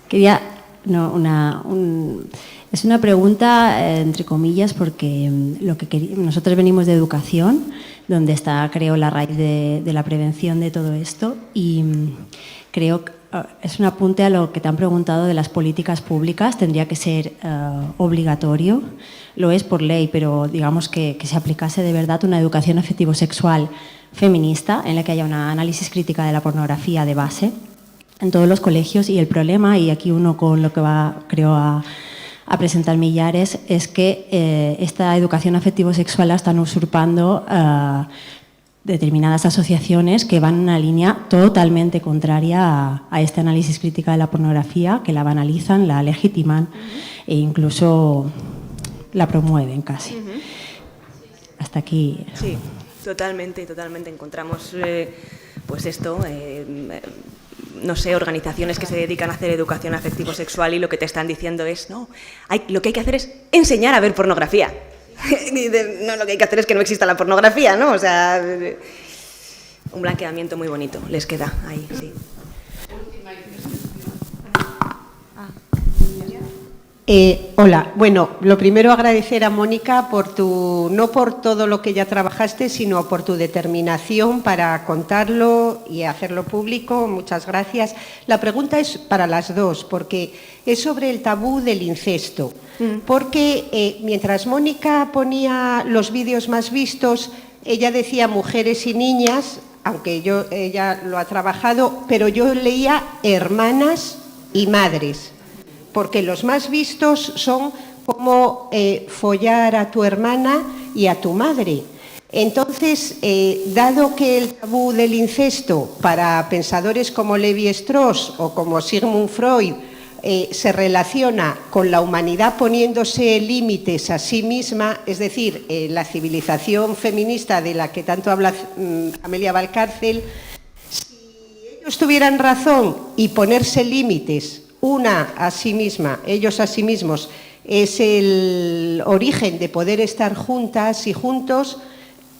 Quería, Es una pregunta, entre comillas, porque nosotros venimos de educación, donde está, creo, la raíz de la prevención de todo esto, y creo que es un apunte a lo que te han preguntado de las políticas públicas. Tendría que ser obligatorio, lo es por ley, pero digamos que se aplicase de verdad una educación afectivo-sexual feminista en la que haya un análisis crítica de la pornografía de base en todos los colegios. Y el problema, y aquí uno con lo que va, creo, a presentar Millares, es que esta educación afectivo-sexual la están usurpando determinadas asociaciones que van en una línea totalmente contraria a este análisis crítica de la pornografía, que la banalizan, la legitiman e incluso la promueven casi. Hasta aquí. Sí, totalmente, totalmente. Encontramos, pues esto, no sé, organizaciones que se dedican a hacer educación afectivo-sexual y lo que te están diciendo es, no, lo que hay que hacer es enseñar a ver pornografía. No, lo que hay que hacer es que no exista la pornografía, ¿no? O sea, un blanqueamiento muy bonito les queda ahí, sí. Hola, bueno, lo primero agradecer a Mónica por no por todo lo que ya trabajaste, sino por tu determinación para contarlo y hacerlo público. Muchas gracias. La pregunta es para las dos, porque es sobre el tabú del incesto. Porque mientras Mónica ponía los vídeos más vistos, ella decía mujeres y niñas, aunque ella lo ha trabajado, pero yo leía hermanas y madres, porque los más vistos son como follar a tu hermana y a tu madre. Entonces, dado que el tabú del incesto para pensadores como Levi-Strauss o como Sigmund Freud se relaciona con la humanidad poniéndose límites a sí misma, es decir, la civilización feminista de la que tanto habla Amelia Valcárcel, si ellos tuvieran razón y ponerse límites una a sí misma, ellos a sí mismos, es el origen de poder estar juntas y juntos,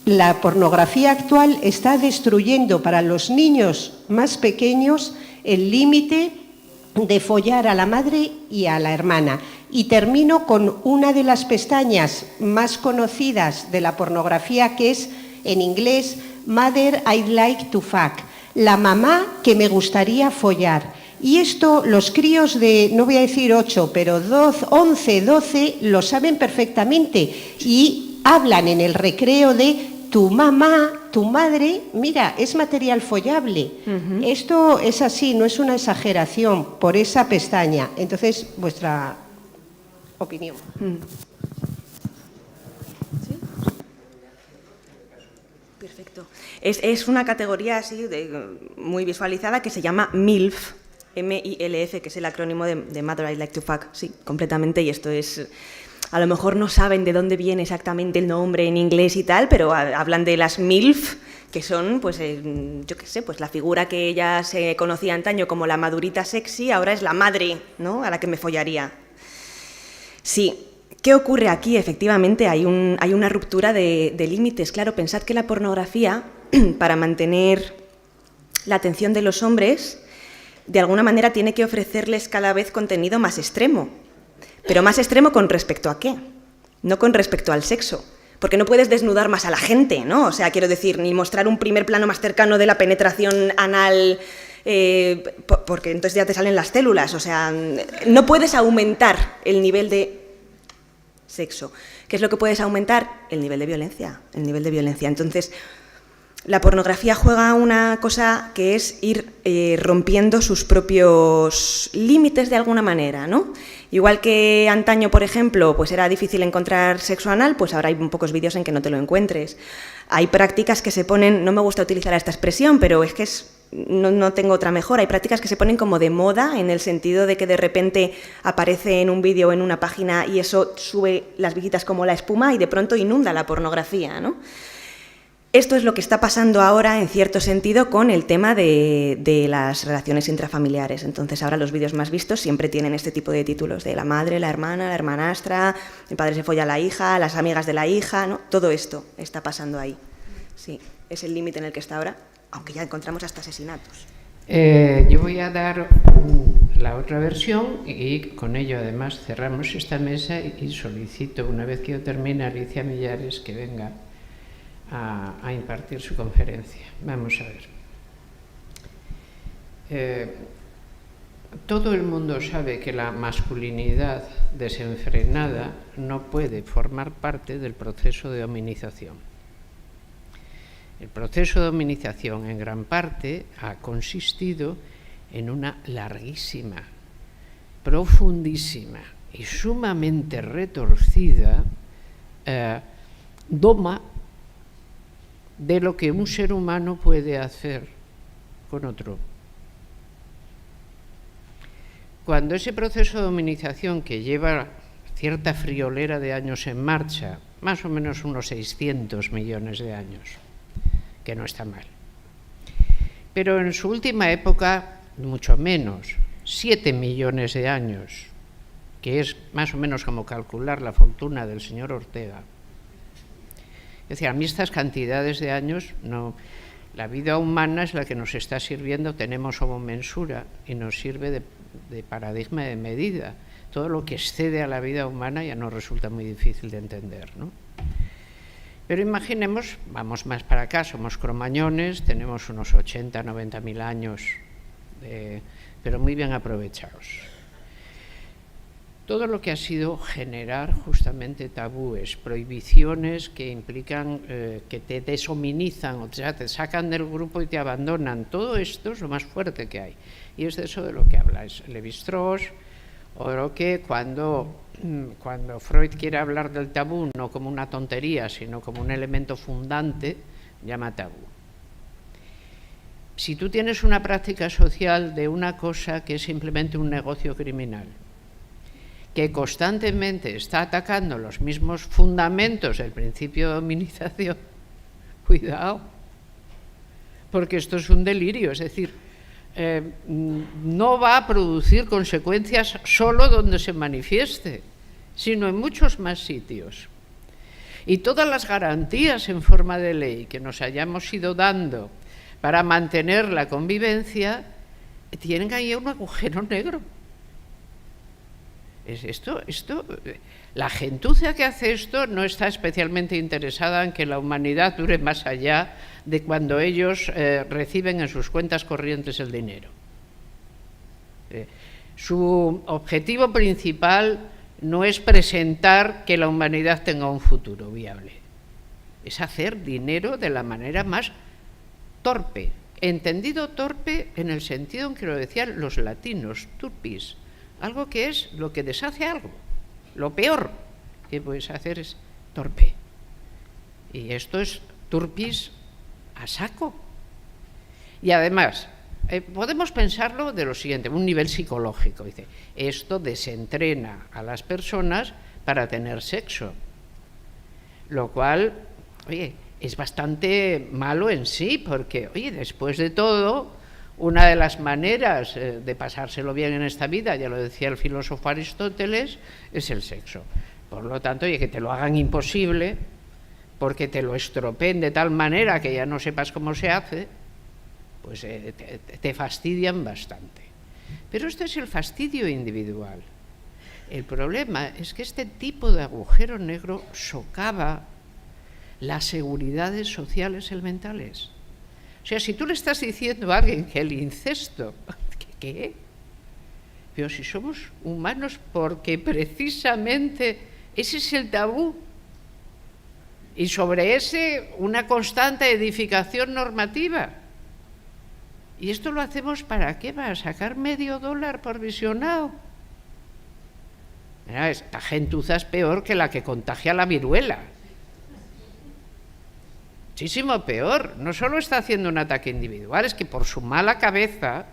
la pornografía actual está destruyendo para los niños más pequeños el límite de follar a la madre y a la hermana. Y termino con una de las pestañas más conocidas de la pornografía, que es en inglés Mother I'd like to fuck, la mamá que me gustaría follar. Y esto los críos de, no voy a decir 8, pero 11, 12 lo saben perfectamente y hablan en el recreo de tu mamá, tu madre, mira, es material follable. Esto es así, no es una exageración por esa pestaña. Entonces, vuestra opinión. ¿Sí? Perfecto. Es una categoría así muy visualizada que se llama MILF, M-I-L-F, que es el acrónimo de Mother I'd Like to Fuck. Sí, completamente, y esto es... A lo mejor no saben de dónde viene exactamente el nombre en inglés y tal, pero hablan de las MILF, que son, pues, yo qué sé, pues la figura que ella se conocía antaño como la madurita sexy, ahora es la madre, ¿no?, a la que me follaría. Sí, ¿qué ocurre aquí? Efectivamente, hay una ruptura de límites. Claro, pensad que la pornografía, para mantener la atención de los hombres, de alguna manera tiene que ofrecerles cada vez contenido más extremo. Pero más extremo ¿con respecto a qué? No con respecto al sexo. Porque no puedes desnudar más a la gente, ¿no? O sea, quiero decir, ni mostrar un primer plano más cercano de la penetración anal, porque entonces ya te salen las células. O sea, no puedes aumentar el nivel de sexo. ¿Qué es lo que puedes aumentar? El nivel de violencia. El nivel de violencia. Entonces, la pornografía juega una cosa que es ir rompiendo sus propios límites de alguna manera, ¿no? Igual que antaño, por ejemplo, pues era difícil encontrar sexo anal, pues ahora hay pocos vídeos en que no te lo encuentres. Hay prácticas que se ponen, no me gusta utilizar esta expresión, pero es que no tengo otra mejor, hay prácticas que se ponen como de moda, en el sentido de que de repente aparece en un vídeo o en una página y eso sube las visitas como la espuma y de pronto inunda la pornografía, ¿no? Esto es lo que está pasando ahora, en cierto sentido, con el tema de las relaciones intrafamiliares. Entonces, ahora los vídeos más vistos siempre tienen este tipo de títulos, de la madre, la hermana, la hermanastra, el padre se folla a la hija, las amigas de la hija, ¿no? Todo esto está pasando ahí. Sí, es el límite en el que está ahora, aunque ya encontramos hasta asesinatos. Yo voy a dar la otra versión, y con ello además cerramos esta mesa y solicito, una vez que yo termine, a Alicia Millares que venga a impartir su conferencia. Vamos a ver. Todo el mundo sabe que la masculinidad desenfrenada no puede formar parte del proceso de hominización. El proceso de hominización, en gran parte, ha consistido en una larguísima, profundísima y sumamente retorcida doma de lo que un ser humano puede hacer con otro. Cuando ese proceso de hominización, que lleva cierta friolera de años en marcha, más o menos unos 600 millones de años, que no está mal, pero en su última época mucho menos, 7 millones de años, que es más o menos como calcular la fortuna del señor Ortega. Es decir, a mí estas cantidades de años no. La vida humana es la que nos está sirviendo, tenemos como mensura y nos sirve de paradigma de medida. Todo lo que excede a la vida humana ya nos resulta muy difícil de entender, ¿no? Pero imaginemos, vamos más para acá, somos cromañones, tenemos unos 80, 90 mil años, pero muy bien aprovechados. Todo lo que ha sido generar justamente tabúes, prohibiciones que implican que te deshominizan, o sea, te sacan del grupo y te abandonan, todo esto es lo más fuerte que hay. Y es de eso de lo que habla Lévi-Strauss, o lo que cuando Freud quiere hablar del tabú no como una tontería, sino como un elemento fundante, llama tabú. Si tú tienes una práctica social de una cosa que es simplemente un negocio criminal, que constantemente está atacando los mismos fundamentos del principio de hominización, cuidado, porque esto es un delirio, es decir, no va a producir consecuencias solo donde se manifieste, sino en muchos más sitios. Y todas las garantías en forma de ley que nos hayamos ido dando para mantener la convivencia tienen ahí un agujero negro. La gentuza que hace esto no está especialmente interesada en que la humanidad dure más allá de cuando ellos reciben en sus cuentas corrientes el dinero. Su objetivo principal no es presentar que la humanidad tenga un futuro viable, es hacer dinero de la manera más torpe, entendido torpe en el sentido en que lo decían los latinos, turpis. Algo que es lo que deshace algo. Lo peor que puedes hacer es torpe. Y esto es turpis a saco. Y además, podemos pensarlo de lo siguiente, un nivel psicológico. Dice, esto desentrena a las personas para tener sexo. Lo cual, oye, es bastante malo en sí, porque, oye, después de todo, una de las maneras de pasárselo bien en esta vida, ya lo decía el filósofo Aristóteles, es el sexo. Por lo tanto, oye, que te lo hagan imposible, porque te lo estropeen de tal manera que ya no sepas cómo se hace, pues te fastidian bastante. Pero este es el fastidio individual. El problema es que este tipo de agujero negro socava las seguridades sociales elementales. O sea, si tú le estás diciendo a alguien que el incesto, ¿qué? Pero si somos humanos porque precisamente ese es el tabú y sobre ese una constante edificación normativa. ¿Y esto lo hacemos para qué? ¿Para sacar $0,5 por visionado? Mira, esta gentuza es peor que la que contagia la viruela. Muchísimo peor. No solo está haciendo un ataque individual, es que por su mala cabeza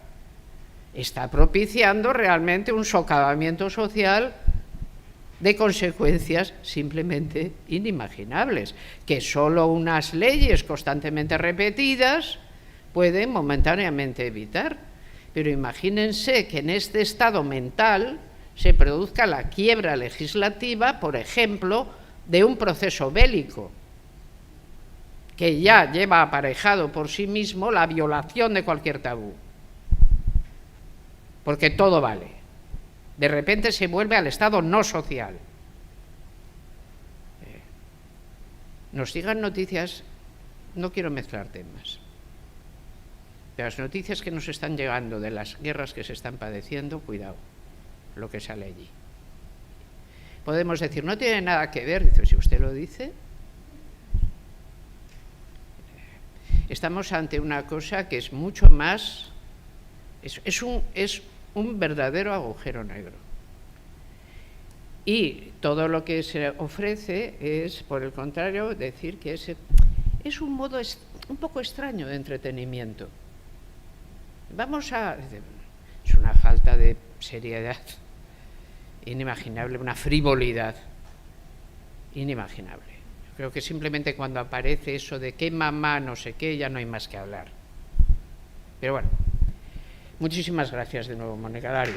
está propiciando realmente un socavamiento social de consecuencias simplemente inimaginables, que solo unas leyes constantemente repetidas pueden momentáneamente evitar. Pero imagínense que en este estado mental se produzca la quiebra legislativa, por ejemplo, de un proceso bélico, que ya lleva aparejado por sí mismo la violación de cualquier tabú. porque todo vale. De repente se vuelve al estado no social. Nos digan noticias, no quiero mezclar temas, de las noticias que nos están llegando de las guerras que se están padeciendo, cuidado, lo que sale allí. Podemos decir, no tiene nada que ver, dice, si usted lo dice. Estamos ante una cosa que es mucho más, es un verdadero agujero negro. Y todo lo que se ofrece es, por el contrario, decir que es un modo un poco extraño de entretenimiento. Es una falta de seriedad inimaginable, una frivolidad inimaginable. Yo creo que simplemente cuando aparece eso de qué mamá, no sé qué, ya no hay más que hablar. Pero bueno, muchísimas gracias de nuevo, Mónica Dario.